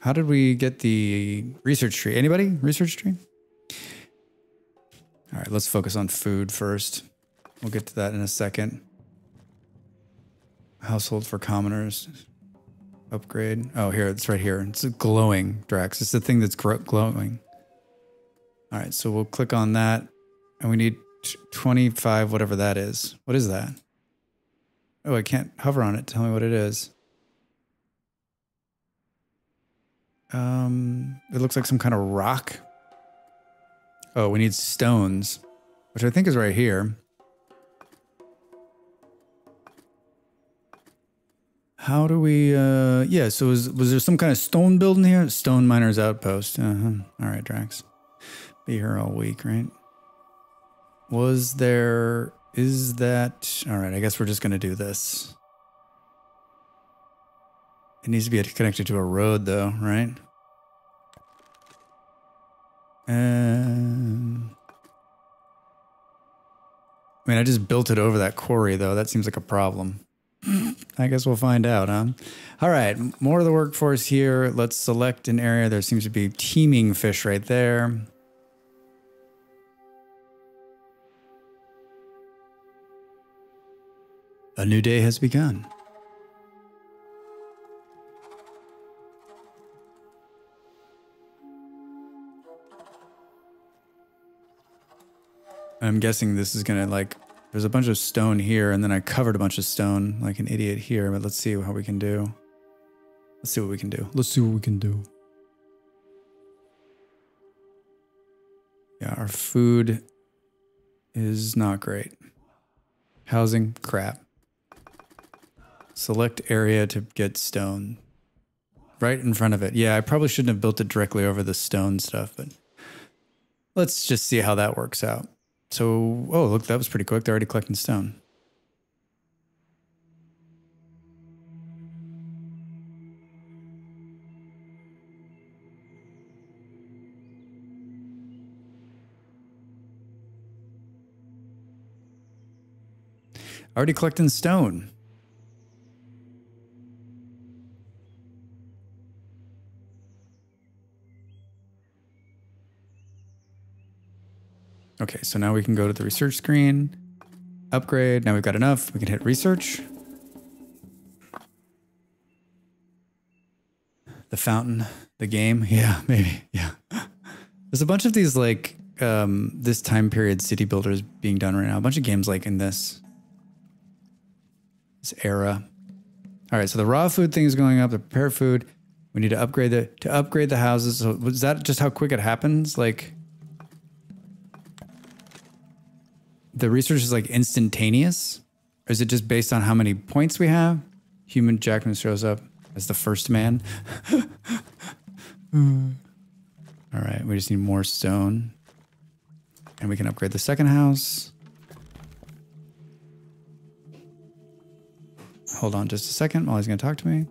How did we get the research tree? Anybody? Research tree? All right, let's focus on food first. We'll get to that in a second. Household for commoners. Upgrade. Oh, here, it's right here. It's glowing, Drax. It's the thing that's glowing. All right, so we'll click on that. And we need 25, whatever that is. What is that? Oh, I can't hover on it. Tell me what it is. It looks like some kind of rock. Oh, we need stones, which I think is right here. How do we, yeah, so was there some kind of stone building here? Stone miners outpost. All right, Drax. Be here all week, right? Is that, all right, I guess we're just going to do this. It needs to be connected to a road though, right? I mean, I just built it over that quarry, though. That seems like a problem. I guess we'll find out, huh? All right, more of the workforce here. Let's select an area. There seems to be teeming fish right there. A new day has begun. I'm guessing this is gonna like, there's a bunch of stone here and then I covered a bunch of stone like an idiot here, but let's see how we can do. Let's see what we can do. Let's see what we can do. Yeah, our food is not great. Housing, crap. Select area to get stone. Right in front of it. Yeah, I probably shouldn't have built it directly over the stone stuff, but let's just see how that works out. So, oh, look, that was pretty quick. They're already collecting stone. Already collecting stone. Okay, so now we can go to the research screen, upgrade. Now we've got enough. We can hit research. The fountain, the game. Yeah, maybe. Yeah. There's a bunch of these like this time period city builders being done right now. A bunch of games like in this era. All right, so the raw food thing is going up. The prepared food. We need to upgrade the houses. So was that just how quick it happens? Like the research is like instantaneous? Or is it just based on how many points we have? Human Jackman shows up as the first man. All right, we just need more stone. And we can upgrade the second house. Hold on just a second. Molly's going to talk to me.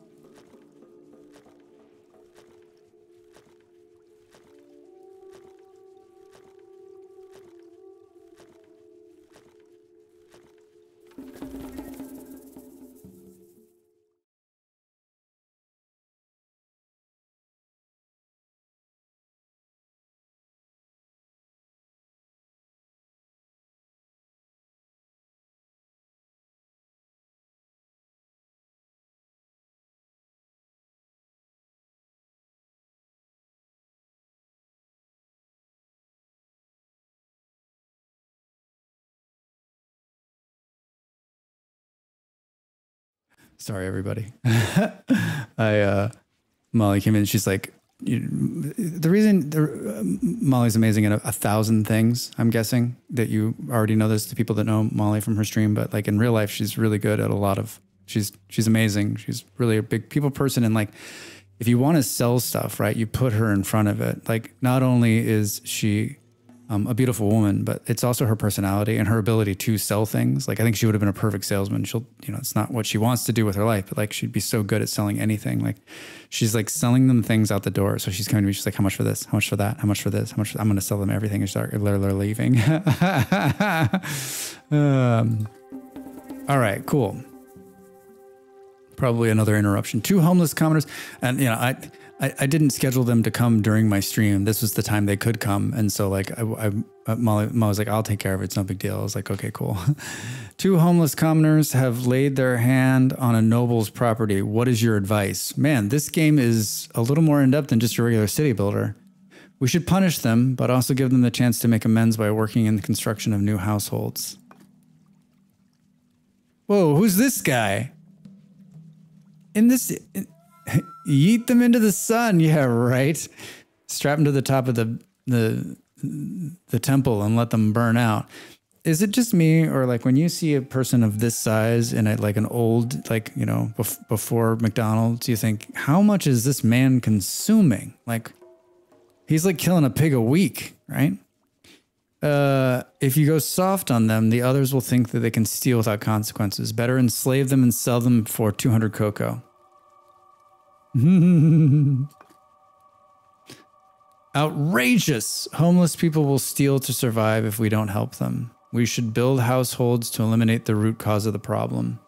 Sorry, everybody. Molly came in and she's like, the reason Molly's amazing at 1,000 things, I'm guessing that you already know this to people that know Molly from her stream, but like in real life, she's really good at a lot of, she's amazing. She's really a big people person. And like, if you want to sell stuff, right, you put her in front of it. Like not only is she a beautiful woman, but it's also her personality and her ability to sell things. Like I think she would have been a perfect salesman. She'll, you know, it's not what she wants to do with her life, but like she'd be so good at selling anything. Like she's like selling them things out the door. So she's coming to me. She's like, how much for this? How much for that? How much for this? How much? I'm going to sell them everything and start literally leaving. All right, cool. Probably another interruption. 2 homeless commoners. And you know, I didn't schedule them to come during my stream. This was the time they could come. And so like Molly was like, I'll take care of it. It's no big deal. I was like, okay, cool. 2 homeless commoners have laid their hand on a noble's property. What is your advice? Man, this game is a little more in depth than just a regular city builder. We should punish them, but also give them the chance to make amends by working in the construction of new households. Whoa, who's this guy? Yeet them into the sun. Yeah, right. Strap them to the top of the temple and let them burn out. Is it just me, or like when you see a person of this size in like an old, like, you know, before McDonald's, you think, how much is this man consuming? Like he's like killing a pig a week, right? If you go soft on them, the others will think that they can steal without consequences. Better enslave them and sell them for 200 cocoa. Outrageous. Homeless people will steal to survive if we don't help them. We should build households to eliminate the root cause of the problem.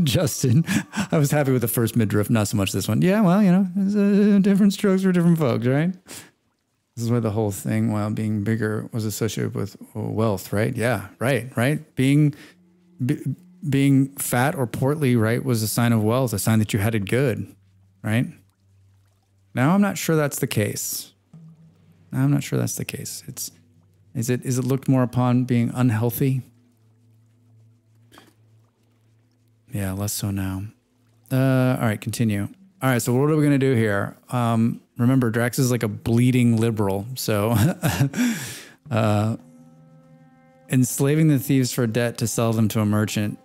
Justin, I was happy with the first midriff, not so much this one. Yeah, well, you know, it's, different strokes for different folks, right? This is why the whole thing, while being bigger, was associated with wealth, right? Yeah, right. Being fat or portly, right, was a sign of wealth, a sign that you had it good, right? Now I'm not sure that's the case. Is it looked more upon being unhealthy? Yeah, less so now. All right, continue. All right, so what are we gonna do here? Remember, Drax is like a bleeding liberal, so enslaving the thieves for debt to sell them to a merchant.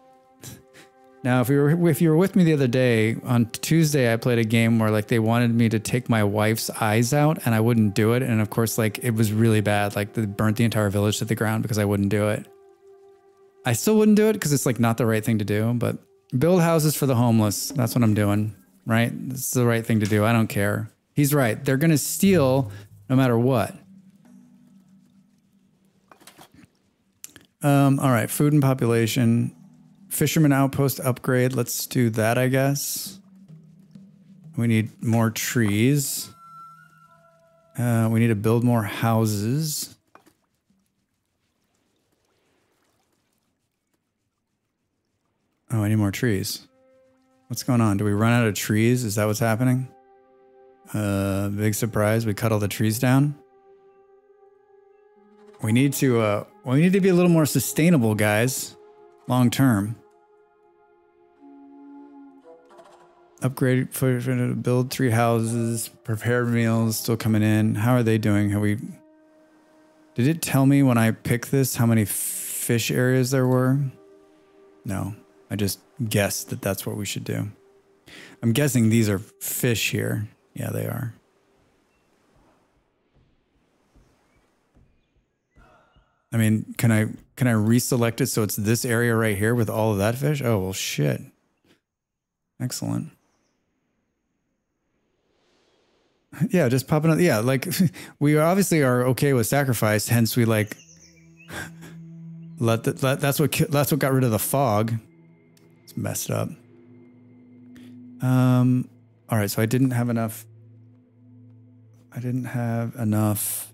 Now, if you were with me the other day, on Tuesday, I played a game where like they wanted me to take my wife's eyes out and I wouldn't do it. And of course, like it was really bad. Like they burnt the entire village to the ground because I wouldn't do it. I still wouldn't do it because it's like not the right thing to do, but build houses for the homeless. That's what I'm doing, right? It's the right thing to do. I don't care. He's right. They're going to steal no matter what. All right. Food and population. Fisherman outpost upgrade. Let's do that, I guess. We need more trees. We need to build more houses. Oh, I need more trees. What's going on? Do we run out of trees? Is that what's happening? Big surprise. We cut all the trees down. We need to be a little more sustainable, guys. Long term. Upgrade for build 3 houses, prepared meals still coming in. How are they doing? Did it tell me when I picked this how many fish areas there were? No, I just guessed that that's what we should do. I'm guessing these are fish here. Yeah, they are. I mean, can I reselect it so it's this area right here with all of that fish? Oh, well, shit. Excellent. Yeah, just popping up. Yeah, like we obviously are okay with sacrifice. Hence, we like that's what got rid of the fog. It's messed up. All right, so I didn't have enough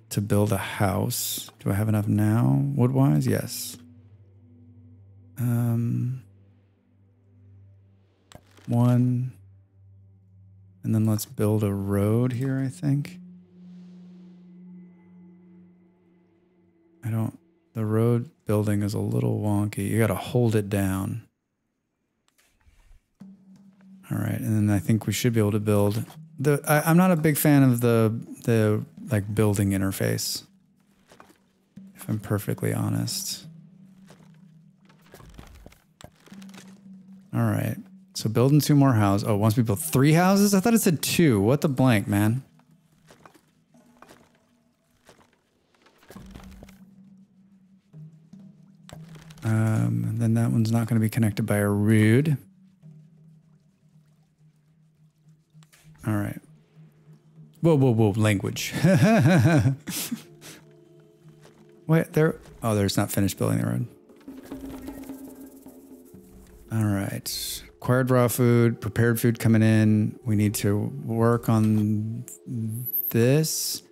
to build a house. Do I have enough now, wood-wise? Yes. One. And then let's build a road here, I think. The road building is a little wonky. You got to hold it down. All right, and then I think we should be able to build I'm not a big fan of the like building interface, if I'm perfectly honest. All right, so building 2 more houses. Oh, once we build 3 houses? I thought it said 2. What the blank, man? And then that one's not going to be connected by a road. All right. Whoa, language. Wait, oh, there's not finished building the road. All right. Acquired raw food, prepared food coming in. We need to work on this.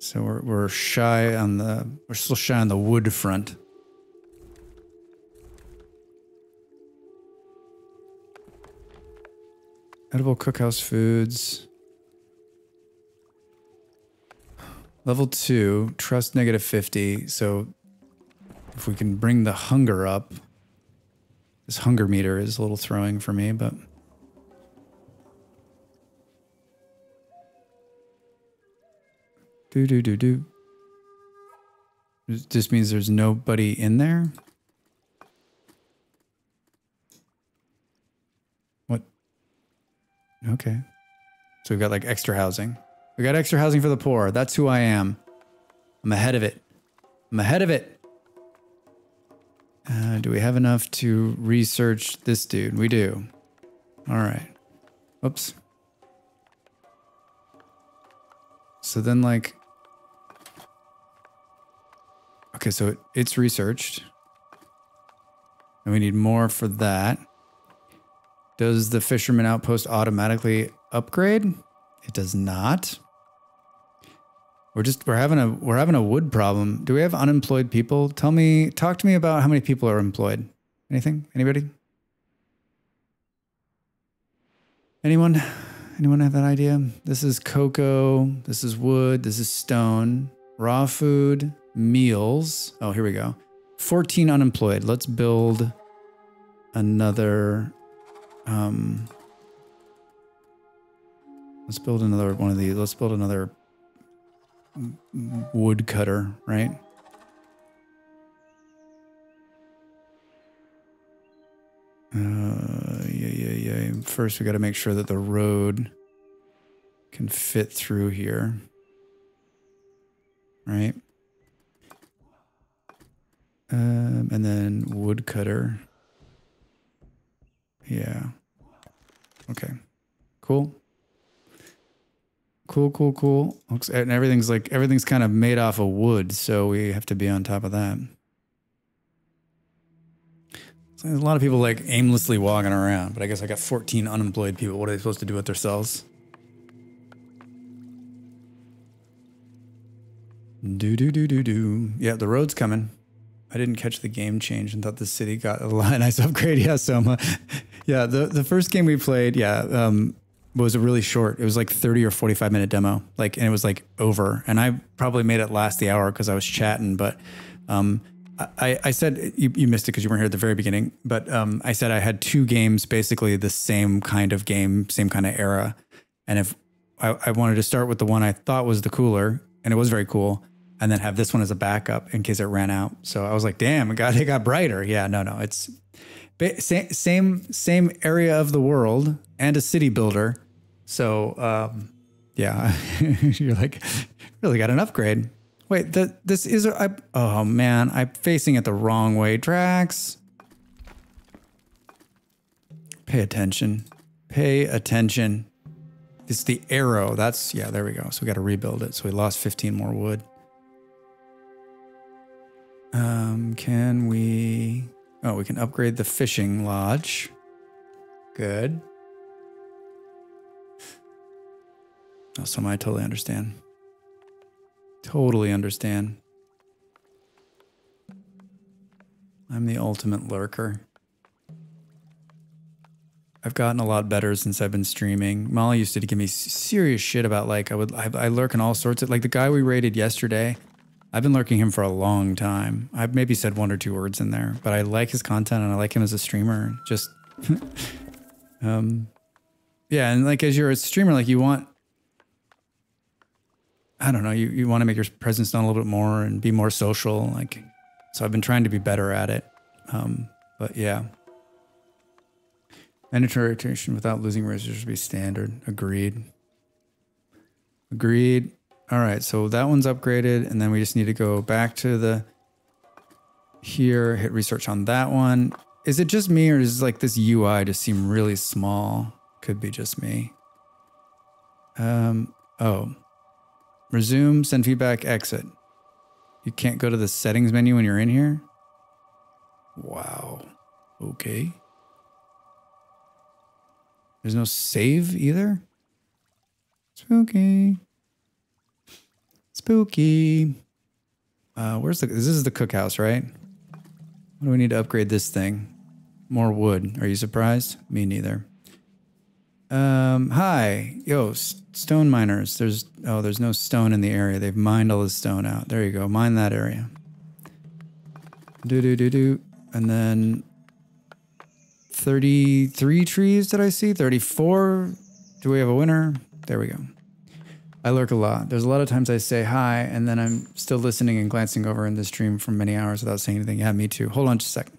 So we're still shy on the wood front. Edible cookhouse foods. Level 2, trust -50. So if we can bring the hunger up. This hunger meter is a little throwing for me, but. Do. This means there's nobody in there? What? Okay. So we've got like extra housing. We got extra housing for the poor. That's who I am. I'm ahead of it. Do we have enough to research this dude? We do. All right. Oops. so then like, okay, so it's researched. And we need more for that. Does the fisherman outpost automatically upgrade? It does not. We're having a wood problem. Do we have unemployed people? Talk to me about how many people are employed. Anything? Anybody? Anyone have that idea? This is cocoa, this is wood, this is stone, raw food, meals. Oh, here we go. 14 unemployed. Let's build another let's build another one of these. Let's build another wood cutter, right? Yeah. First, we got to make sure that the road can fit through here, right? And then woodcutter. Yeah. Okay. Cool. And everything's kind of made off of wood, so we have to be on top of that. So there's a lot of people like aimlessly walking around, but I guess I got 14 unemployed people. What are they supposed to do with themselves? Do. Yeah, the road's coming. I didn't catch the game change and thought the city got a nice upgrade. Yeah, Soma. Yeah, the first game we played, was a really short. It was like 30 or 45 minute demo. And it was like over. And I probably made it last the hour because I was chatting, but I said you missed it because you weren't here at the very beginning, but I said I had two games, basically the same kind of game, same kind of era. And if I wanted to start with the one I thought was the cooler, and it was very cool, and then have this one as a backup in case it ran out. So I was like, damn, it got brighter. Yeah, no, it's same area of the world and a city builder. So yeah, you're like, really got an upgrade. Wait, this is, oh man, I'm facing it the wrong way. Drax. Pay attention. It's the arrow. Yeah, there we go. So we got to rebuild it. So we lost 15 more wood. We can upgrade the fishing lodge. Good. Oh, so I totally understand. I'm the ultimate lurker. I've gotten a lot better since I've been streaming. Molly used to give me serious shit about I lurk in all sorts of, like the guy we raided yesterday. I've been lurking him for a long time. I've maybe said one or two words in there, but I like his content and I like him as a streamer. Just, yeah. And like, as you're a streamer, like you want, I don't know, you want to make your presence known a little bit more and be more social. Like, so I've been trying to be better at it. But yeah. Mandatory rotation without losing resources would be standard. Agreed. All right, so that one's upgraded, and then we just need to go back to here, hit research on that one. Is it just me, or does like this UI just seem really small? Could be just me. Oh. Resume, send feedback, exit. You can't go to the settings menu when you're in here? Wow. Okay. There's no save either? Spooky. This is the cookhouse, right? What do we need to upgrade this thing? More wood. Are you surprised? Me neither. Hi. Yo, stone miners. There's no stone in the area. They've mined all the stone out. There you go. Mine that area. Do. And then 33 trees did I see? 34? Do we have a winner? There we go. I lurk a lot. There's a lot of times I say hi, and then I'm still listening and glancing over in the stream for many hours without saying anything. Yeah, me too. Hold on just a second.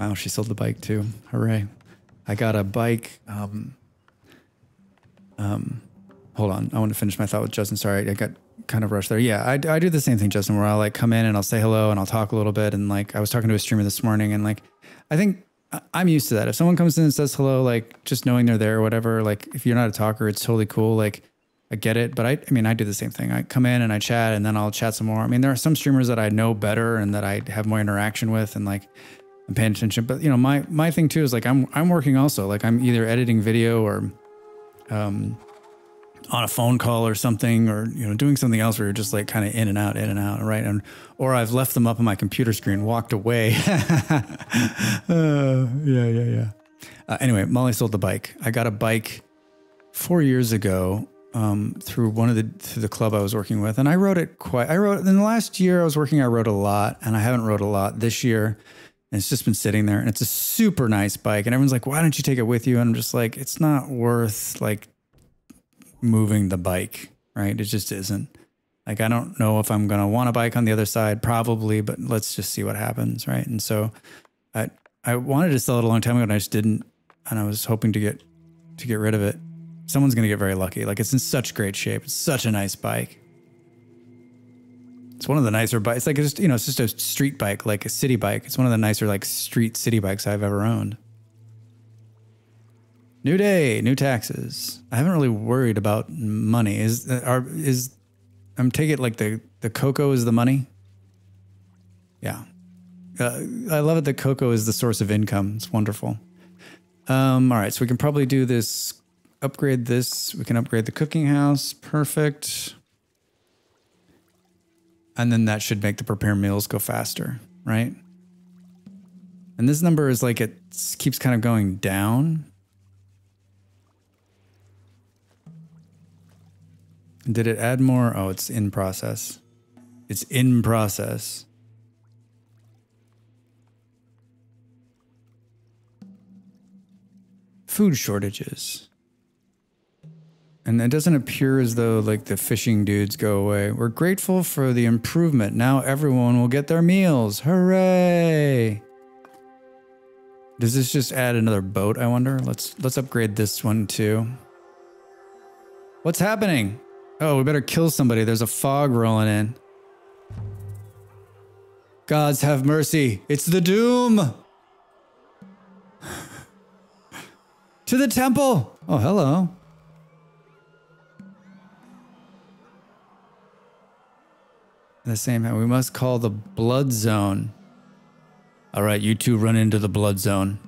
Wow, she sold the bike too. Hooray. I got a bike. Hold on. I want to finish my thought with Justin. Sorry, I got kind of rushed there. Yeah, I do the same thing, Justin, where I'll like come in and I'll say hello and I'll talk a little bit. And like I was talking to a streamer this morning and like I think I'm used to that. If someone comes in and says hello, like just knowing they're there or whatever, like if you're not a talker, it's totally cool. Like I get it. But I mean, I do the same thing. I come in and I chat and then I'll chat some more. I mean, there are some streamers that I know better and that I have more interaction with and like I'm paying attention. But you know, my thing too is like I'm working also. Like I'm either editing video or on a phone call or something, or, you know, doing something else where you're just like kind of in and out, right? And, or I've left them up on my computer screen, walked away. Yeah. Anyway, Molly sold the bike. I got a bike 4 years ago through through the club I was working with. And I wrote in the last year I was working, I wrote a lot, and I haven't wrote a lot this year. And it's just been sitting there and it's a super nice bike. And everyone's like, why don't you take it with you? And I'm just like, it's not worth like moving the bike, right? It just isn't. Like, I don't know if I'm going to want a bike on the other side, probably, but let's just see what happens, right? And so I wanted to sell it a long time ago and I just didn't, and I was hoping to get rid of it. Someone's going to get very lucky. Like, it's in such great shape. It's such a nice bike. It's one of the nicer bikes. It's like, it's just a street bike, like a city bike. It's one of the nicer, like, street city bikes I've ever owned. New day, new taxes. I haven't really worried about money. I'm taking it like the cocoa is the money. Yeah. I love it that cocoa is the source of income. It's wonderful. All right. So we can probably do this, upgrade this. We can upgrade the cooking house. Perfect. And then that should make the prepare meals go faster, right? And this number is like, it keeps kind of going down. Did it add more? Oh, it's in process. It's in process. Food shortages. And it doesn't appear as though like the fishing dudes go away. We're grateful for the improvement. Now everyone will get their meals. Hooray! Does this just add another boat, I wonder? Let's upgrade this one too. What's happening? Oh, we better kill somebody. There's a fog rolling in. Gods have mercy. It's the doom. To the temple. Oh, hello. The same, we must call the blood zone. All right, you two run into the blood zone.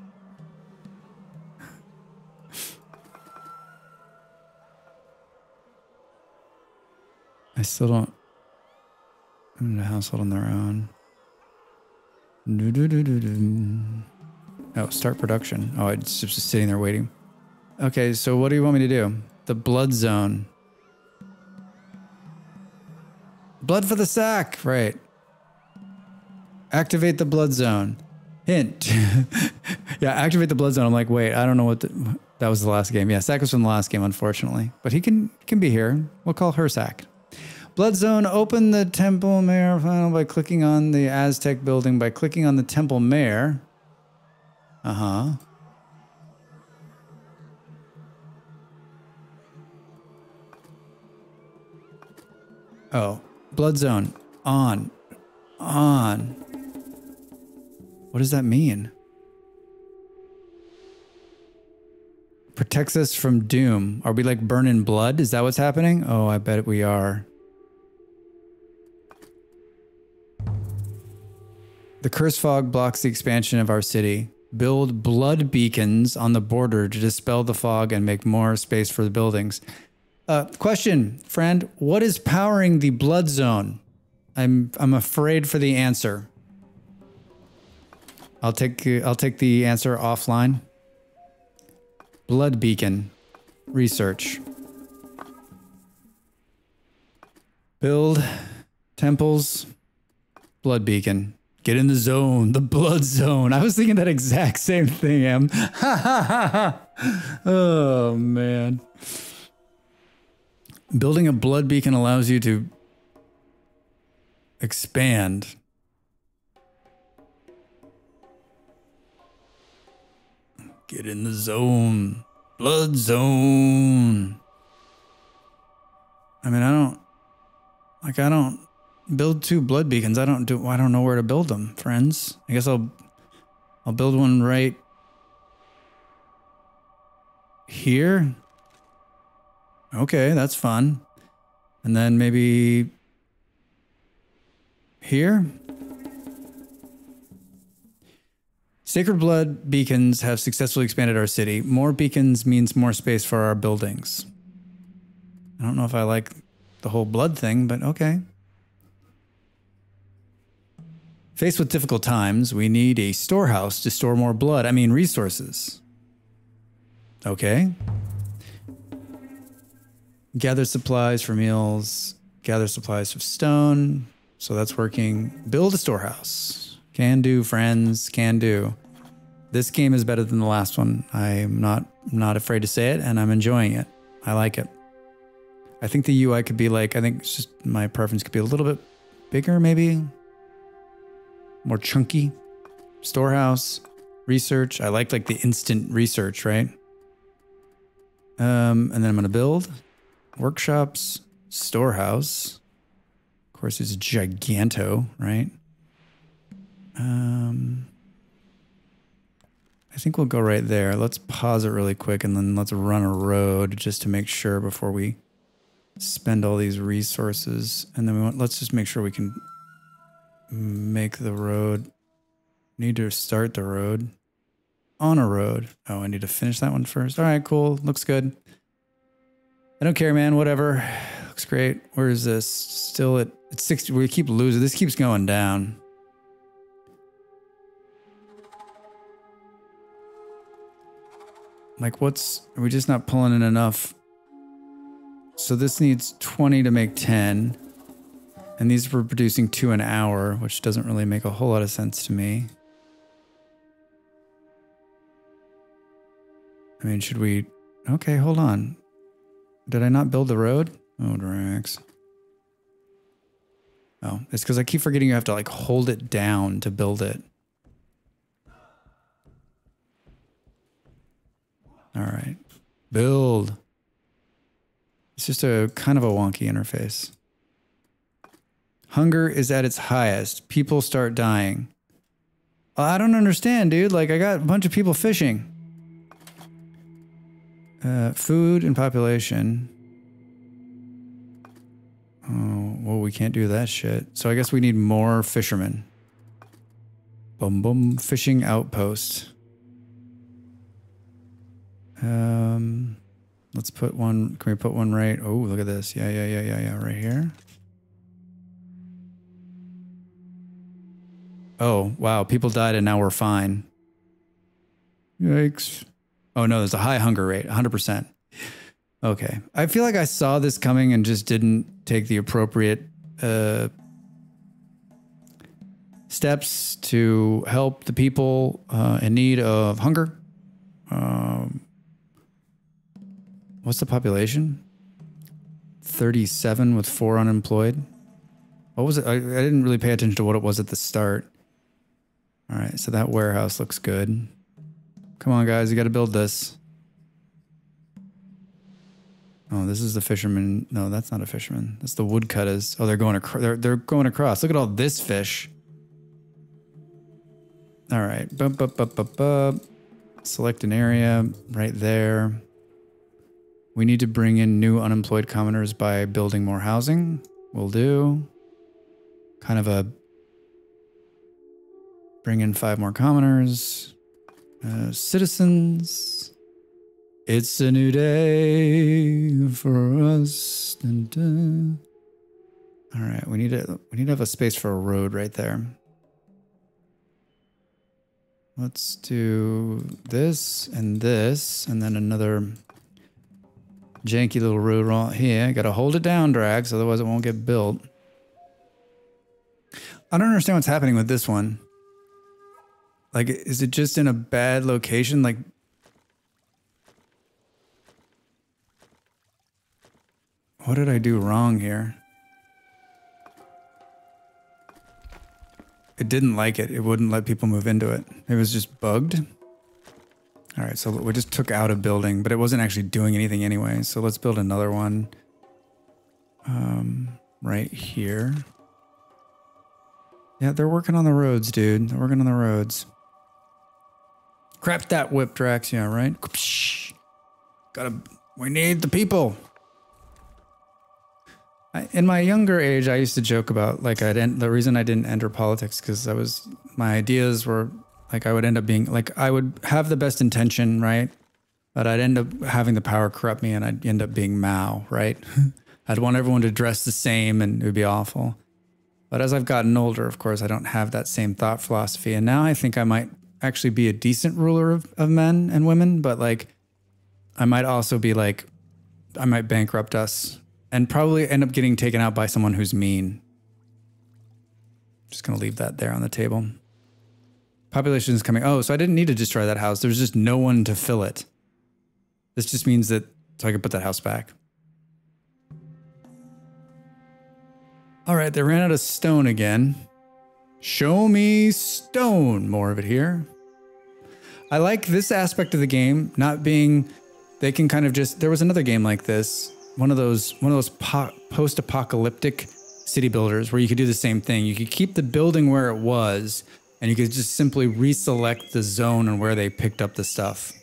I still don't. I'm in a household on their own. Oh, start production. Oh, it's just sitting there waiting. Okay, so what do you want me to do? The blood zone. Blood for the sack, right. Activate the blood zone. Hint. Yeah, activate the blood zone. I'm like, wait, I don't know what that was the last game. Yeah, Sack was from the last game, unfortunately. But he can be here. We'll call her Sack. Blood zone, open the Temple Mayor panel by clicking on the Aztec building by clicking on the Temple Mayor. Uh-huh. Oh, blood zone, on. What does that mean? Protects us from doom. Are we like burning blood? Is that what's happening? Oh, I bet we are. The curse fog blocks the expansion of our city. Build blood beacons on the border to dispel the fog and make more space for the buildings. Question, friend. What is powering the blood zone? I'm afraid for the answer. I'll take the answer offline. Blood beacon. Research. Build temples. Blood beacon. Get in the zone, the blood zone. I was thinking that exact same thing, Em. Oh, man. Building a blood beacon allows you to expand. Get in the zone. Blood zone. I mean, I don't build 2 blood beacons. I don't know where to build them, friends. I guess I'll build one right here. Okay, that's fun. And then maybe here. Sacred Blood beacons have successfully expanded our city. More beacons means more space for our buildings. I don't know if I like the whole blood thing, but okay. Faced with difficult times, we need a storehouse to store more blood. I mean, resources. Okay. Gather supplies for meals. Gather supplies of stone. So that's working. Build a storehouse. Can do, friends. Can do. This game is better than the last one. I'm not afraid to say it, and I'm enjoying it. I like it. I think the UI could be like, I think it's just my preference could be a little bit bigger, maybe. More chunky. Storehouse. Research. I like the instant research, right? And then I'm going to build. Workshops. Storehouse. Of course, it's giganto, right? I think we'll go right there. Let's pause it really quick and then let's run a road just to make sure before we spend all these resources. And then let's just make sure we can make the road. Need to start the road. On a road. Oh, I need to finish that one first. All right, cool. Looks good. I don't care, man. Whatever. Looks great. Where is this? Still at 60. We keep losing. This keeps going down. Like, are we just not pulling in enough? So this needs 20 to make 10. And these were producing 2 an hour, which doesn't really make a whole lot of sense to me. I mean, should we... Okay, hold on. Did I not build the road? Oh, Drax. Oh, it's because I keep forgetting you have to, hold it down to build it. All right. Build. It's just a kind of a wonky interface. Hunger is at its highest. People start dying. I don't understand, dude. I got a bunch of people fishing. Food and population. Oh, well, we can't do that shit. So I guess we need more fishermen. Boom, boom. Fishing outpost. Let's put one. Can we put one right? Oh, look at this. Yeah. Right here. Oh, wow. People died and now we're fine. Yikes. Oh, no, there's a high hunger rate. 100%. Okay. I feel like I saw this coming and just didn't take the appropriate steps to help the people in need of hunger. What's the population? 37 with 4 unemployed. What was it? I didn't really pay attention to what it was at the start. All right, so that warehouse looks good. Come on, guys, you got to build this. Oh, this is the fisherman. No, that's not a fisherman. That's the woodcutters. Oh, they're going across. Look at all this fish. All right. Select an area right there. We need to bring in new unemployed commoners by building more housing. Will do. Kind of a bring in 5 more commoners. Citizens. It's a new day for us. Dun, dun. All right, we need to have a space for a road right there. Let's do this, and then another janky little road right here. Got to hold it down, Drax, otherwise it won't get built. I don't understand what's happening with this one. Is it just in a bad location? What did I do wrong here? It didn't like it. It wouldn't let people move into it. It was just bugged. All right, so we just took out a building, but it wasn't actually doing anything anyway. So let's build another one right here. Yeah, they're working on the roads, dude. They're working on the roads. Crap that whip, Drax. Yeah, right? We need the people. In my younger age, I used to joke about like the reason I didn't enter politics because my ideas were like I would end up being like I would have the best intention, right? But I'd end up having the power corrupt me, and I'd end up being Mao, right? I'd want everyone to dress the same, and it would be awful. But as I've gotten older, of course, I don't have that same thought philosophy, and now I think I might actually be a decent ruler of men and women, but like I might also be like I might bankrupt us. And probably end up getting taken out by someone who's mean. Just going to leave that there on the table. Population is coming. Oh, so I didn't need to destroy that house. There's just no one to fill it. This just means that, so I can put that house back. All right, they ran out of stone again. Show me stone. More of it here. I like this aspect of the game, not being, they can kind of just, there was another game like this. One of those post-apocalyptic city builders where you could do the same thing. You could keep the building where it was, and you could just simply reselect the zone and where they picked up the stuff.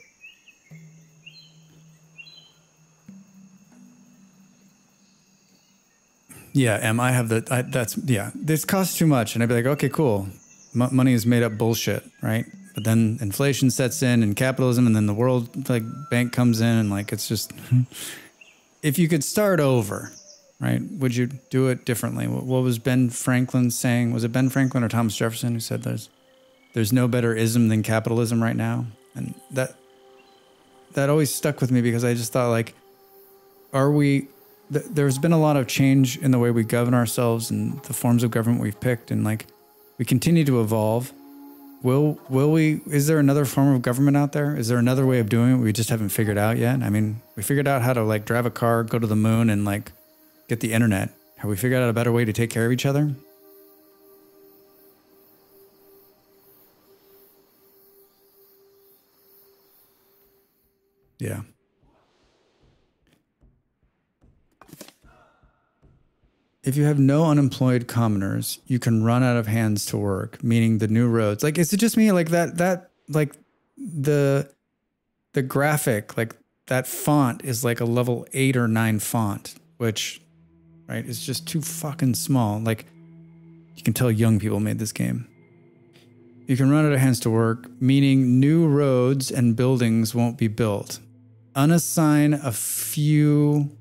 Yeah, I have this costs too much. And I'd be like, okay, cool. Money is made up bullshit, right? But then inflation sets in and capitalism, and then the World Bank comes in, and like, it's just... If you could start over, right, would you do it differently? What was Ben Franklin saying? Was it Ben Franklin or Thomas Jefferson who said there's no better ism than capitalism right now? And that always stuck with me because I just thought like, there's been a lot of change in the way we govern ourselves and the forms of government we've picked, and like we continue to evolve. Will we, is there another form of government out there? Is there another way of doing it we just haven't figured out yet? I mean, we figured out how to like drive a car, go to the moon, and like get the internet. Have we figured out a better way to take care of each other? Yeah. If you have no unemployed commoners, you can run out of hands to work, meaning the new roads. Like, is it just me? Like that, like the graphic, like that font is like a level 8 or 9 font, which, right, is just too fucking small. Like, you can tell young people made this game. You can run out of hands to work, meaning new roads and buildings won't be built. Unassign a few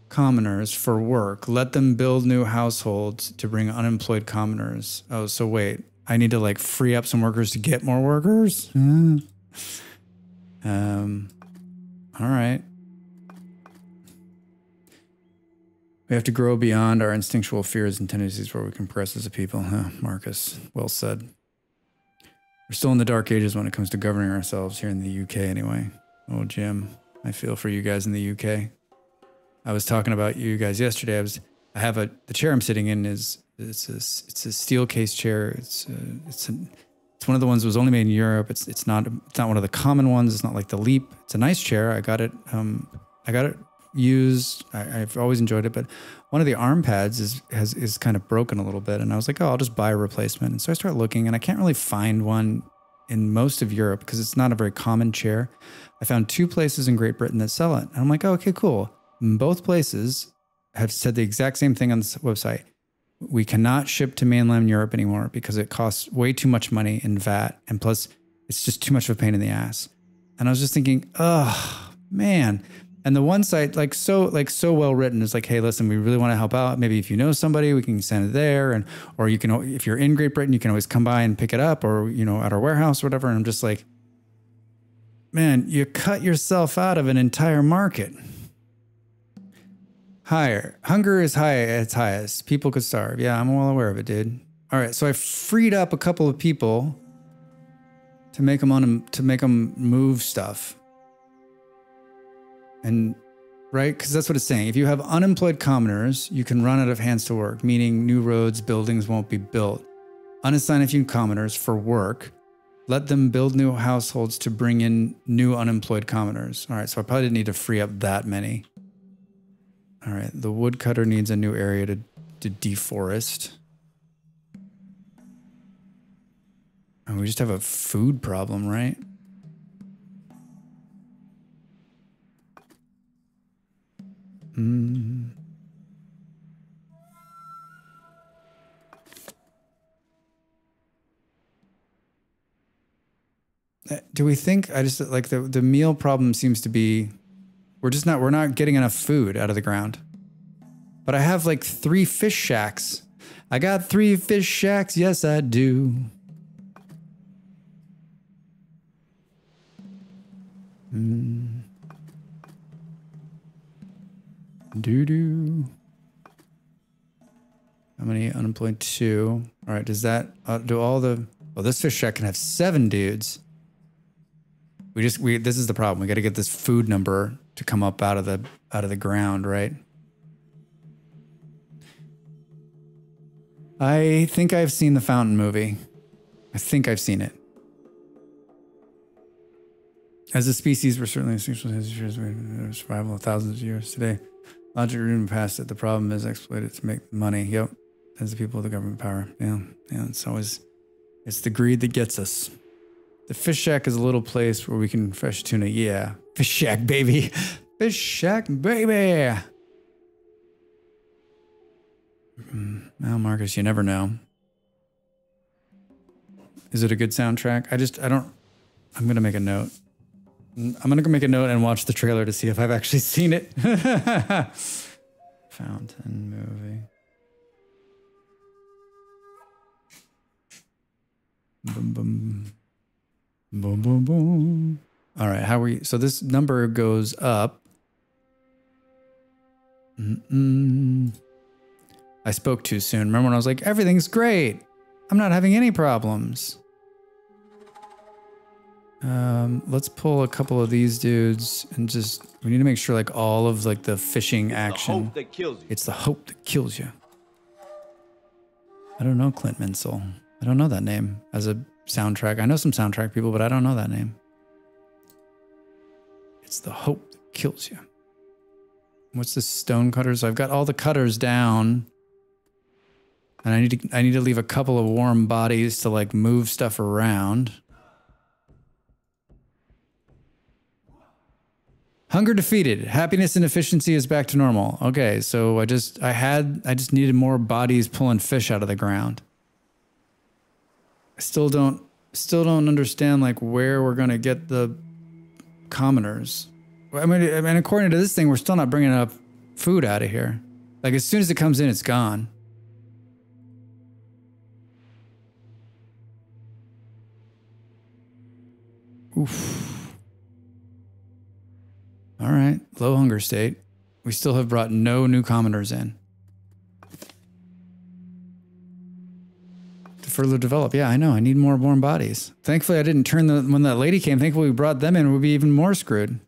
commoners for work. Let them build new households to bring unemployed commoners. Oh, so wait, I need to like free up some workers to get more workers? All right. We have to grow beyond our instinctual fears and tendencies where we can progress as a people. Huh, Marcus, well said. We're still in the dark ages when it comes to governing ourselves here in the UK anyway. Oh, Jim, I feel for you guys in the UK. I was talking about you guys yesterday. The chair I'm sitting in it's a steel case chair. It's one of the ones that was only made in Europe. It's not one of the common ones. It's not like the Leap. It's a nice chair. I got it used. I've always enjoyed it, but one of the arm pads is kind of broken a little bit, and I was like, oh, I'll just buy a replacement. And so I start looking, and I can't really find one in most of Europe because it's not a very common chair. I found 2 places in Great Britain that sell it, and I'm like, oh, okay, cool. Both places have said the exact same thing on this website. We cannot ship to mainland Europe anymore because it costs way too much money in VAT, and plus it's just too much of a pain in the ass. And I was just thinking, oh man. And the one site so well written is like, hey, listen, we really want to help out. Maybe if you know somebody, we can send it there, or you can, if you're in Great Britain, you can always come by and pick it up, or at our warehouse or whatever. And I'm just like, man, you cut yourself out of an entire market. Hunger is high at its highest. People could starve. Yeah, I'm well aware of it, dude. All right, so I freed up a couple of people to make them move stuff. And right, because that's what it's saying. If you have unemployed commoners, you can run out of hands to work, meaning new roads, buildings won't be built. Unassign a few commoners for work. Let them build new households to bring in new unemployed commoners. All right, so I probably didn't need to free up that many. All right, the woodcutter needs a new area to deforest. And we just have a food problem, right? Do we think, I just like the meal problem seems to be, we're not getting enough food out of the ground. But I have like 3 fish shacks. I got 3 fish shacks. Yes, I do. Doo-doo. How many unemployed? 2. All right, does that, do all the, well, this fish shack can have 7 dudes. This is the problem. We got to get this food number to come up out of the ground, right? I think I've seen the Fountain movie. I think I've seen it. As a species, we're certainly survival of thousands of years today. Logic rooted past it. The problem is exploited to make money. Yep. As the people of the government power. Yeah. It's the greed that gets us. The fish shack is a little place where we can fresh tuna. Yeah. Fish shack, baby. Fish shack, baby. Well, Marcus, you never know. Is it a good soundtrack? I'm going to make a note. I'm going to make a note and watch the trailer to see if I've actually seen it. Fountain movie. Boom, boom. Boom, boom, boom. All right, so this number goes up. I spoke too soon. Remember when I was like, everything's great. I'm not having any problems. Let's pull a couple of these dudes and we need to make sure like all of like the fishing action. The hope that kills you. It's the hope that kills you. I don't know Clint Mansell. I don't know that name as a soundtrack. I know some soundtrack people, but I don't know that name. It's the hope that kills you. What's this stone cutters? I've got all the cutters down. And I need to leave a couple of warm bodies to like move stuff around. Hunger defeated. Happiness and efficiency is back to normal. Okay, so I just needed more bodies pulling fish out of the ground. I still don't understand like where we're gonna get the commoners. I mean, according to this thing, we're still not bringing enough food out of here. Like as soon as it comes in, it's gone. Oof. All right, low hunger state. We still have brought no new commoners in. To further develop. Yeah, I know. I need more warm bodies. Thankfully, I didn't turn when that lady came. Thankfully, we brought them in. We'd be even more screwed.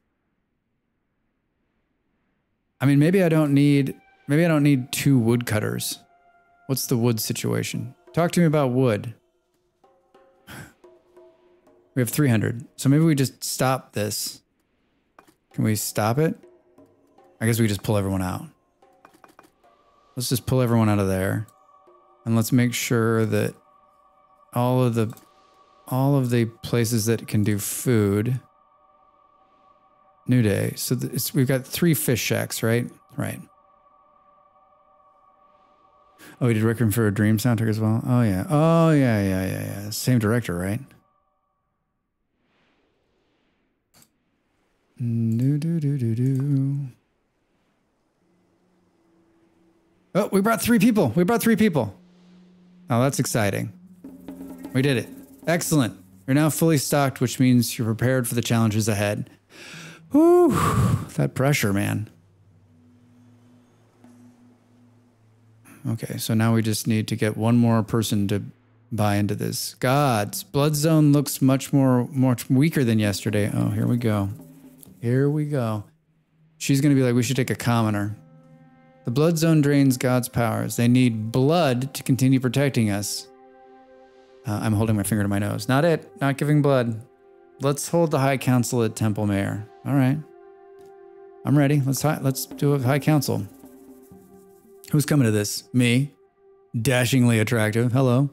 I mean, maybe I don't need 2 woodcutters. What's the wood situation? Talk to me about wood. We have 300. So maybe we just stop this. Can we stop it? I guess we just pull everyone out. Let's just pull everyone out of there. And let's make sure that all of the places that can do food. New day. So we've got 3 fish shacks, right? Right. Oh, we did Requiem for a Dream soundtrack as well? Oh, yeah. Oh, yeah. Same director, right? Oh, we brought 3 people. Oh, that's exciting. We did it. Excellent. You're now fully stocked, which means you're prepared for the challenges ahead. Whew, that pressure, man. Okay, so now we just need to get one more person to buy into this. Gods, Blood Zone looks much weaker than yesterday. Oh, here we go. She's going to be like, we should take a commoner. The Blood Zone drains God's powers. They need blood to continue protecting us. I'm holding my finger to my nose. Not it. Not giving blood. Let's hold the High Council at Temple Mayor. All right. I'm ready. Let's do a High Council. Who's coming to this? Me. Dashingly attractive. Hello.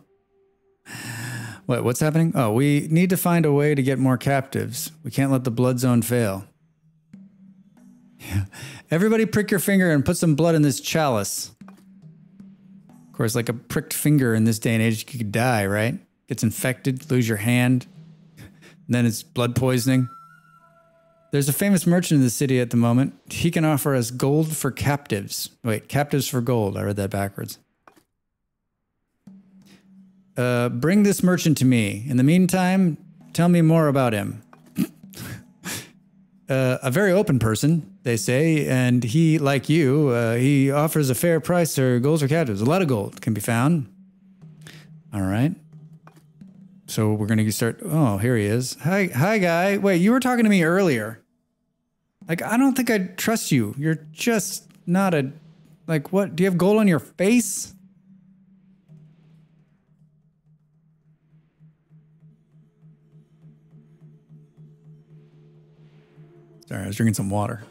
What's happening? Oh, we need to find a way to get more captives. We can't let the blood zone fail. Yeah. Everybody prick your finger and put some blood in this chalice. Of course, like a pricked finger in this day and age, you could die, right? Gets infected, lose your hand. Then it's blood poisoning. There's a famous merchant in the city at the moment. He can offer us gold for captives. Wait, captives for gold. I read that backwards. Bring this merchant to me. In the meantime, tell me more about him. A very open person, they say, and he, like you, he offers a fair price for gold for captives. A lot of gold can be found. All right. So we're going to start. Oh, here he is. Hi, guy. Wait, you were talking to me earlier. Like, I don't think I'd trust you. You're just not a, like, what? Do you have gold on your face? Sorry, I was drinking some water.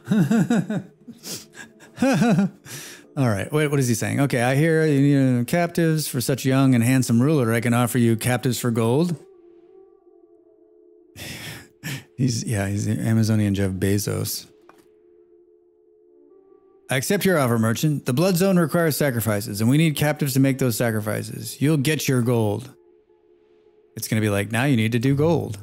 All right. Wait, what is he saying? Okay, I hear you need captives for such young and handsome ruler. I can offer you captives for gold. He's the Amazonian Jeff Bezos. I accept your offer, merchant. The blood zone requires sacrifices, and we need captives to make those sacrifices. You'll get your gold. It's going to be like, now you need to do gold.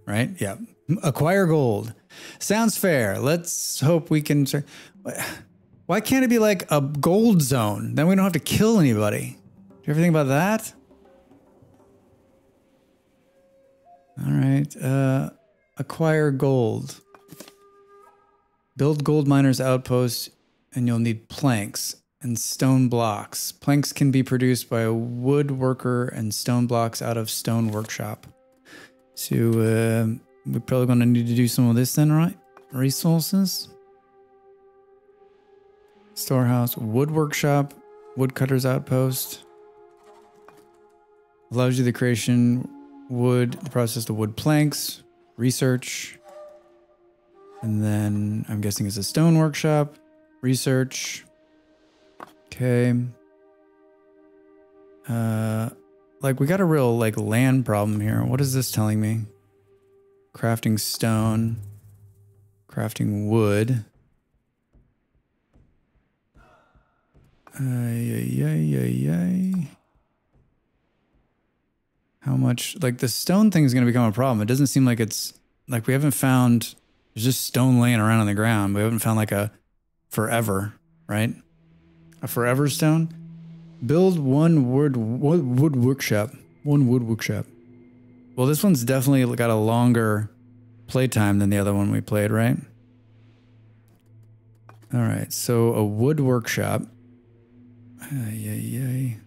Right? Yeah. Acquire gold. Sounds fair. Let's hope we can... Why can't it be like a gold zone? Then we don't have to kill anybody. Do you ever think about that? All right. Acquire gold. Build gold miners outposts, and you'll need planks and stone blocks. Planks can be produced by a woodworker and stone blocks out of stone workshop. So we're probably going to need to do some of this then, right? Resources. Storehouse, wood workshop, woodcutter's outpost. Allows you the creation wood, the process of wood planks, research. And then I'm guessing it's a stone workshop, research. Okay. Like we got a real like land problem here. What is this telling me? Crafting stone, crafting wood. How much, like the stone thing is going to become a problem. It doesn't seem like it's, like we haven't found, there's just stone laying around on the ground. We haven't found like a forever, right? A forever stone. Build one wood workshop. One wood workshop. Well, this one's definitely got a longer playtime than the other one we played, right? All right, so a wood workshop. I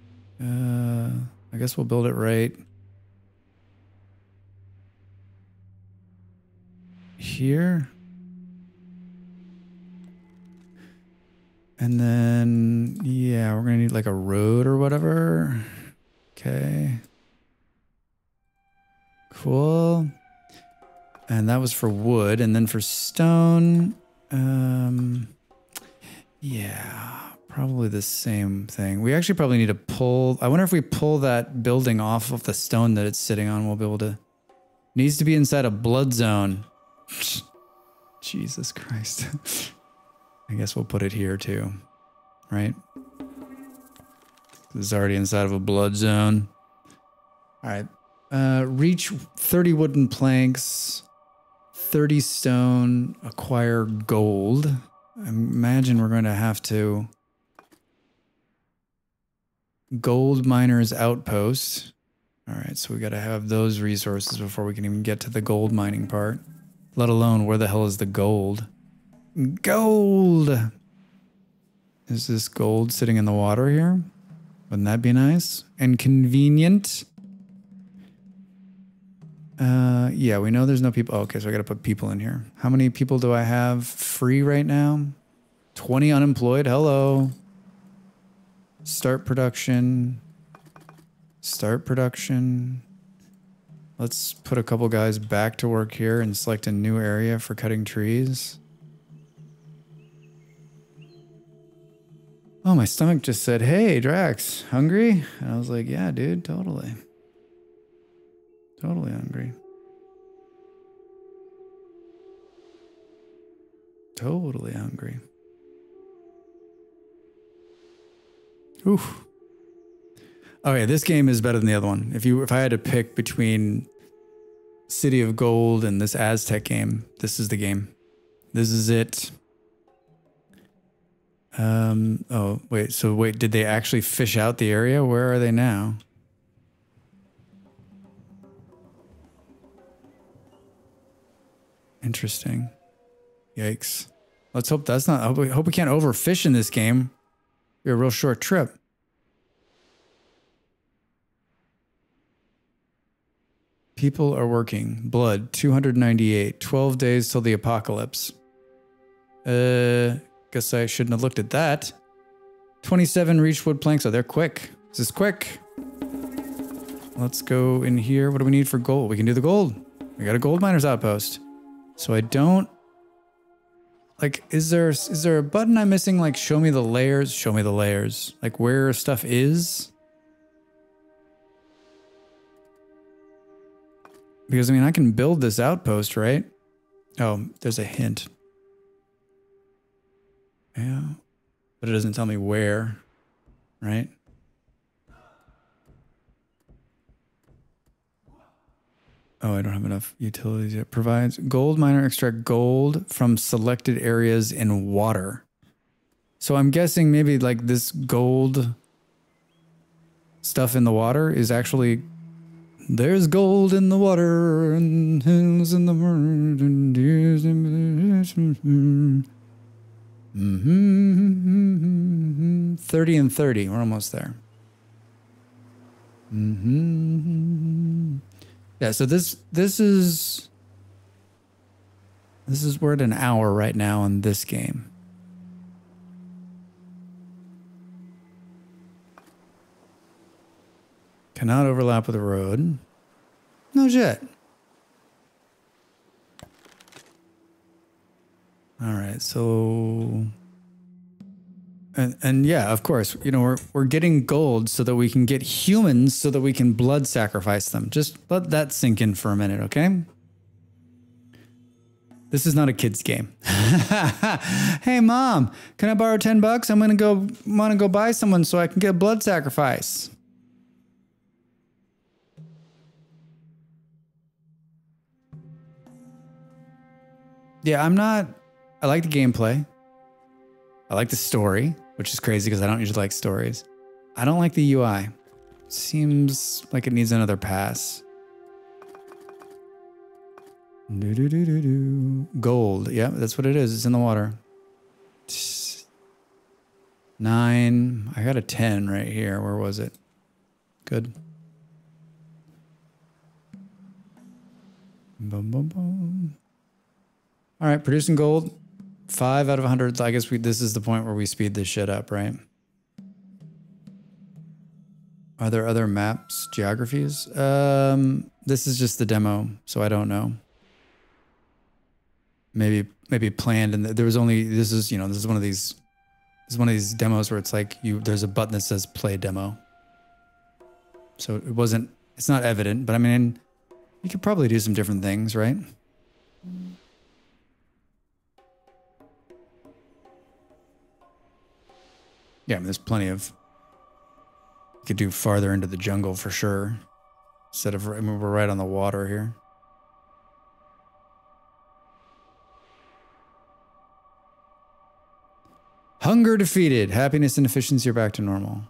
guess we'll build it right here. And then, yeah, we're going to need like a road or whatever. Okay. Cool. And that was for wood. And then for stone, yeah, probably the same thing. We actually probably need to pull, I wonder if we pull that building off of the stone that it's sitting on, we'll be able to, needs to be inside a blood zone. Jesus Christ. I guess we'll put it here too, right? This is already inside of a blood zone. All right. Reach 30 wooden planks, 30 stone, acquire gold. I imagine we're going to have to gold miners outpost. All right, so we got to have those resources before we can even get to the gold mining part, let alone where the hell is the gold? Gold! Is this gold sitting in the water here? Wouldn't that be nice? And convenient? Yeah, we know there's no people. Oh, okay, so I got to put people in here. How many people do I have free right now? 20 unemployed. Hello. Start production. Start production. Let's put a couple guys back to work here and select a new area for cutting trees. Oh, my stomach just said, hey, Drax, hungry? And I was like, yeah, dude, totally. Totally hungry. Totally hungry. Oof. Okay, this game is better than the other one. If I had to pick between City of Gold and this Aztec game, this is the game. This is it. Oh, wait, did they actually fish out the area? Where are they now? Interesting. Yikes. Let's hope that's not, I hope we can't overfish in this game. Be a real short trip. People are working. Blood, 298. 12 days till the apocalypse. Guess I shouldn't have looked at that. 27 reached wood planks. Oh, they're quick. This is quick. Let's go in here. What do we need for gold? We can do the gold. We got a gold miner's outpost. So I don't... Like, is there a button I'm missing? Like, show me the layers? Show me the layers. Like, where stuff is? Because, I mean, I can build this outpost, right? Oh, there's a hint. Yeah. But it doesn't tell me where, right? Oh, I don't have enough utilities. It provides gold miner extract gold from selected areas in water. So I'm guessing maybe like this gold stuff in the water is actually... There's gold in the water and hills in the mud and deers in 30 and 30. We're almost there. Yeah, so this is we're at an hour right now in this game. Cannot overlap with the road. No shit. All right, so and yeah, of course, you know, we're getting gold so that we can get humans so that we can blood sacrifice them. Just let that sink in for a minute, okay? This is not a kid's game. Hey mom, can I borrow $10? I'm want to go buy someone so I can get a blood sacrifice. Yeah, I like the gameplay. I like the story, which is crazy because I don't usually like stories. I don't like the UI. Seems like it needs another pass. Gold. Yeah, that's what it is. It's in the water. 9. I got a 10 right here. Where was it? Good. Boom, boom, boom. All right, producing gold. 5 out of 100. I guess this is the point where we speed this shit up, right? Are there other maps, geographies? This is just the demo, so I don't know. Maybe planned, and there was only this is one of these demos where it's like there's a button that says play demo. So it's not evident, but I mean, you could probably do some different things, right? Yeah, I mean, there's plenty of... You could do farther into the jungle for sure. Instead of... I mean, we're right on the water here. Hunger defeated. Happiness and efficiency are back to normal.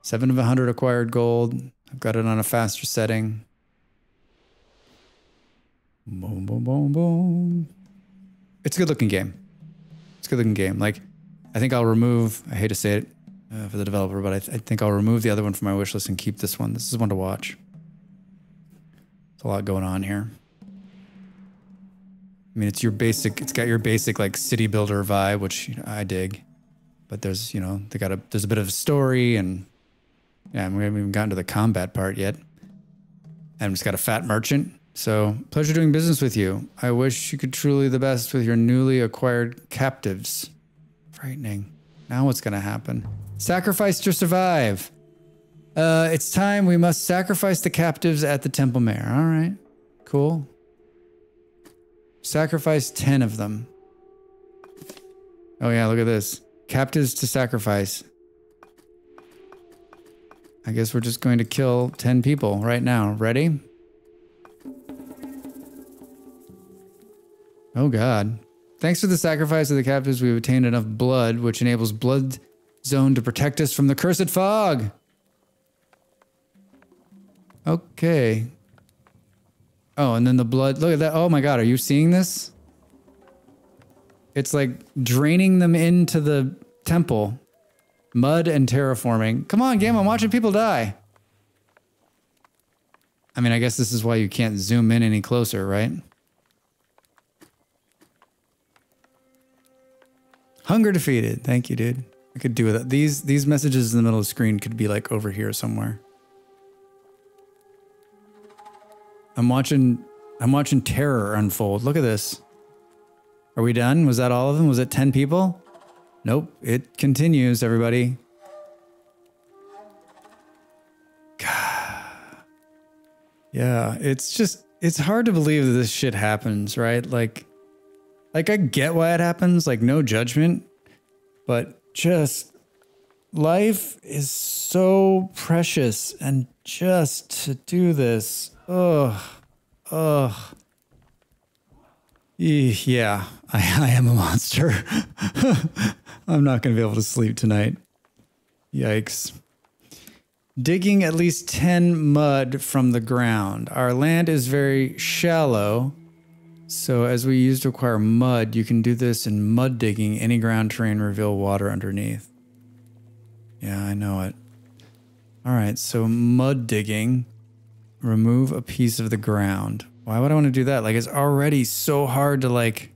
Seven of 100 acquired gold. I've got it on a faster setting. Boom, boom, boom, boom. It's a good looking game. It's a good looking game. Like, I think I'll remove, I hate to say it for the developer, but I think I'll remove the other one from my wish list and keep this one. This is one to watch. There's a lot going on here. I mean, it's got your basic like city builder vibe, which I dig. but there's, you know, there's a bit of a story, and yeah, we haven't even gotten to the combat part yet. And it's got a fat merchant. So, pleasure doing business with you. I wish you could truly the best with your newly acquired captives. Frightening. Now what's going to happen? Sacrifice to survive. It's time. We must sacrifice the captives at the Temple Mayor. All right. Cool. Sacrifice 10 of them. Oh yeah, look at this. Captives to sacrifice. I guess we're just going to kill 10 people right now. Ready? Oh God. Thanks to the sacrifice of the captives, we've obtained enough blood, which enables Blood Zone to protect us from the cursed fog. Okay. Oh, and then the blood. Look at that. Oh my God, are you seeing this? It's like draining them into the temple. Mud and terraforming. Come on, game, I'm watching people die. I mean, I guess this is why you can't zoom in any closer, right? Hunger defeated. Thank you, dude. I could do with it. These messages in the middle of the screen could be like over here somewhere. I'm watching terror unfold. Look at this. Are we done? Was that all of them? Was it 10 people? Nope. It continues, everybody. God. Yeah, it's hard to believe that this shit happens, right? Like I get why it happens, like no judgment, but just life is so precious, and just to do this, ugh. Yeah, I am a monster. I'm not going to be able to sleep tonight. Yikes. Digging at least 10 mud from the ground. Our land is very shallow, so as we use to acquire mud, you can do this in mud digging. Any ground terrain reveal water underneath. Yeah, I know it. All right, so mud digging. Remove a piece of the ground. Why would I want to do that? Like, it's already so hard to like...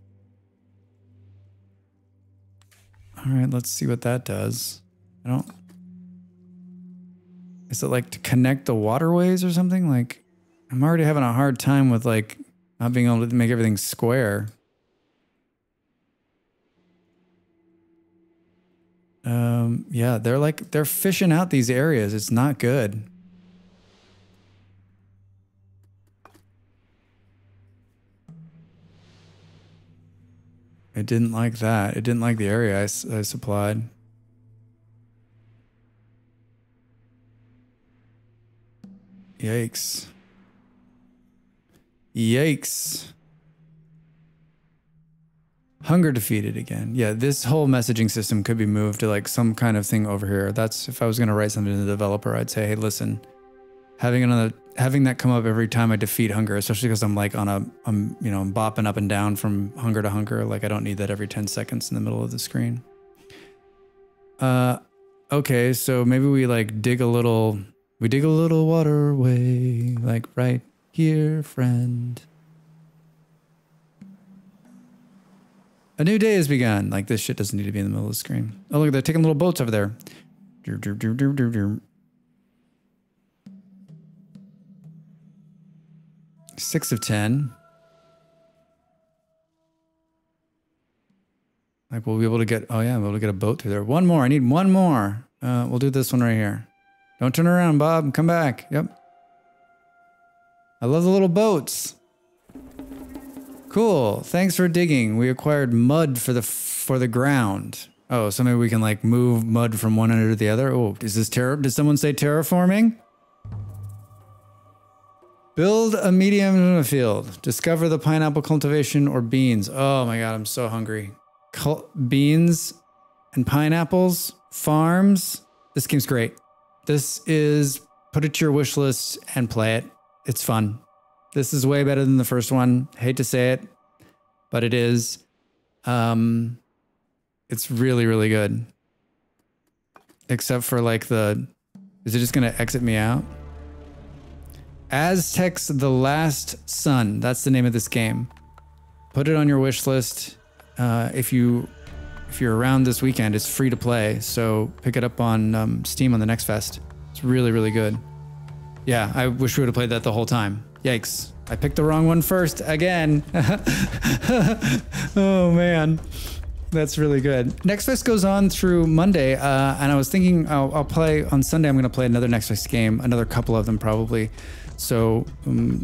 All right, let's see what that does. I don't... Is it like to connect the waterways or something? Like, I'm already having a hard time with like not being able to make everything square. Yeah, they're fishing out these areas. It's not good. It didn't like that. It didn't like the area I supplied. Yikes. Yikes. Hunger defeated again. Yeah, this whole messaging system could be moved to like some kind of thing over here. That's if I was going to write something to the developer, I'd say, hey, listen, having that come up every time I defeat hunger, especially because I'm like I'm bopping up and down from hunger to hunger. Like I don't need that every 10 seconds in the middle of the screen. Okay, so maybe we like dig a little waterway, like right here, friend. A new day has begun. Like this shit doesn't need to be in the middle of the screen. Oh, look, they're taking little boats over there. 6 of 10. Like we'll be able to get, oh yeah, we'll be able to get a boat through there. One more, I need one more. We'll do this one right here. Don't turn around, Bob, come back. Yep. I love the little boats. Cool, thanks for digging. We acquired mud for the ground. Oh, so maybe we can like move mud from one end to the other. Oh, is this did someone say terraforming? Build a medium field. Discover the pineapple cultivation or beans. Oh my God, I'm so hungry. Beans and pineapples, farms. This game's great. This is, put it to your wish list and play it. It's fun. This is way better than the first one. Hate to say it, but it is. It's really, really good. Except for like is it just gonna exit me out? Aztecs The Last Sun. That's the name of this game. Put it on your wish list. If you if you're around this weekend, it's free to play. So pick it up on Steam on the Next Fest. It's really, really good. Yeah, I wish we would have played that the whole time. Yikes. I picked the wrong one first again. Oh, man. That's really good. Next Fest goes on through Monday, and I was thinking I'll play on Sunday. I'm going to play another Next Fest game, another couple of them probably. So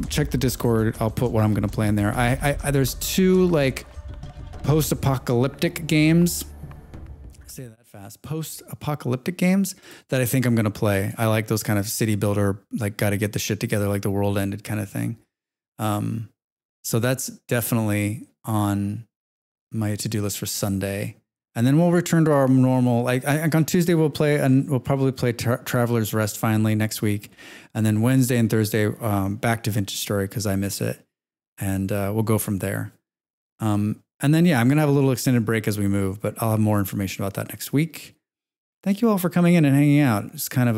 check the Discord. I'll put what I'm going to play in there. There's 2 like post-apocalyptic games. Say that fast. Post-apocalyptic games that I think I'm going to play. I like those kind of city builder, like got to get the shit together, like the world ended kind of thing. So that's definitely on my to-do list for Sunday. And then we'll return to our normal, like on Tuesday we'll probably play Traveler's Rest finally next week. And then Wednesday and Thursday, back to Vintage Story because I miss it. And we'll go from there. And then, yeah, I'm going to have a little extended break as we move, but I'll have more information about that next week. Thank you all for coming in and hanging out. It's kind of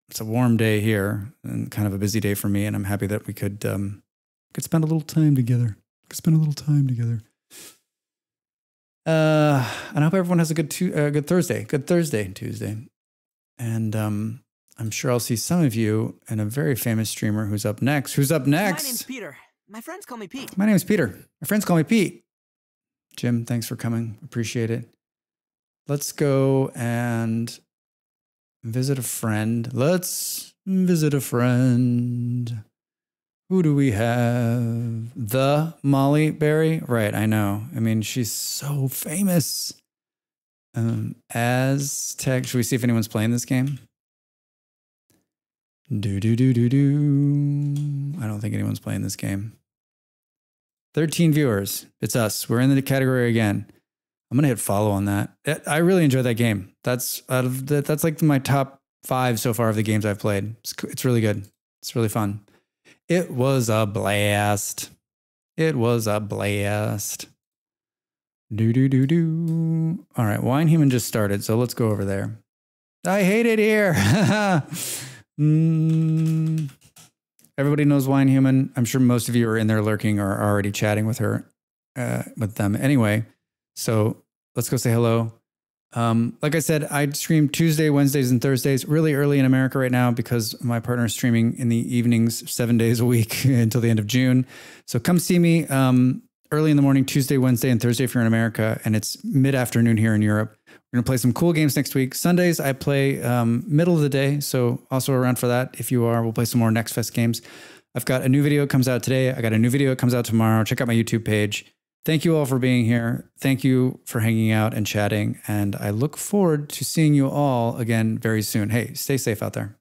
it's a warm day here and kind of a busy day for me. And I'm happy that we could spend a little time together. And I hope everyone has a good Thursday. Good Thursday, Tuesday. And I'm sure I'll see some of you and a very famous streamer who's up next. My name's Peter. My friends call me Pete. My name's Peter. My friends call me Pete. Jim, thanks for coming. Appreciate it. Let's go and visit a friend. Let's visit a friend. Who do we have? The Molly Berry? Right, I know. I mean, she's so famous. Aztec. Should we see if anyone's playing this game? I don't think anyone's playing this game. 13 viewers. It's us. We're in the category again. I'm gonna hit follow on that. I really enjoyed that game. That's like my top 5 so far of the games I've played. It's really good. It's really fun. It was a blast. All right, Wine Human just started, so let's go over there. I hate it here. Everybody knows Wine Human. I'm sure most of you are in there lurking or are already chatting with her, with them. Anyway, so let's go say hello. Like I said, I stream Tuesday, Wednesdays, and Thursdays really early in America right now because my partner is streaming in the evenings 7 days a week until the end of June. So come see me early in the morning, Tuesday, Wednesday, and Thursday if you're in America, and it's mid-afternoon here in Europe. We're going to play some cool games next week. Sundays, I play middle of the day, so also around for that. If you are, we'll play some more Next Fest games. I've got a new video that comes out today. I got a new video that comes out tomorrow. Check out my YouTube page. Thank you all for being here. Thank you for hanging out and chatting. And I look forward to seeing you all again very soon. Hey, stay safe out there.